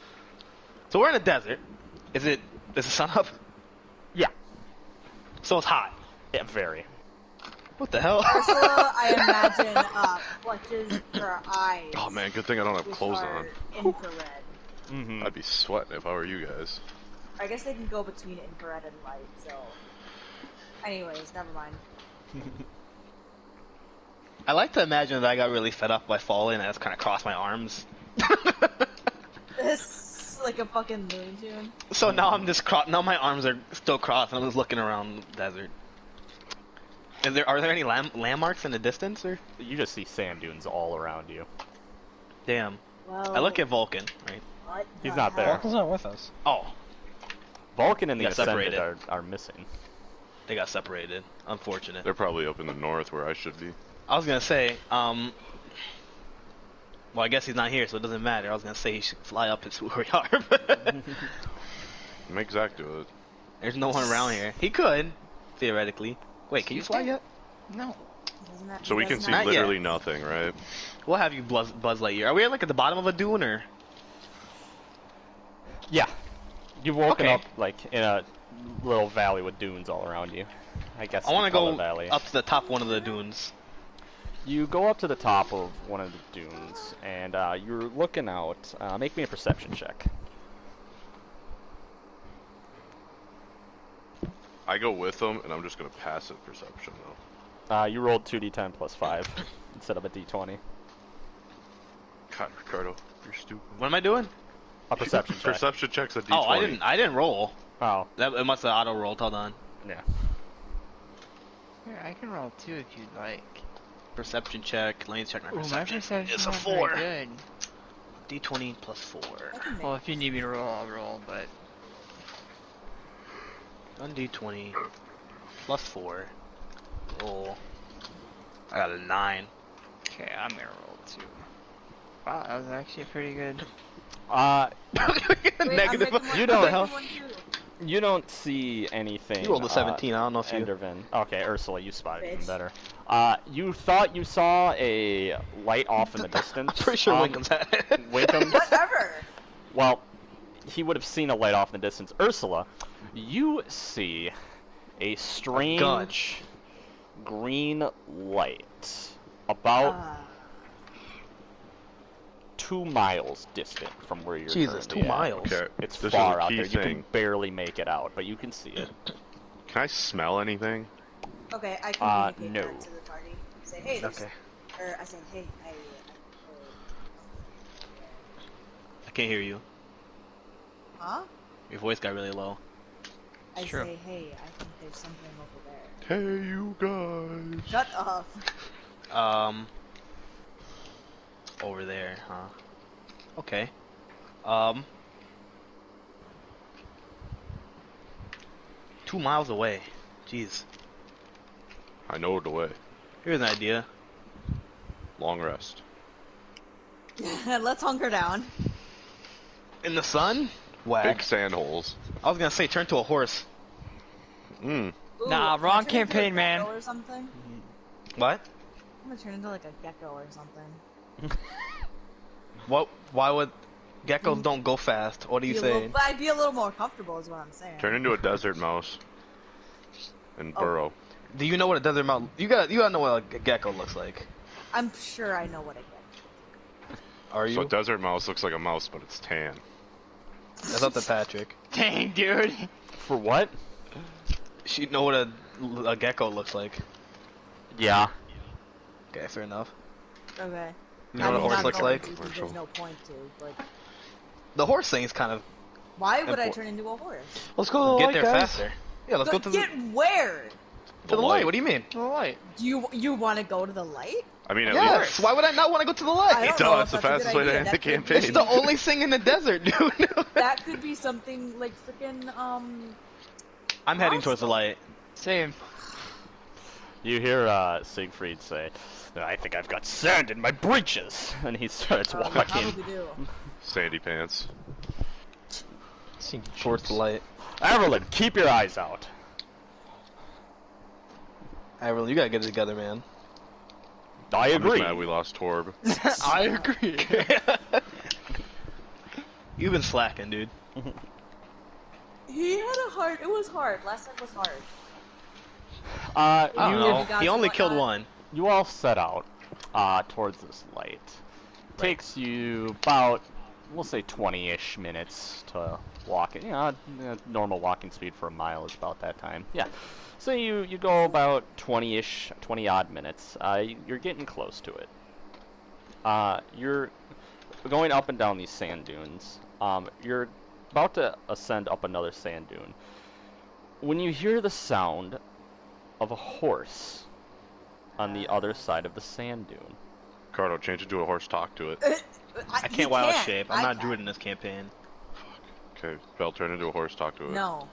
So we're in a desert. Is the sun up? Yeah, So it's hot. yeah, very. What the hell? Ursula, I imagine, clutches her eyes. Oh man, good thing I don't have which clothes are on. infrared. Mm-hmm. I'd be sweating if I were you guys. I guess they can go between infrared and light, so... Anyways, never mind. I like to imagine that I got really fed up by falling and I just kind of crossed my arms. This is like a fucking Looney Tune. So now I'm just now my arms are still crossed and I'm just looking around the desert. Are there any landmarks in the distance or? You just see sand dunes all around you. Damn. Well, I look at Vulcan, right? what He's the not there. hell? Vulcan's not with us. Oh, Vulcan and the Got Ascended separated. are missing. they got separated. Unfortunate. They're probably up in the north where I should be. I was gonna say, well, I guess he's not here, so it doesn't matter. I was gonna say he should fly up to where we are, but Make Zach do it. there's no one around here. He could, theoretically. Wait, can you fly yet? No. So we can see Not yet. literally nothing, right? We'll have you Buzz Lightyear. Are we like at the bottom of a dune or? Yeah. You've woken Okay. up, like, in a little valley with dunes all around you. I guess I want to you call it go valley. up to the top one of the dunes. You go up to the top of one of the dunes, and you're looking out. Make me a perception check. I go with them, and I'm just gonna pass it perception though. You rolled 2d10 plus 5 instead of a d20. God, Ricardo, you're stupid. What am I doing? A perception check. Perception checks a D20. Oh, I didn't roll. Oh, It must have auto rolled. Hold on. yeah. Here, I can roll too if you'd like. Perception check. Let me check my Ooh, my perception. perception's It's a not very 4. good. D20 plus 4. I can make Well, if you need me to roll, I'll roll, but... 1d20 plus 4. Roll. I got a 9. Okay, I'm gonna roll too. Wow, that was actually pretty good. Uh, Wait, I'm Negative. making one- You I'm don't- making one too. you don't see anything. You rolled a 17. I don't know if you. Endervin. Okay, Ursula, you spotted even Bitch. better. You thought you saw a light off in the distance. I'm pretty sure Winkham's had it. Winkham's? Whatever. Well, he would have seen a light off in the distance. Ursula, you see a strange green light about Uh, 2 miles distant from where you're Jesus, currently 2 at. miles. Okay, It's this far is a out key there. You thing. can barely make it out, but you can see it. Can I smell anything? okay, I communicate no. that to the party. Say, hey, there's... Okay. Or I say, hey, I can't hear you. huh? Your voice got really low. I True. say, hey, I think there's something over there. Hey, you guys. Shut up. Over there, huh? Okay. 2 miles away. Jeez. I know the way. Here's an idea. Long rest. Let's hunker down. In the sun? Whack. Big sand holes. I was gonna say turn to a horse. Mmm. Ooh, Nah, can I wrong turn into a campaign, man. gecko or something? What? I'm gonna turn into like a gecko or something. What? Why would? Geckos don't go fast. What are you saying? But I'd be a little more comfortable, is what I'm saying. Turn into a desert mouse. And burrow. Do you know what a desert mouse? You gotta know what a gecko looks like. I'm sure I know what I get. Are you? So a desert mouse looks like a mouse, but it's tan. That's up to Patrick. Dang, dude. For what? She know what a gecko looks like. Yeah. Okay, fair enough. Okay. You know what a horse not looks going like? to, 'cause there's no point to, but The horse thing's kind of. why would I Impor- turn into a horse? Let's go to the Get light, there guys. faster. Yeah, let's go to Get where? the light. What do you mean? To the light. Do you want to go to the light? I mean, at Yes. least Why would I not want to go to the I light? don't know Duh, if it's the that's a good fastest way to idea. end the That could- campaign. It's the only thing in the desert, dude. That could be something like freaking I'm heading towards the light. Same. You hear Siegfried say, "I think I've got sand in my breeches," and he starts you walking. probably do. sandy pants. Towards the light. Evelyn, keep your eyes out. Avril, you gotta get it together, man. I I'm just agree. mad we lost Torb. I agree. You've been slacking, dude. He had a hard. It was hard. Last time was hard. I don't You know. guys He only whatnot. killed one. you all set out towards this light. Takes you about, we'll say, 20-ish minutes to walk it. You know, normal walking speed for a mile is about that time. Yeah. So you go about 20-ish, 20-odd minutes. You're getting close to it. You're going up and down these sand dunes. You're about to ascend up another sand dune. When you hear the sound of a horse on the other side of the sand dune. Cardo, change it to a horse, talk to it. I can't wild shape. I'm not druid in this campaign. Okay, Bell, turn into a horse, talk to it. No.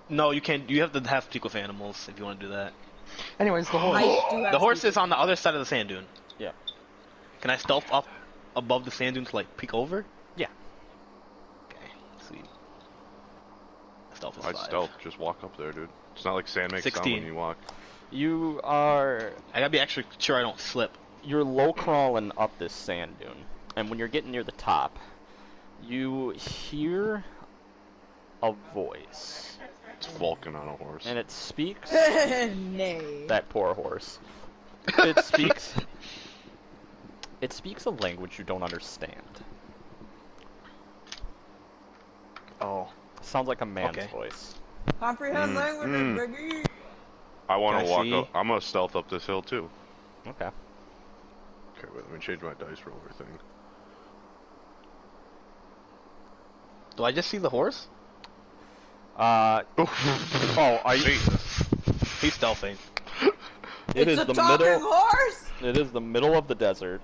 No, you can't. You have to have speak with animals if you want to do that. Anyways, the horse. I do have The horse speed. is on the other side of the sand dune. Yeah. Can I stealth up above the sand dune to like peek over? Yeah. Okay, sweet. Stealth is I'd 5. stealth, just walk up there, dude. It's not like sand makes sound 16. when you walk. You are I gotta be extra sure I don't slip. you're low crawling up this sand dune, and when you're getting near the top, you hear a voice, It's Vulcan on a horse. and it speaks. Nay. That poor horse. It speaks. It speaks a language you don't understand. Oh. Sounds like a man's Okay. voice. Comprehend language, baby. I want Can to I walk see? up. I'm gonna stealth up this hill too. Okay. Okay, wait, let me change my dice roller thing. Do I just see the horse? Oh, are you? He's stealthing. It is It's a the talking middle. horse. It is the middle of the desert,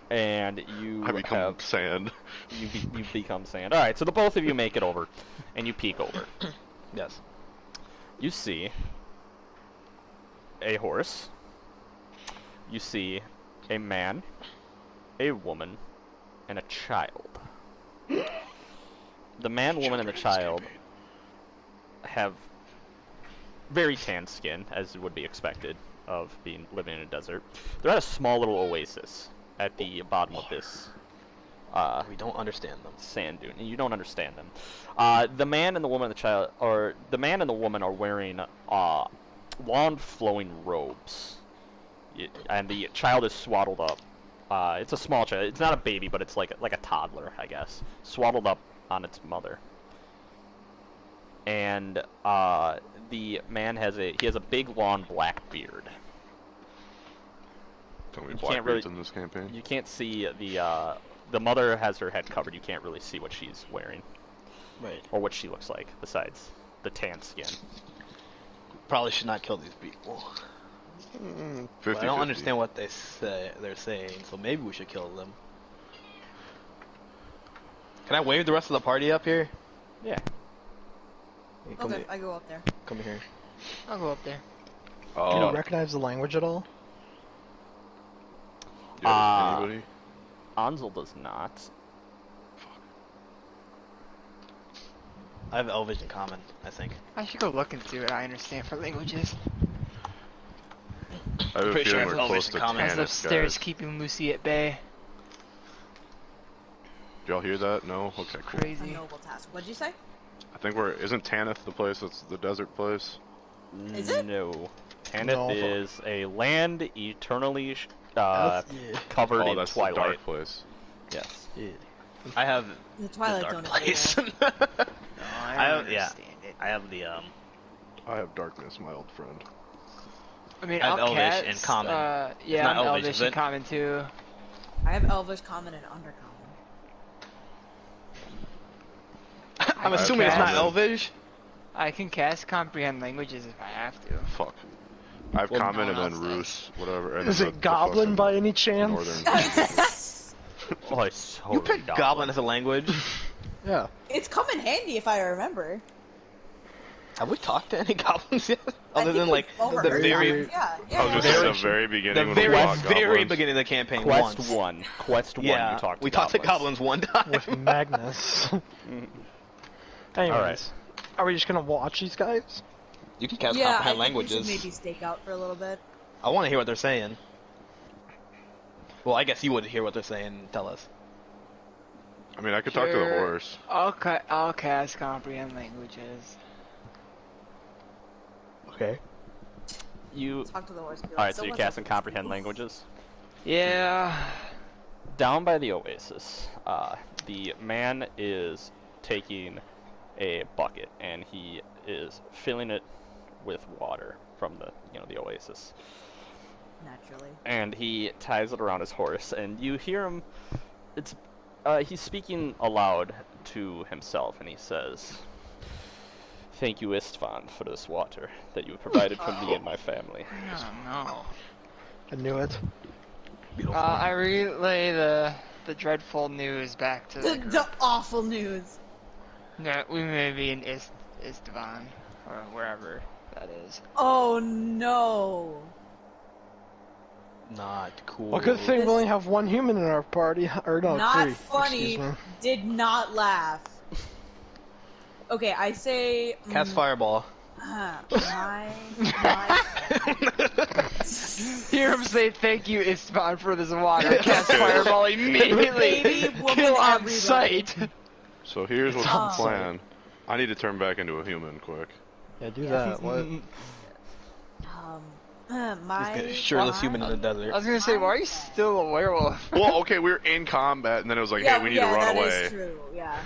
and you I become have sand. you become sand. All right, so the both of you make it over, and you peek over. Yes. You see a horse. You see a man, a woman, and a child. The man, woman, and the child have very tan skin, as would be expected of being living in a desert. They're at a small little oasis at the bottom of this We don't understand them. sand dune, and you don't understand them. The man and the woman and the child, or the man and the woman, are wearing long flowing robes, and the child is swaddled up. It's a small child. It's not a baby, but it's like a toddler, I guess, swaddled up on its mother. And the man has a big long black beard. Tell me You black can't beards really- in this campaign. You can't see the mother has her head covered. You can't really see what she's wearing Right. or what she looks like besides the tan skin. Probably should not kill these people. 50, But I don't understand what they're saying, so maybe we should kill them. Can I wave the rest of the party up here? Yeah. Hey, come, Okay, I go up there. come here. I'll go up there. Do you recognize the language at all? Anybody? Ansel does not. I have Elvish in common, I think. I should go look and see what I understand for languages. I have a pretty sure feeling I we're have close Elvish to in common. I was Tannis, upstairs guys. keeping Lucy at bay. y'all hear that? No? Okay, cool. A Crazy. noble task. What'd you say? I think isn't Tanith the place that's the desert place? Is it? No. Tanith No. is a land eternally Yeah. covered Oh, in that's twilight. the dark place. Yes. Yeah. I have The the Twilight dark Zone is place. real. No, I I have- don't yeah. understand it. I have the I have darkness, my old friend. I mean, I have Elvish Outcast, and Common. Yeah, not I'm Elvish, Elvish is and it? Common too. I have Elvish, Common, and Undercommon. I'm I assuming have it's not Common. Elvish. I can cast Comprehend Languages if I have to. Fuck. I have Well, Common no and one then else Roos, whatever. And Is then it Goblin by any chance? Northern. Oh, it's totally You picked Goblin as a language. Yeah. It's come in handy if I remember. Have we talked to any goblins yet? I Other think than like we've the overheard very, goblins, yeah, yeah. I was yeah. just at the very beginning the when very, we fought very goblins. beginning of the campaign. Quest once. 1. Quest 1, Yeah, you talked to we talked to goblins. goblins one time. With Magnus. Anyways, Alright. are we just gonna watch these guys? You can cast Yeah, I comprehend think we should languages. maybe stake out for a little bit. I want to hear what they're saying. Well, I guess you would hear what they're saying and tell us. I mean, I could talk to the Sure. horse. I'll cast Comprehend Languages. Okay. You. Talk to the horse. be like, Alright, so you what's cast up in with Comprehend these people?" Languages. Yeah. Down by the oasis, the man is taking a bucket and he is filling it with water from the oasis. Naturally. And he ties it around his horse, and you hear him. He's speaking aloud to himself, and he says, "Thank you, Istvan, for this water that you have provided for me and my family." Oh no. I knew it. I relay the dreadful news back to the group The awful news. that we may be in Istvan, or wherever that is. Oh no. Not cool. Well, good thing we only have one human in our party. Or no, Not three. funny. Excuse me. Did not laugh. Okay, I say. Cast fireball. My. Hear him say thank you, Istvan, for this water. Cast fireball immediately. Baby woman Kill on everybody. sight. So here's what's Oh. the plan. I need to turn back into a human quick. Yeah, do Yeah. that. What? My. He's a shirtless human in the I desert. was gonna say, why are you still a werewolf? Well, okay, we were in combat, and then it was like, Yeah, hey, we need yeah, to run that away. is true. Yeah.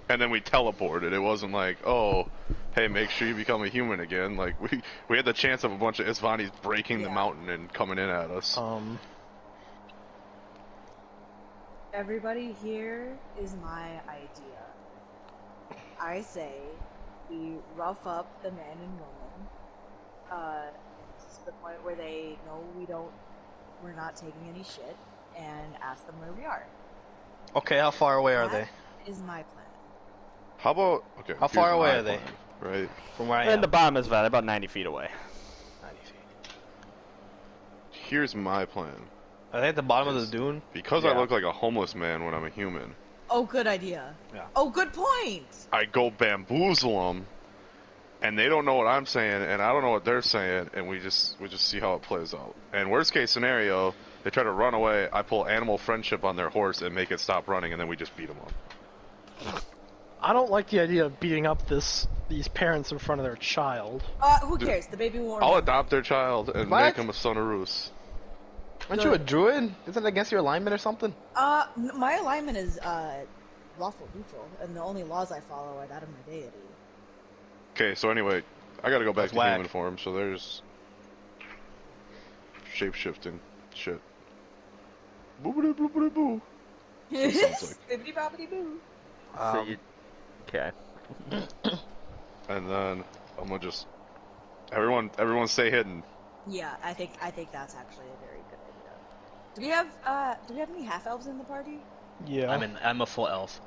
And then we teleported. It wasn't like, oh, hey, make sure you become a human again. Like, we had the chance of a bunch of Isvanis breaking the Yeah. mountain and coming in at us. Everybody here is my idea. I say we rough up the man and woman, to the point where they know we're not taking any shit, and ask them where we are. Okay, how far away are That they? is my plan. How about, okay, How far here's away my are they? plan, right? From where I And am. the bottom is about 90 feet away. 90 feet. Here's my plan. Are they at the bottom of the dune? Because I Yeah. look like a homeless man when I'm a human, Oh, good idea. Yeah. Oh, good point. I go bamboozle them, and they don't know what I'm saying, and I don't know what they're saying, and we just see how it plays out. And worst case scenario, they try to run away. I pull animal friendship on their horse and make it stop running, and then we just beat them up. I don't like the idea of beating up these parents in front of their child. Who cares? The baby won't. I'll remember. adopt their child and What? make him a son of Roos. Aren't you a druid? Isn't it against your alignment or something? My alignment is lawful neutral, and the only laws I follow are that of my deity. Okay, so anyway, I gotta go back That's to whack. human form. So there's shape-shifting shit. Boobity boobity boo. It sounds like. Bibbidi bobbidi boo. So you, okay. And then I'm gonna just everyone stay hidden. Yeah, I think that's actually a very good idea. Do we have any half elves in the party? Yeah. I'm a full elf.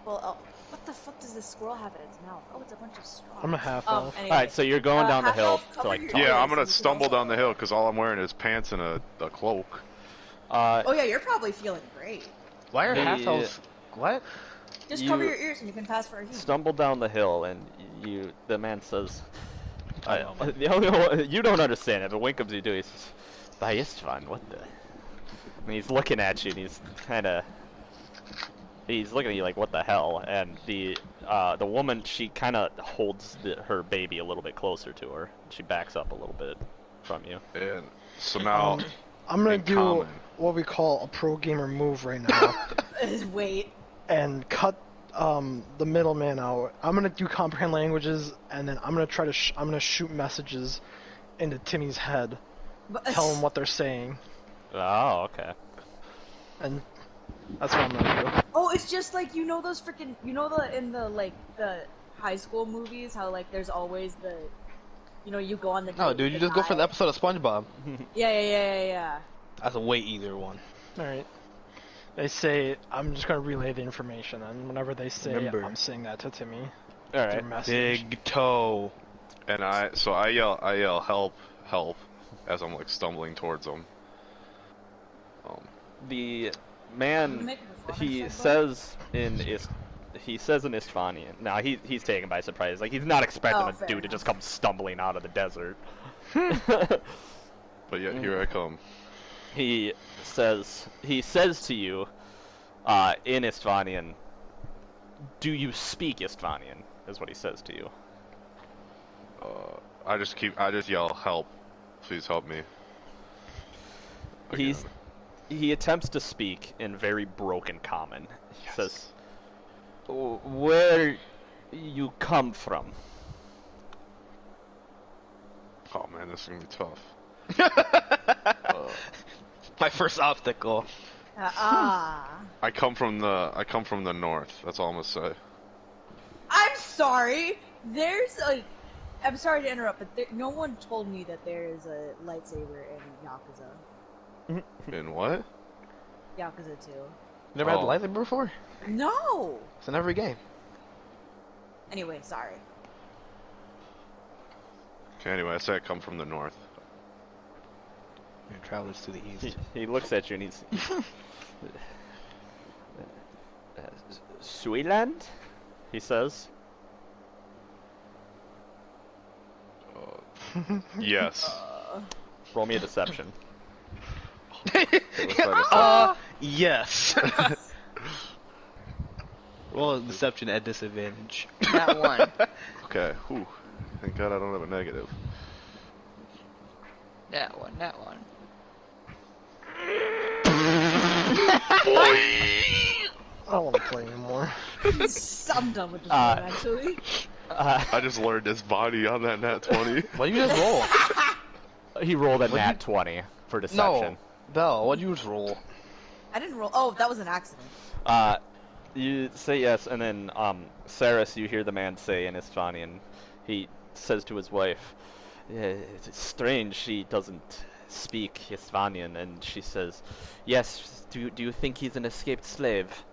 Well, what the fuck does this squirrel have in its mouth? Oh, it's a bunch of straw. I'm a half elf. Anyway, Alright, so you're going down the half hill elf, to cover like your talk. ears. Yeah, I'm so gonna you can stumble also- down the hill because all I'm wearing is pants and a cloak. Oh yeah, you're probably feeling great. Why are Hey, half elves? What? Just You- cover your ears and you can pass for a human. Stumble down the hill, and the man says, I know, man. the only one, you don't understand it, but when comes you do, he says, by Istvan, what the? And he's looking at you, and he's kind of He's looking at you like, what the hell? And the woman, she kind of holds her baby a little bit closer to her. She backs up a little bit from you. And so now, I'm gonna in do common. what we call a pro gamer move right now, His weight. and cut the middleman out. I'm gonna do comprehend languages, and then I'm gonna try to I'm gonna shoot messages into Timmy's head, But, tell him what they're saying, Oh, okay. and that's what I'm gonna do. Oh, it's just like those freaking in the high school movies how like there's always the you go on the No, date dude, with you the just go for the guy. episode of SpongeBob. Yeah. That's a way easier one. All right. They say I'm just gonna relay the information, and whenever they say Remember. I'm saying that to Timmy. All Their right. message. Big toe. And I yell, help, as I'm like stumbling towards him. The You man, make it before he next says in Istvanian. Now he's taken by surprise. Like he's not expecting Oh, a fair dude to enough. just come stumbling out of the desert. But yet here I come. He says to you in Istvanian, "Do you speak Istvanian?" is what he says to you. I just yell, help, please help me. Again. He attempts to speak in very broken common. He Yes. says, "Where you come from?" Oh man, this is gonna be tough. My first obstacle. I come from the north. That's all I'm gonna say. I'm sorry. I'm sorry to interrupt, but no one told me that there is a lightsaber in Yakuza. In what? Yakuza 2. Never had Oh. the lightsaber before? No. It's in every game. Anyway, sorry. Okay, anyway, I say I come from the north. Your travelers to the east. He looks at you and he's Suiland? He says. Yes. Roll me a deception. Yes. Roll deception at disadvantage. That one. Okay. Whew. Thank God I don't have a negative. That one. That one. I don't want to play anymore. I'm done with this Uh, one, actually. I just learned his body on that nat 20. Why'd you just roll? He rolled a What'd nat you- 20 for deception. No. Bell, why'd you just roll? I didn't roll. Oh, that was an accident. You say yes, and then, Saris, you hear the man say in Istvanian, he says to his wife, "It's strange she doesn't speak Istvanian," and she says, "Yes, do you think he's an escaped slave?"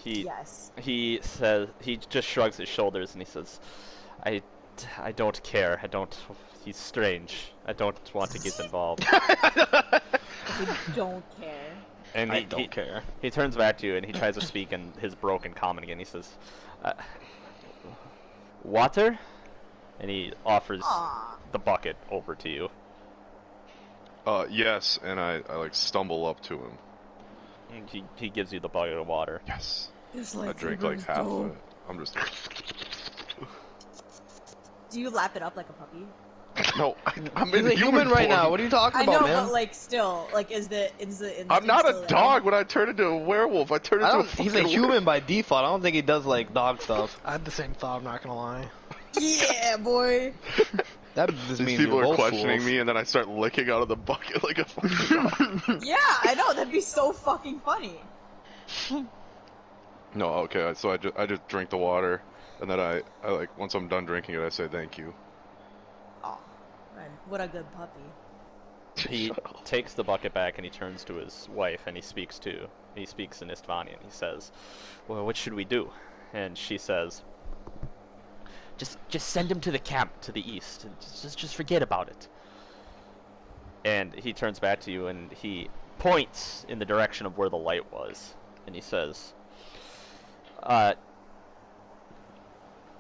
Yes. He says, he just shrugs his shoulders and he says, I don't care, he's strange, I don't want to get involved." I don't care. And I don't care. He turns back to you and he tries to speak in his broken common again. He says, "Water?" And he offers Aw. the bucket over to you. Yes, and I like stumble up to him. And he gives you the bucket of water. Yes. This I drink lightsaber like is half of dope. it. I'm just. Do you lap it up like a puppy? No, I'm He's in a human right form. now. What are you talking I about, know, man? but like still, like is the I'm not a still dog when I turn into a werewolf. I turn I into a don't, he's a fucking human by default. I don't think he does like dog stuff. I had the same thought. I'm not gonna lie. there? Yeah, boy. That just These means people you're are both questioning fools. me, and then I start licking out of the bucket like a fucking dog. Yeah, I know. That'd be so fucking funny. No, okay. So I just drink the water, and then I like once I'm done drinking it, I say thank you. Oh, man, what a good puppy. He takes the bucket back and he turns to his wife and he speaks in Istvanian. He says, "Well, what should we do?" And she says, Just send him to the camp to the east. And just forget about it." And he turns back to you and he points in the direction of where the light was. And he says,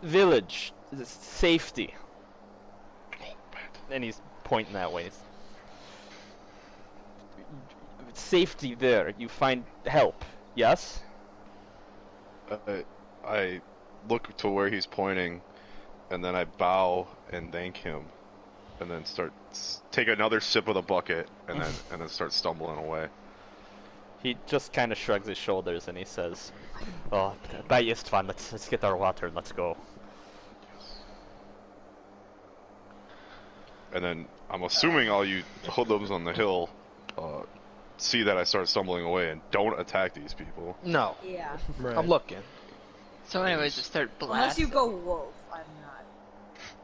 "Village, safety." And he's pointing that way. "Safety there. You find help, yes?" I look to where he's pointing, and then I bow and thank him, and then take another sip of the bucket, and then start stumbling away. He just kind of shrugs his shoulders and he says, "Oh, bye, Istvan. Let's get our water and let's go." And then I'm assuming all you hoodlums on the hill see that I start stumbling away and don't attack these people. No. Yeah. Right. I'm looking. So anyways, just start Unless blasting. you go wolf, I'm not.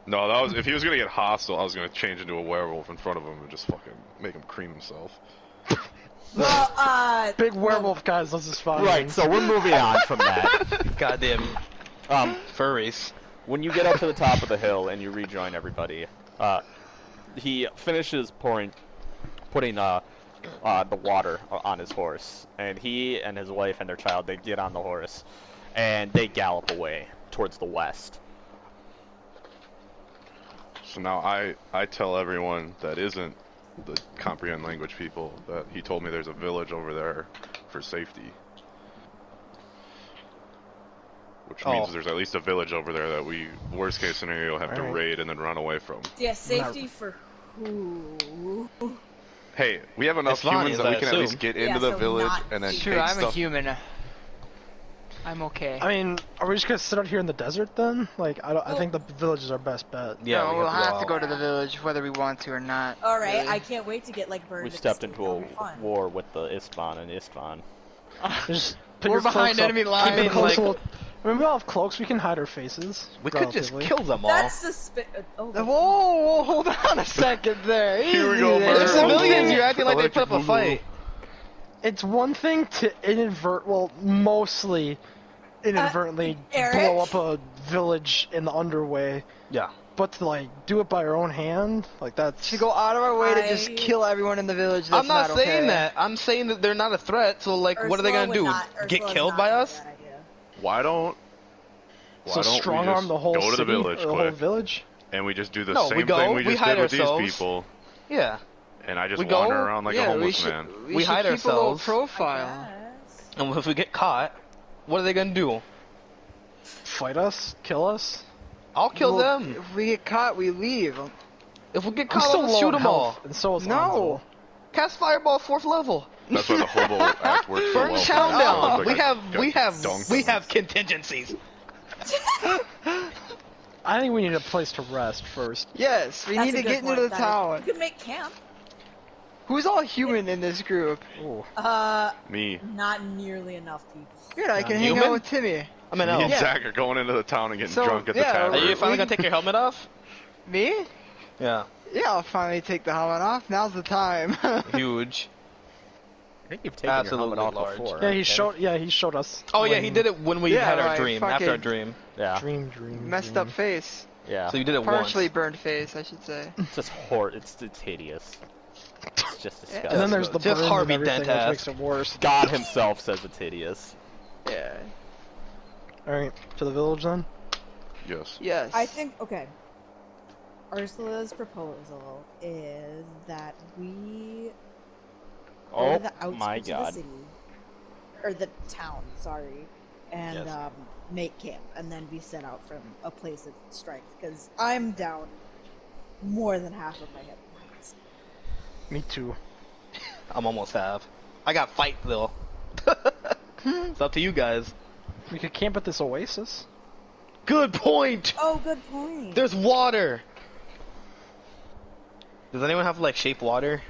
No, that was if he was gonna get hostile, I was gonna change into a werewolf in front of him and just fucking make him cream himself. Well, Big werewolf guys, this is fine. Right, so we're moving on from that. Goddamn furries. When you get up to the top of the hill and you rejoin everybody, he finishes putting the water on his horse, and he and his wife and their child, they get on the horse, and they gallop away towards the west. So now I tell everyone that isn't the comprehend language people that he told me there's a village over there for safety. Which means there's at least a village over there that we, worst case scenario, have to raid and then run away from. yeah, safety for who? Hey, we have enough humans that we can at least get into the so village not and then Sure, take I'm a stuff. human. I'm okay. I mean, are we just gonna sit out here in the desert then? Like, I think the village is our best bet. Yeah, no, we we'll have to out. go to the village whether we want to or not. All right, really. I can't wait to get like burned. We at the stepped stake. into That'll a be fun. war with the Istvan and Istvan. Just put We're your behind cloaks up. enemy Keep lines. it close. Like- I mean, we all have cloaks. We can hide our faces. We could just relatively. kill them all. That's Whoa, whoa, hold on a second there. Here we Easy go, there. murder. They're civilians. You're I'll acting like they let put up you a move. fight. It's one thing to inadvertently Eric? blow up a village in the underway, Yeah. but to like do it by your own hand, like that's. To go out of our way to just I- kill everyone in the village. That's I'm not saying okay. that. I'm saying that they're not a threat. So like, what are they gonna do? Get killed by us? Why don't So we strong just arm the whole go to the city, village or the whole quick, village. and we just do the No, same we go, thing we we just hide did with ourselves. these people, Yeah. and I just We go, wander around like a Yeah, we homeless should, man. We should hide keep a low ourselves. profile. And if we get caught, what are they gonna do? Fight us, kill us. I'll kill Well, them. If we get caught, we leave. If we get I'm caught, still I'll low shoot on them all. health, and so is No. Lonzo. Cast fireball 4th level. That's why the hobo act works so Burn well. town for down. us. We Like, have got dunked we on have us. contingencies. I think we need a place to rest first. Yes, we need to get into the town. You could make camp. Who's all human in this group? Ooh. Me. Not nearly enough people. Good, I can hang Human? out with Timmy. I mean, Me and Yeah. Zach are going into the town and getting So, drunk at the yeah, are tavern. you finally gonna take your helmet off? Me? Yeah. Yeah, I'll finally take the helmet off. Now's the time. Huge. I think you've taken Absolutely your helmet off large. before. Yeah, he right? showed us. Oh yeah, when- he did it when we Yeah, had our right, dream. fucking- After our dream. Yeah, Dream. Messed up face. yeah. So you did it Partially once. burned face, I should say. It's just it's hideous. It's just Yeah. disgusting. And then there's the Just burns Harvey and everything, which Dent-ass. makes it worse. God himself says it's hideous. Yeah. Alright, to the village then? Yes. Yes. I think okay. Ursula's proposal is that we go Oh to the outskirts my of the god. city, or the town, sorry, and Yes. make camp, and then we set out from a place of strength. Because I'm down more than half of my hit points. Me too. I'm almost half. I got fight though. It's up to you guys. We could camp at this oasis. Good point. Oh, good point. There's water. Does anyone have like shape water?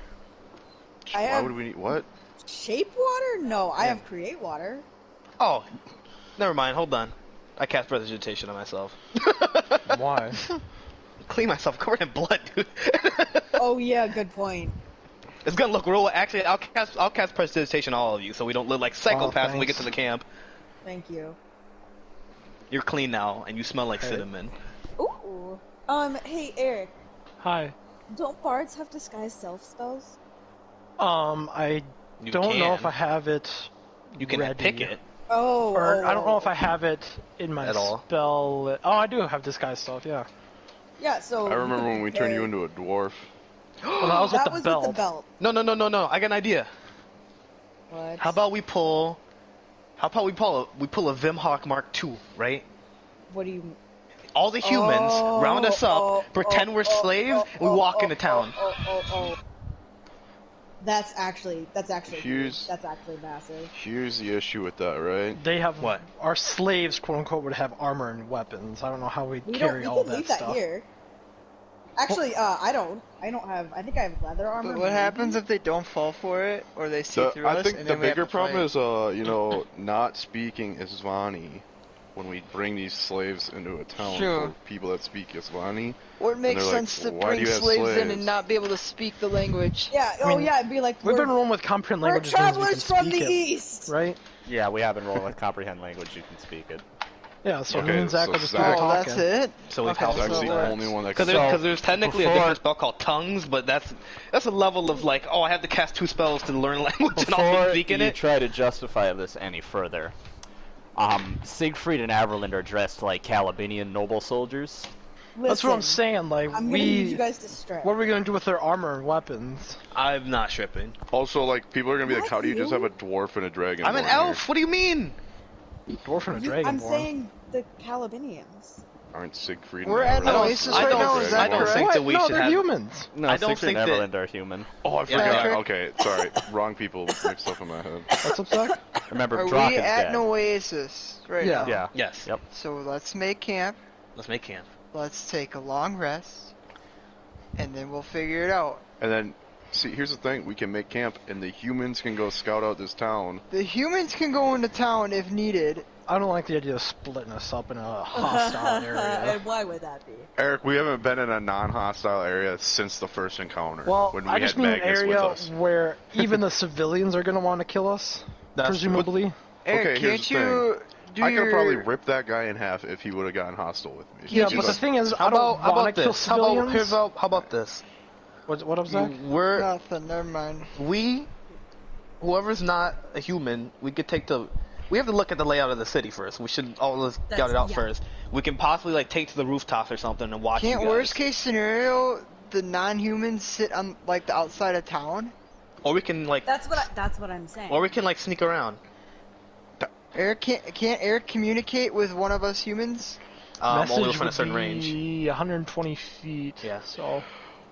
I Why have would we need what? shape water. No, I have create water. Oh, never mind. Hold on. I cast prestidigitation on myself. Why? Clean myself covered in blood, dude. Oh yeah, good point. It's gonna look real. Actually, I'll cast prestidigitation on all of you, so we don't look like psychopaths when we get thanks. to the camp. Thank you. You're clean now, and you smell like Okay. cinnamon. Ooh. Hey Eric, Hi. don't bards have disguise self spells? I You don't know can. if I have it. You can ready. pick it. Oh. Or I don't know if I have it in my At all. spell. Oh, I do have disguise stuff. Yeah. Yeah, so. I remember you when we could turned you carry- into a dwarf. Well, that was with That the was belt. with the belt. No. I got an idea. What? How about we pull How about we pull a Vimhawk Mark II, right? What do you? All the humans round us up, pretend we're slaves, and we walk into town. That's actually Here's- that's actually massive. Here's the issue with that, right? They have What? Our slaves, quote unquote, would have armor and weapons. I don't know how we We carry don't. all We can that leave stuff. that here. Actually, I don't. I don't have. I think I have leather armor. But what happens if they don't fall for it, or they see through I us, think and the then we have bigger to problem fight? is, you know, not speaking Isvani when we bring these slaves into a town Sure. for people that speak Isvani. Or it makes they're like, sense to "Why do bring you have slaves in slaves?" and not be able to speak the language. Yeah. I mean, Yeah. It'd be like We've we're, been rolling with comprehend we're languages. means we travelers can from speak the it, east. right? Yeah, we have been rolling with comprehend language. You can speak it. Yeah, so Okay, me and Zach so will just Zach- start Oh, talking. that's it? So we Okay, have so Zach's it the works. only one that Because can. there's technically a before- different spell called tongues, but that's a level of like, oh, I have to cast 2 spells to learn language and also Before speak in you it. try to justify this any further, Siegfried and Averland are dressed like Calabinian noble soldiers. That's what I'm Listen, saying. Like I'm gonna need you guys to strip. what are we gonna do with their armor and weapons? I'm not stripping. Also, like, people are gonna be like, Not how do you just you. have a dwarf and a dragon? I'm an elf. What do you mean? Dwarf and a You- dragonborn. I'm saying the Calabinians. Aren't Siegfried We're and at Averland Oasis I right don't- now, is that I don't correct? think What? that we no, should they're have- humans. No, I don't Siegfried think and that- Averland are human. Oh, I Yeah, forgot. Patrick? Okay, sorry. Wrong people mixed up in my head. What's up, Zach? Remember, Are Drock we is at dead. an Oasis right Yeah. now? Yeah. Yes. Yep. So let's make camp. Let's make camp. Let's take a long rest, and then we'll figure it out. And then, see, here's the thing: we can make camp, and the humans can go scout out this town. The humans can go into town if needed. I don't like the idea of splitting us up in a hostile area. And why would that be? Eric, we haven't been in a non-hostile area since the first encounter. Well, when we I just had mean an Magnus with area us. where even the civilians are gonna want to kill us, presumably. Eric, Okay, here's can't the you do I could your... have probably ripped that guy in half if he would have gotten hostile with me. Yeah, Can't but you- the thing is, How I don't about want to kill this? How civilians. about this? What up, Zach? We're Nothing, never mind. whoever's not a human, we could take the. We have to look at the layout of the city first. We should all scout That's- it out yeah. first. We can possibly like take to the rooftops or something and watch. Can't you guys. worst case scenario, the non-humans sit on like the outside of town? Or we can like, That's what I'm saying. or we can like sneak around. Eric can't Eric communicate with one of us humans? Only Message within a would certain range. be 120 feet. Yeah. So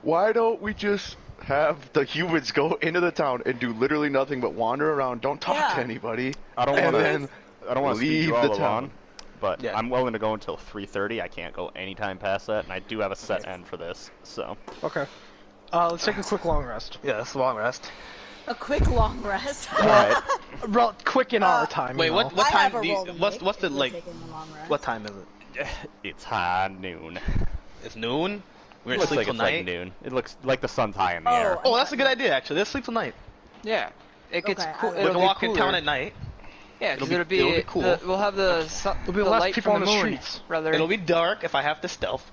Why don't we just have the humans go into the town and do literally nothing but wander around, don't talk Yeah. to anybody, I don't and want then to speak leave you all the along, town? but Yeah. I'm willing to go until 3:30. I can't go any time past that, and I do have a set end for this. So okay, let's take a quick long rest. Yeah, that's a long rest. A quick long rest. all right. Quick in our time. Wait, you what know. I have time a do you, roll to what's make the if we're like taking a long rest. what time is it? It's high noon. It's noon. We're It gonna looks sleep like till it's night. like noon. It looks like the sun's high in the Oh, air. Oh, that's a good idea actually. Let's sleep till night. Yeah. It gets Okay, cool. I- We It'll can be walk in cooler. town at night. Yeah, It'll because be- it'll be, it'll be cool. we'll have the There'll be the less light people from on the the moon, streets. rather. It'll be dark if I have to stealth.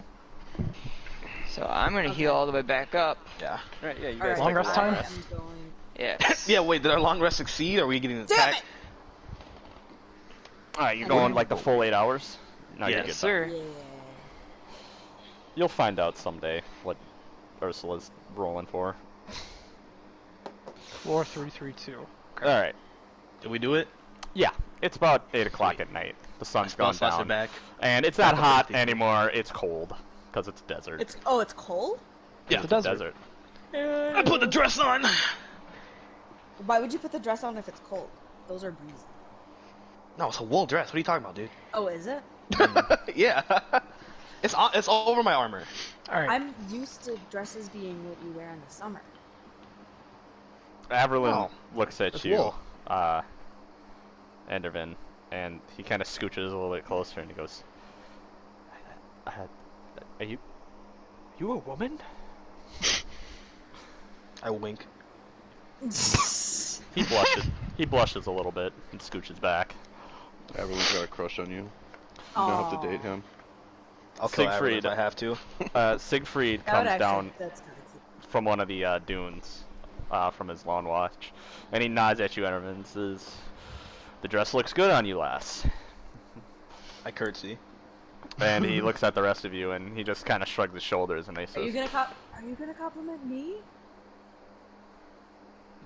So I'm gonna heal Okay. all the way back up. Yeah. Right, yeah, you All right, Long rest time? I am going- Yeah. Yeah. Wait, did our long rest succeed? Or are we getting Damn attacked? it! All right, you're going like the full 8 hours. No, you're Yes, good. Sir. Yeah. You'll find out someday what Ursula's rolling for. 4332. All right. Did we do it? Yeah, it's about 8 o'clock at night. The sun's gone Spell slots are down, back. and it's not Back up hot 50. anymore. It's cold because it's desert. It's cold. Yeah. The desert. I put the dress on. Why would you put the dress on if it's cold? Those are breezy. No, it's a wool dress. What are you talking about, dude? Oh, is it? Yeah. It's all over my armor. All right. I'm used to dresses being what you wear in the summer. Averlin Oh, looks at it's you, wool. Endervin, and he kind of scooches a little bit closer, and he goes, "Are you a woman?" I wink. He blushes. He blushes a little bit and scooches back. Everyone's got a crush on you. You don't have to date him. I'll kill Siegfried. Siegfried if I have to. Siegfried That would comes actually, down that's kind of cute. from one of the dunes, from his lawn watch, and he nods at you, Endervin, and says, "The dress looks good on you, lass." I curtsy. And he looks at the rest of you, and he just kind of shrugs his shoulders, and he Are you says, gonna compliment me?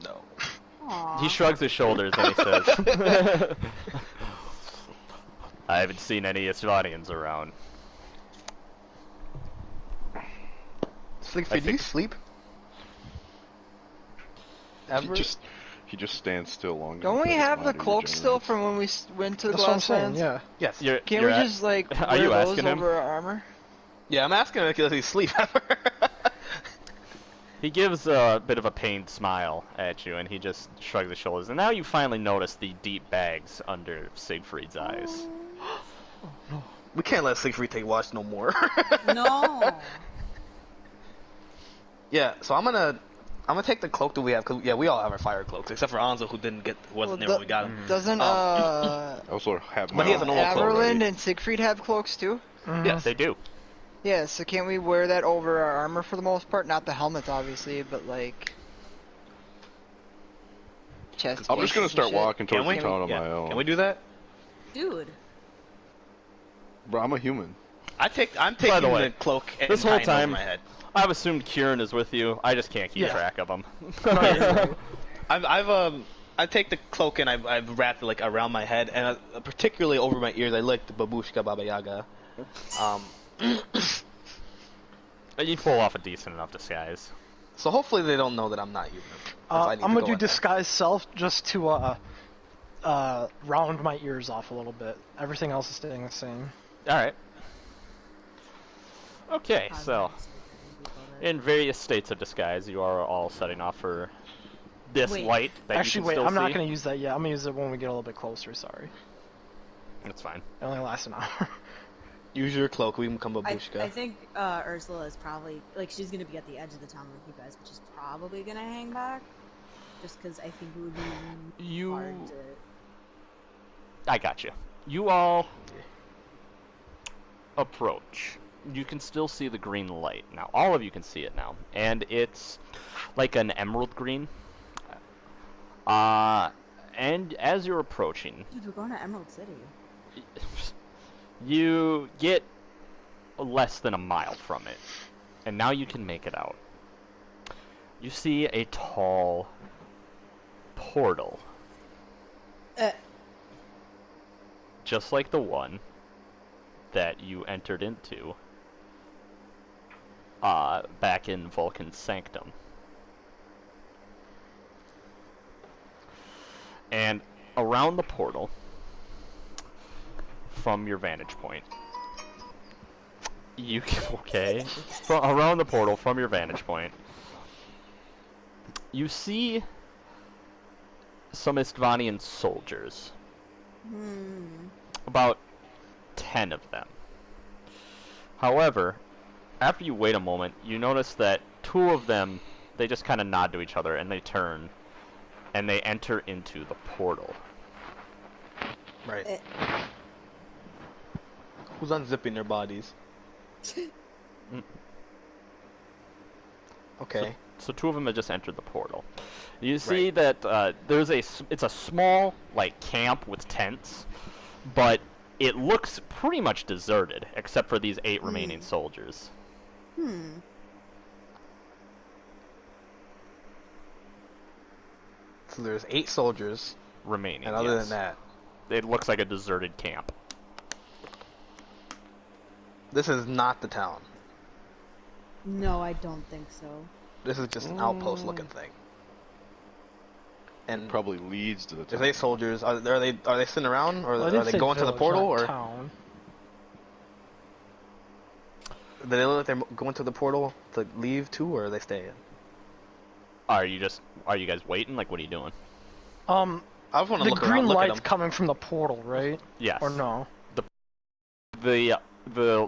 No. Aw. He shrugs his shoulders and he says, I haven't seen any Estonians around. Siegfried, do you sleep? Ever? He just stands still long Don't enough we that his have the body cloak still regenerates. from when we went to the That's what I'm saying. Glasslands? Yeah. Yes. Can't we you're just like Are wear you those asking him? over our armor? Yeah, I'm asking him if he does he sleep ever. He gives a bit of a pained smile at you, and he just shrugs his shoulders. And now you finally notice the deep bags under Siegfried's eyes. We can't let Siegfried take watch no more. No. Yeah, so I'm gonna take the cloak that we have, cause yeah, we all have our fire cloaks except for Anzo, who wasn't there when we got him. Doesn't I also have But he has an old cloak. Averland and Siegfried have cloaks too? Yes. They do. Yeah, so can't we wear that over our armor for the most part? Not the helmets, obviously, but like chest. I'm just gonna pieces and start shit. walking towards Can the we? town on Yeah. my own. Can we do that? Dude. Bro, I'm a human. I'm taking the way, the cloak and this whole tying it over time- my head. I've assumed Kieran is with you. I just can't keep Yeah. track of him. I take the cloak and I've wrapped it like around my head and particularly over my ears. I like the babushka baba yaga. You pull off a decent enough disguise. So hopefully they don't know that I'm not human. if I need I'm to gonna go do in there. disguise self just to round my ears off a little bit. Everything else is staying the same. Alright. Okay, so in various states of disguise, you are all setting off for this Wait. light that Actually, you can wait, still I'm not see. gonna use that yet. I'm gonna use it when we get a little bit closer. Sorry, That's fine. it only lasts an hour. Use your cloak. We can become I babushka. think Ursula is probably like she's gonna be at the edge of the town with you guys, but she's probably gonna hang back, just because I think it would be You- hard to. I got you. You all approach. You can still see the green light now. All of you can see it now, and it's like an emerald green. And as you're approaching, Dude, we're going to Emerald City. you get less than a mile from it, and now you can make it out. You see a tall portal, just like the one that you entered into back in Vulcan's Sanctum. And around the portal, from your vantage point, you can, around the portal from your vantage point, you see some Istvanian soldiers. About 10 of them. However, after you wait a moment, you notice that 2 of them, they just kind of nod to each other and they turn and they enter into the portal. Right. Who's unzipping their bodies? Okay. So 2 of them have just entered the portal. You see that it's a small like camp with tents, but it looks pretty much deserted except for these 8 remaining soldiers. So there's 8 soldiers, Remaining. and other yes. than that, It looks like a deserted camp. this is not the town. No, I don't think so. This is just an outpost-looking thing. And Probably leads to the there's town. 8 soldiers. Are they sitting around, or Well, I are didn't they say going to the village, portal, not or town. do they look like they're going to the portal to leave too, or are they staying? Are you guys waiting? Like, what are you doing? Um, I just want to the look green around, look at light's them. coming from the portal, right? Yes. Or no? The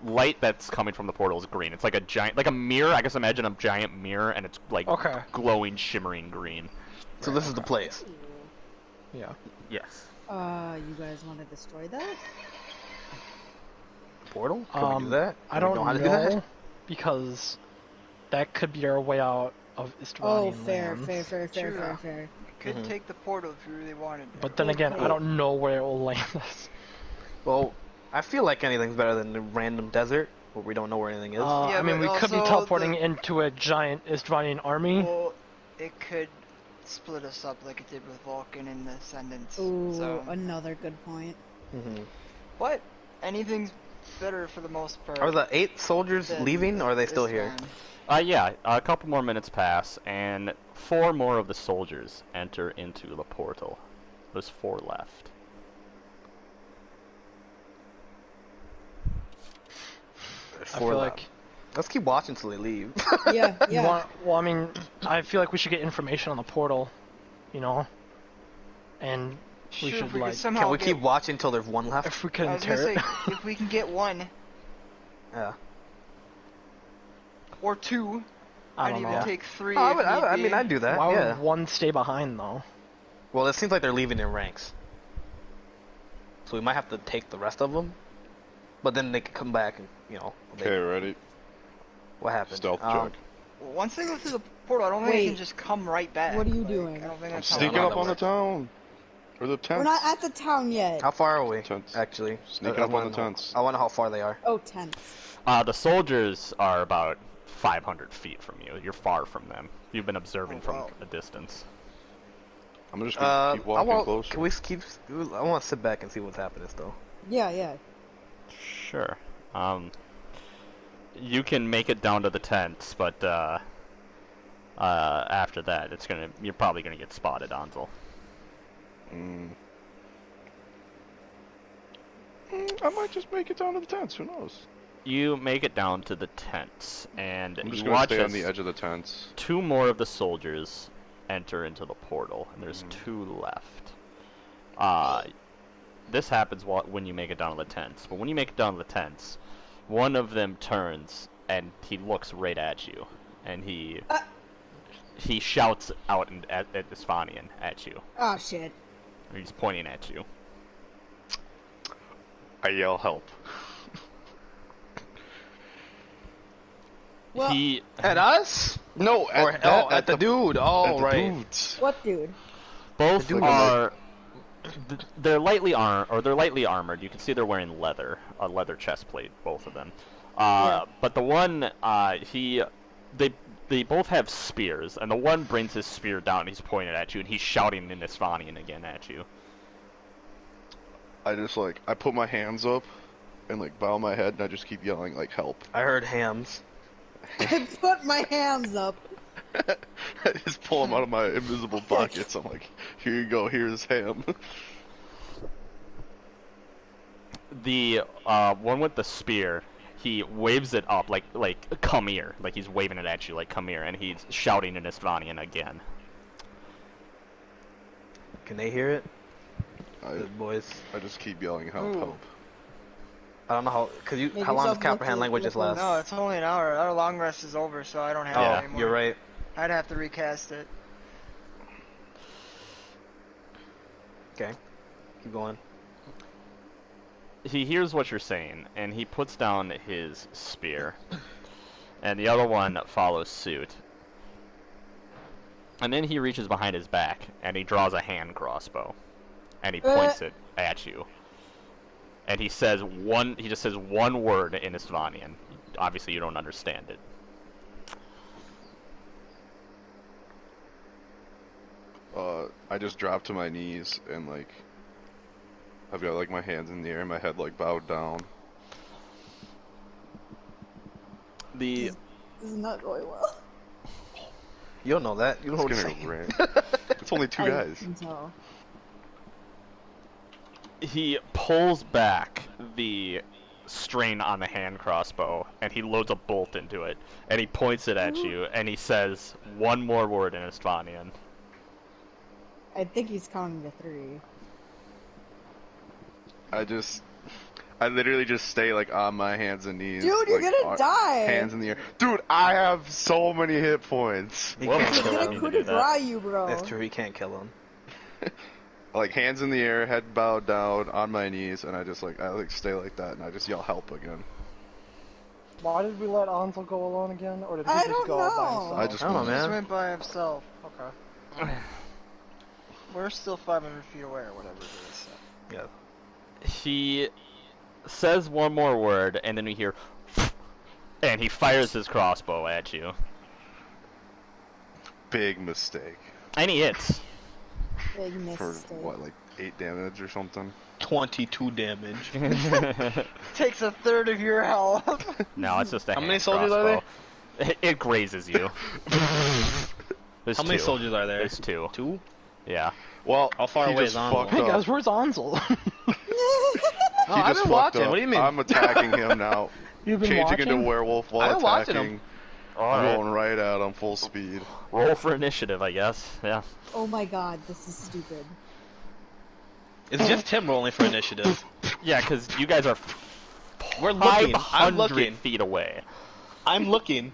light that's coming from the portal is green. It's like a giant, like a mirror. I guess imagine a giant mirror, and it's like Okay. glowing, shimmering green. So this is the place. Yeah. Yes. You guys want to destroy that? Portal? Can we do that? I Do we don't know know, how to do that? because that could be our way out of Oh, Istvanian fair, lands. True. fair. Could take the portal if you really wanted to. But then again, I don't know where it will land us. Well, I feel like anything's better than the random desert where we don't know where anything is. I mean, but we could be also teleporting into a giant Istvanian army. Well, it could split us up like it did with Vulcan and the Ascendants. Ooh, So, another good point. but anything's better for the most part. Are the 8 soldiers than leaving, or are they still this here? one. Yeah, a couple more minutes pass, and 4 more of the soldiers enter into the portal. There's 4 left. There's I 4 feel left. like Let's keep watching until they leave. Yeah, yeah. well, I mean, I feel like we should get information on the portal, you know, and we Sure, should if we like could somehow Can we get, keep watching until there's 1 left? if we could I was gonna say, interrogate. if we can get 1 Yeah. or 2, I I'd don't even know. take 3. Oh, if I need mean, be. I'd do that. Why Yeah. would one stay behind though? Well, it seems like they're leaving in ranks. So we might have to take the rest of them. But then they could come back and, you know. Okay, ready? What happened? Stealth check. Once they go through the portal, I don't think they Wait. can just come right back. What are you Like, doing? I don't think I'm that's how it sneaking know up that on the works. town. Or the tent. We're not at the town yet. How far are we? Tents. Actually, Sneaking I up on wanna the know- tents. I want to know how far they are. Oh, tents. The soldiers are about 500 feet from you. You're far from them. You've been observing from wow. a distance. I'm just gonna keep walking closer. Can we keep? I want to sit back and see what's happening still. Yeah, yeah. Sure. You can make it down to the tents, but after that, you're probably gonna get spotted, Ansel. I might just make it down to the tents. Who knows? You make it down to the tents, and I'm just you gonna watch stay on as the edge of the tents. 2 more of the soldiers enter into the portal, and there's 2 left. This happens when you make it down to the tents, but when you make it down to the tents, one of them turns and he looks right at you, and he shouts out at Isfanian at you. Oh, shit. He's pointing at you. I yell help. Well, He At us? No, Or at the dude. Oh, at the right. dudes. what dude? both dude are. They're lightly armored. You can see they're wearing a leather chest plate, both of them. Yeah. But the one, they both have spears, and the one brings his spear down. And he's pointing at you, and he's shouting in Isfanian again at you. I just I put my hands up and bow my head, and I just keep yelling help. I heard hams. I put my hands up. I just pull them out of my invisible pockets. I'm like, here you go, here's ham. The one with the spear, he waves it up like come here, like he's waving it at you like come here, and he's shouting in Isfanian again. Can they hear it? The boys. I just keep yelling help, Ooh. help. I don't know how. Make How long does yourself comprehend look- languages look like- last? No, it's only an hour. Our long rest is over, so I don't have Oh, it anymore. you're right. I'd have to recast it. Okay. Keep going. He hears what you're saying, and he puts down his spear, and the other one follows suit. And then he reaches behind his back, and he draws a hand crossbow, and he points it at you. And he just says one word in Istvanian. Obviously, you don't understand it. I just drop to my knees and I've got my hands in the air, my head bowed down. The This is not going well. You don't know that. You don't know what It's I'm gonna saying. go great. It's only 2 I guys. can tell. he pulls back the string on the hand crossbow, and he loads a bolt into it, and he points it at you, and he says one more word in Istvanian. I think he's counting to 3. I literally just stay on my hands and knees. Dude, you're gonna die! Hands in the air. Dude, I have so many hit points. He Well, can't He's kill gonna need him. to coup do de that. grace you, bro. That's true. He can't kill him. Hands in the air, head bowed down, on my knees, and I just I stay like that, and I just yell help again. Why did we let Ansel go alone again, or did he I just don't go out by know. himself? I just I don't know, went- He just man. went by himself. Okay. We're still 500 feet away or whatever it is. So. Yeah. He says one more word, and then we hear, and he fires his crossbow at you. Big mistake. And he hits. Big For mistake. what, like 8 damage or something? 22 damage. Takes a third of your health. No, it's just a How many hand soldiers are there? crossbow. It grazes you. There's How many two. soldiers are there? There's 2. 2? Yeah. Well, How far he away just is Ansel? fucked Hey up. guys, where's Ansel? Oh, He I've just been fucked watching. up. What do you mean? I'm attacking him now. You've been Changing watching? into werewolf while I've been watching attacking. him. Alright. Rolling right at him full speed. Roll for initiative, I guess. Yeah. Oh my god, this is stupid. It's just him rolling for initiative. Yeah, because you guys are We're looking. 500 I'm looking. feet away. I'm looking.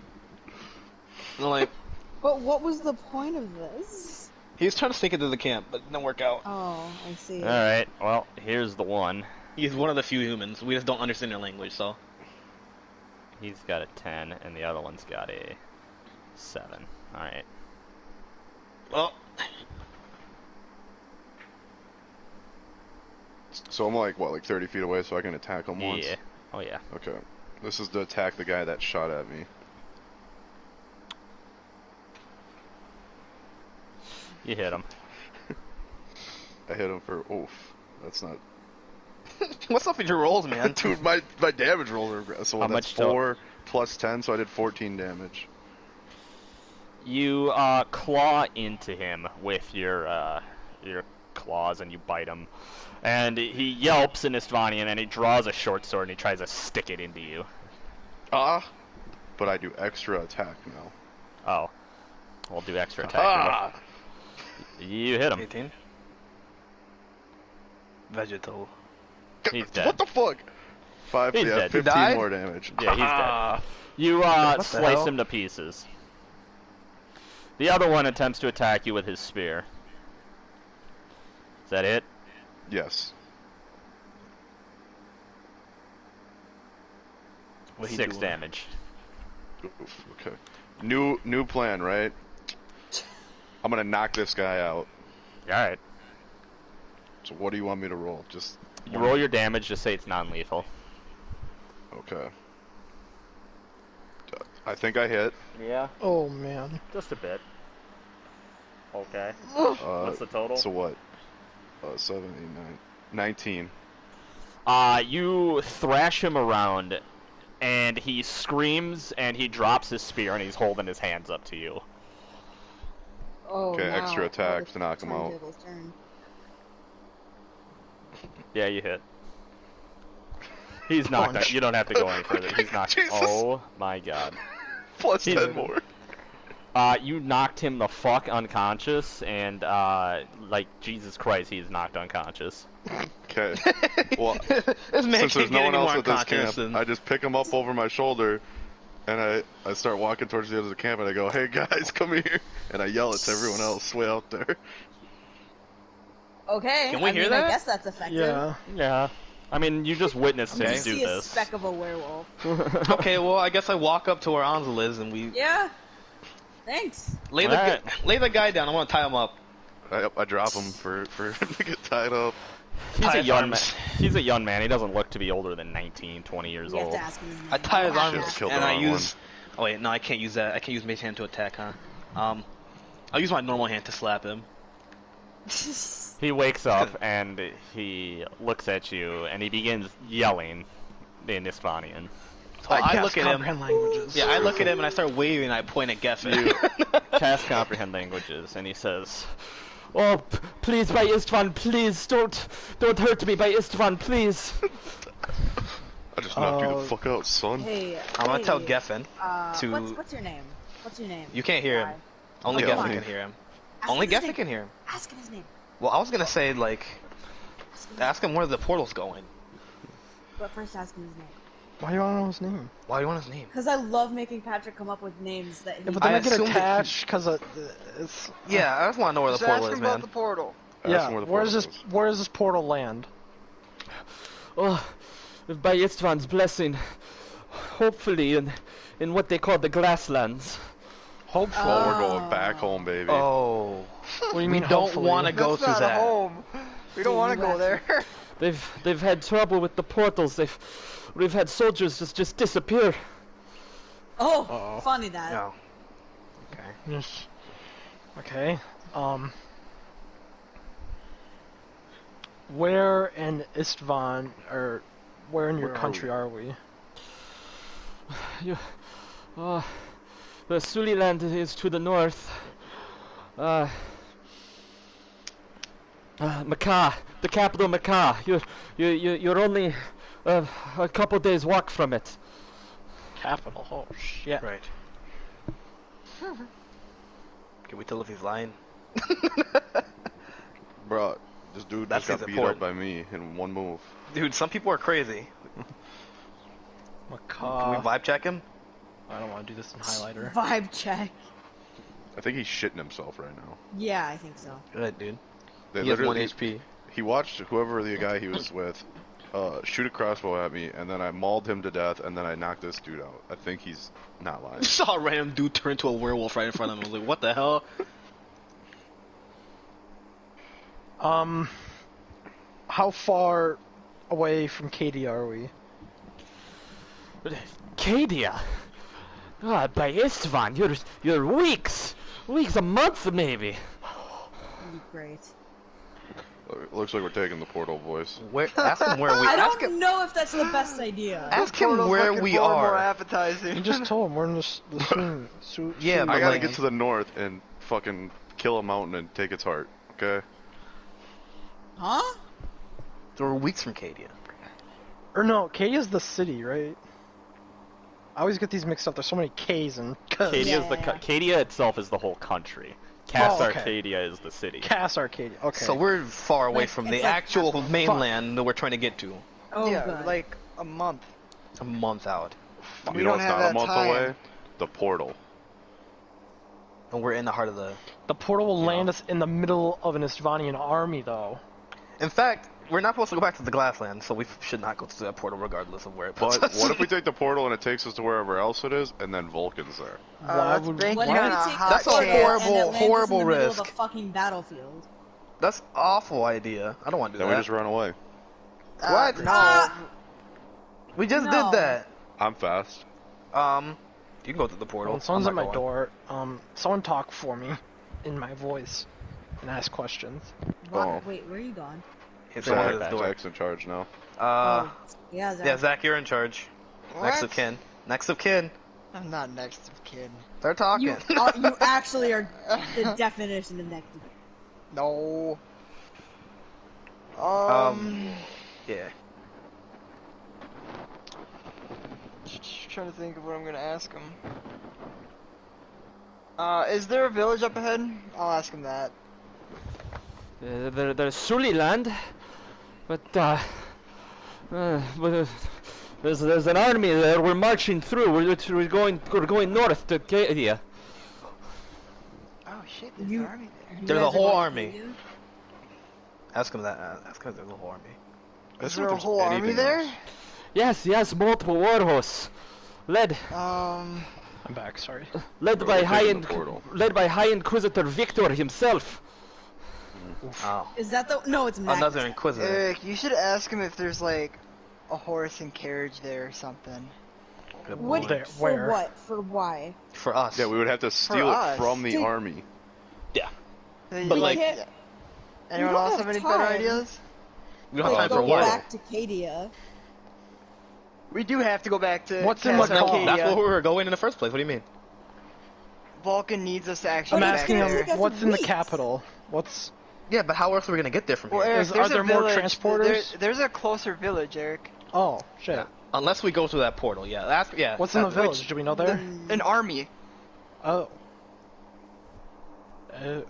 And I'm like, But what was the point of this? he was trying to sneak into the camp, but it didn't work out. Oh, I see. Alright, well, here's the one. He's one of the few humans. We just don't understand their language, so. He's got a 10, and the other one's got a 7. Alright. Well, So I'm like, what, like 30 feet away so I can attack him once? Yeah. Oh, yeah. Okay. This is to attack the guy that shot at me. You hit him. I hit him for, oof. That's not... what's up with your rolls, man? Dude, my damage rolls are aggressive. How That's much to- 4 plus 10, so I did 14 damage. You claw into him with your claws, and you bite him. And he yelps in Istvanian, and he draws a short sword, and he tries to stick it into you. But I do extra attack now. Oh. We'll do extra attack. Ah! You hit him. 18. Vegetal. He's dead. What the fuck? 5, He's yeah, dead. 15 died? more damage. Yeah, he's Ah. dead. You the slice hell? him to pieces. The other one attempts to attack you with his spear. Is that it? Yes. What he 6 doing? damage. Oof, okay. New plan, right? I'm gonna knock this guy out. Alright. So what do you want me to roll? Just You roll your damage, just say it's non-lethal. Okay. I think I hit. Yeah, Oh man. just a bit. Okay. Uh, What's the total? So what? 7, 8, 9, 19. You thrash him around, and he screams, and he drops his spear, and he's holding his hands up to you. Oh, Okay, now extra attack the to knock him out. turntable's turned. Yeah, you hit. He's knocked out. Punch. You don't have to go any further. He's knocked. Jesus. Oh my god. Plus He's- 10 more. You knocked him the fuck unconscious, and like Jesus Christ, he's knocked unconscious. Okay. Well, This man since can't there's get no any one else more at this unconscious camp, than- I just pick him up over my shoulder, and I start walking towards the end of the camp, and I go, "Hey guys, come here!" And I yell it to everyone else way out there. Okay. Can we I hear mean, that? I guess that's effective. Yeah. Yeah. I mean, you just witnessed Okay. him You do see a this. speck of a werewolf. Okay, well, I guess I walk up to where Ansel is and we Yeah. Thanks. lay the Alright. lay the guy down. I want to tie him up. I drop him for him to get tied up. He's Tie a his young man. arms. He's a young man. He doesn't look to be older than 19, 20 years You have old. to ask him his name. I tie his You have arms to ask killed and the I wrong use. Oh wait, no, I can't use that. I can't use Mage Hand to attack, huh? I'll use my normal hand to slap him. He wakes up and he looks at you and he begins yelling in Istvanian. So I guess look at him. comprehend languages. Yeah, I look at him and I start waving and I point at Geffen. Cast comprehend languages, and he says, "Oh, please, by Istvan, please don't hurt me, by Istvan, please." I just knocked you the fuck out, son. Hey. I'm gonna tell hey, Geffen to. What's your name? What's your name? You can't hear him. Guy? Only Okay, Geffen fine. can hear him. Ask Only him his Geffen name. can hear him. Ask him his name. Well, I was gonna say like, ask him where the portal's going. But first, ask him his name. Why do you want to know his name? Why do you want his name? Because I love making Patrick come up with names that he. Yeah, but then I I get assumed that he- attached because it's. Yeah, I just want to know where the Just portal ask is, him about man. the portal. Ask Yeah. him where the Where does portal this is. Where does this portal land? Oh, by Istvan's blessing, hopefully in what they call the Glasslands. Hopefully. Oh, we're going back home, baby. Oh, What do you we mean? don't hopefully? want to go That's through not that. home. We don't want to go there. They've had trouble with the portals. We've had soldiers just disappear. Oh, Uh-oh. funny that. No. Okay. Yes. Okay. Where in Istvan, or where in your Where are country we? are we? You, the Suliland is to the north. Macau, the capital Macau. You're only a couple days walk from it. Capital. Oh shit. Right. Can we tell if he's lying? Bro, this dude That's just got beat up important. by me in one move. Dude, some people are crazy. Can we Macaw. vibe check him? I don't want to do this in highlighter. Vibe check. I think he's shitting himself right now. Yeah, I think so. Good, dude. They He has 1 literally- HP. He watched whoever the guy he was with shoot a crossbow at me, and then I mauled him to death, and then I knocked this dude out. I think he's not lying. You saw a random dude turn into a werewolf right in front of him. I was like, what the hell? How far away from Katie are we? Cadia? By Istvan, you're weeks, a month maybe. Be great. Looks like we're taking the portal, voice. Where? Ask him where we. I Ask don't him. know if that's the best idea. Ask him Portal's where looking we far more are. appetizing. You just told him we're in the Yeah, I but gotta like, get to the north and fucking kill a mountain and take its heart, okay? Huh? we're weeks from Cadia. Or no, Katie is the city, right? I always get these mixed up. There's so many K's and K's. Cadia is the Yeah. Cadia itself is the whole country. Cas Oh, okay. Arcadia is the city. Cass Arcadia. Okay. So we're far away Like, from it's the like actual mainland that we're trying to get to. Oh, yeah, good. like a month. A month out, We You know don't it's have not that a month time. away? The portal. and we're in the heart of the. the portal will land us in the middle of an Istvanian army, though. In fact, we're not supposed to go back to the Glassland, so we should not go to that portal regardless of where it puts But us. what if we take the portal and it takes us to wherever else it is, and then Vulcan's there? Why That's would banking What on if a we take hot That's a the chance. portal and it horrible, lands us horrible in the middle risk. of a fucking battlefield? That's awful idea. I don't want to do Then that. we just run away. What? No. We just No. did that. I'm fast. You can go through the portal. When someone's at I'm my not door, someone talk for me in my voice and ask questions. What? Oh. Wait, where are you going? It's Zach, his door. Jack's in charge now. Yeah, Zach. Yeah, Zach, you're in charge. Next of What? kin. Next of kin. I'm not next of kin. They're talking. You actually are the definition of next. No. Yeah. Just trying to think of what I'm gonna ask him. Is there a village up ahead? I'll ask him that. There's Suliland, but there's an army there. We're marching through. We're going north to Cadia. Oh shit, there's You- an army there. You There's guys a are whole going to army. Cadia? Ask him that. Ask him if there's a whole army. Let's Is see there if a there's whole army anything there? else. Yes, multiple war horse, led I'm back, sorry. by We're High taking the portal. Inquisitor Victor himself. Oh. Is that the? No, it's Max. Another Inquisitor. Eric, you should ask him if there's like a horse and carriage there or something. Good What? boy. There, For where? what? For why? For us. Yeah, we would have to steal us. it from the Take- army. But, like- can't- anyone we don't else have have any better time. ideas? We don't have Like, time for go what? back to Cadia. We do have to go back to. What's in Castle Macau? Arcadia. That's where we were going in the first place. What do you mean? Vulcan needs us to actually. I'm But go it's back asking gonna there. take us him, what's in the weeks. capital? What's... Yeah, but how else are we gonna get there from Well, here? Eric, Are there's there a more village. transporters? There's a closer village, Eric. Oh, shit. Unless we go through that portal. Yeah. That's yeah. What's in the that- village? Do we know there? An army. Oh. Yeah.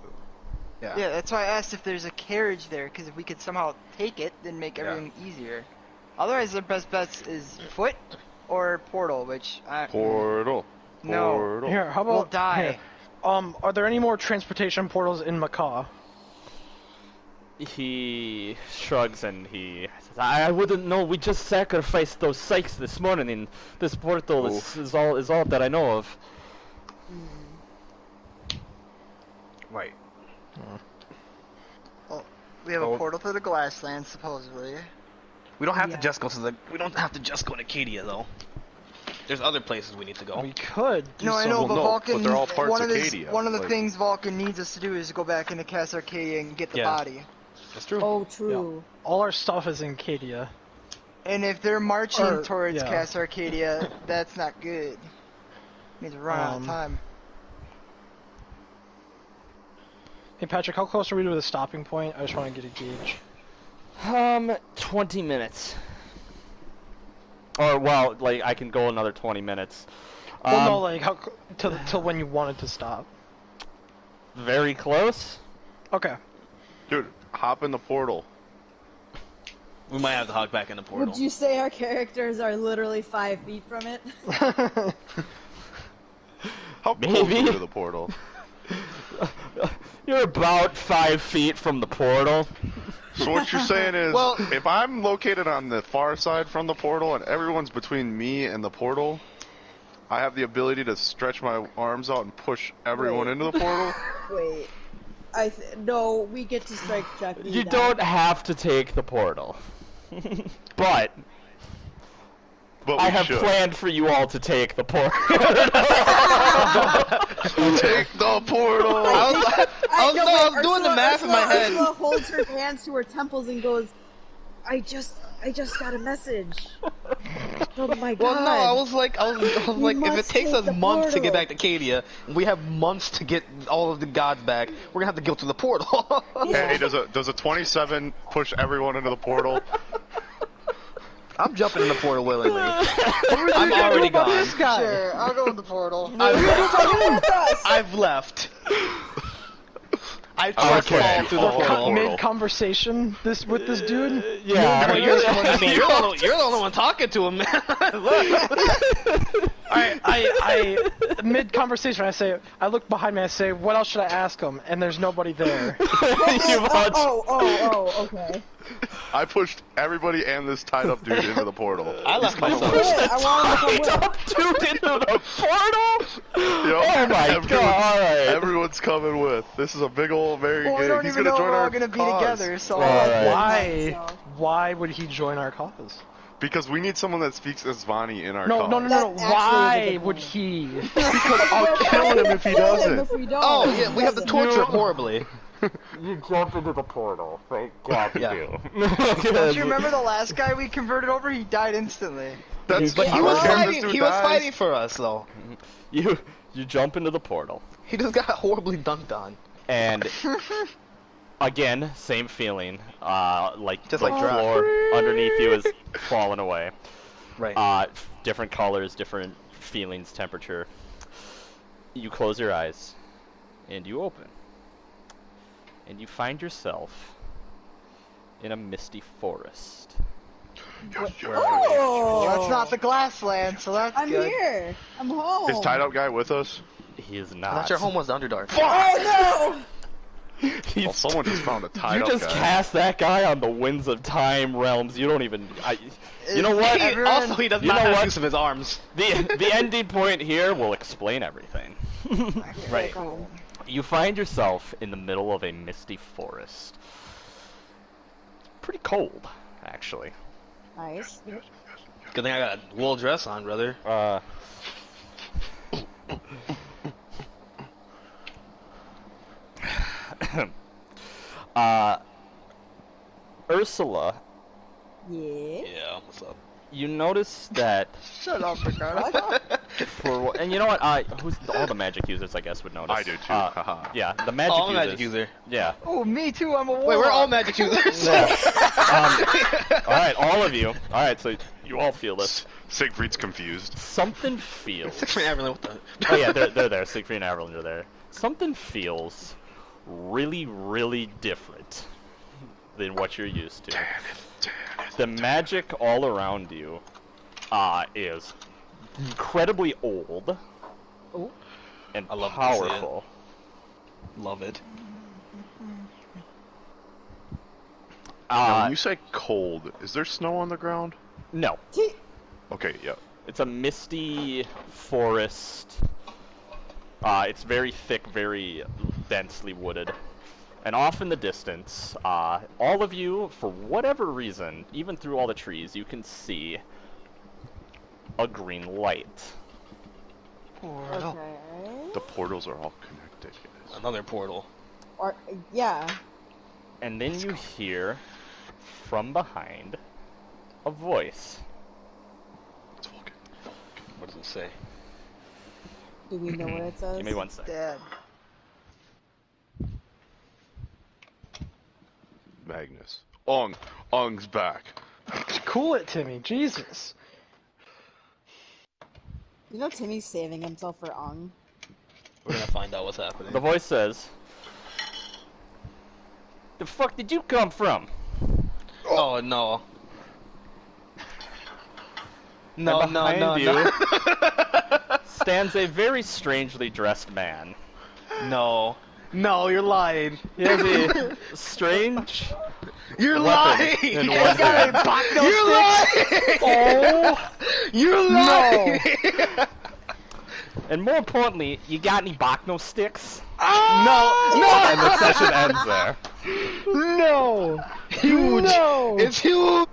Yeah, that's why I asked if there's a carriage there, because if we could somehow take it, then make everything easier. Otherwise, the best bets is foot or portal, which I Portal. No. Portal. Here, how about... We'll die. here. Are there any more transportation portals in Macau? He shrugs and he says, I wouldn't know. We just sacrificed those sykes this morning. This portal is all that I know of. Right. we have Oh. a portal to the Glassland, supposedly. We don't have to Yeah. just go to the. We don't have to just go to Cadia though. There's other places we need to go. We could. Do No, I some- know, Well, but no, Vulcan. but they're all parts one of Acadia, one of the like- things Vulcan needs us to do is go back into Castle Arcadia and get the Yeah. body. That's true. Oh, true. All our stuff is in Cadia. And if they're marching Or- towards yeah. Castle Arcadia, that's not good. Means we're running out of time. Hey Patrick, how close are we to the stopping point? I just want to get a gauge. 20 minutes. Or, well, like, I can go another 20 minutes. Well, no, like how till when you wanted to stop. Very close. Okay. Dude, hop in the portal. We might have to hop back in the portal. Would you say our characters are literally 5 feet from it? How close Maybe. are you to the portal? You're about 5 feet from the portal. So what you're saying is, Well- if I'm located on the far side from the portal and everyone's between me and the portal, I have the ability to stretch my arms out and push everyone Wait. into the portal? Wait. No, we get to strike Chucky. You now. don't have to take the portal. But But I we have should. planned for you all to take the portal. Take the portal! I was doing the math in my head. Ursula holds her hands to her temples and goes, I just got a message. Oh my god. Well, no, I was like, if it must takes take us the months to get portal. back to Cadia, and we have months to get all of the gods back, we're gonna have to go through the portal. Hey, does a 27 push everyone into the portal? I'm jumping in the portal willingly. I'm I'm already gone. This guy. Sure, I'll go in the portal. I've left. I tried to Okay. fall through the Oh, portal. portal. Mid conversation with this dude. Yeah. Well, you're the only one talking to him, man. Look. I mid conversation. I say, I look behind me. I say, what else should I ask him? And there's nobody there. Okay. I pushed everybody and this tied up dude into the portal. I left myself. Good, I want to come Up dude into the portal. Yo, Oh my god! All right. Everyone's coming with. This is a big old very Well, we good. don't He's even gonna know join we're our all gonna be cause. together, so. Alright. Why would he join our cause? Because we need someone that speaks Esvani in our No, cause. no, no, That no, no. actually is a Why good would point. he? Because I'll kill him if he Kill him doesn't. if we don't. Oh, yeah, we have to Doesn't. torture him horribly. You jump into the portal. Thank God Yeah. Don't you remember the last guy we converted over? He died instantly. That's But he I was don't care if this fighting. dude He was dies. fighting for us, though. You jump into the portal, He just got horribly dunked on. and again, same feeling. Like Just the like Drac. floor underneath you is falling away. Right. Different colors, different feelings, temperature. You close your eyes, and you open, and you find yourself in a misty forest. Oh, Well, that's not the Glassland, so that's I'm good. here. I'm home. Is tied up guy with us? He is I not. thought your home was the Underdark. Oh He's- Well, someone just found a tied you up just guy. cast that guy on the winds of time realms. You don't even. You know what? He, Everyone- also, he does You not know have what? use of his arms. The ending point here will explain everything. Right. no. You find yourself in the middle of a misty forest. It's pretty cold, actually. Nice. Good thing I got a wool dress on, brother. Ursula, Yeah. Yeah, what's up? you notice that Shut up, Ricardo. and you know what? Who's all the magic users? I guess would notice. I do too. Haha. Yeah, the magic Oh, I'm a users. magic user. Yeah. Oh, me too. I'm a warlock. Wait, we're all magic users. All right, all of you. All right, so you all feel this. Siegfried's confused. Something feels. Siegfried and Everlyn, what the? Oh yeah, they're there. Siegfried and Averland are there. Something feels really, really different than what you're used to. The magic all around you is incredibly old Oh. and I love to see it. powerful. Love it. Now, when you say cold, is there snow on the ground? No, Okay, yeah. it's a misty forest. It's very thick, very densely wooded. And off in the distance, all of you, for whatever reason, even through all the trees, you can see a green light. Portal. Okay. The portals are all connected, guys. Another portal. Or yeah. And then you hear from behind a voice. It's Vulcan. What does it say? Do we know what it says? Give me 1 second. Dad. Magnus. Ong's back. Cool it, Timmy. Jesus. You know Timmy's saving himself for Ong. We're gonna find out what's happening. The voice says, "The fuck did you come from?" Oh no. No, And no, behind no, you no. stands a very strangely dressed man. No. No, you're lying. He has a strange You're weapon lying! in one hand. You're lying! Oh You're lying! And more importantly, you got any Bacno sticks? No! And the session ends there. no! Huge! No! It's huge!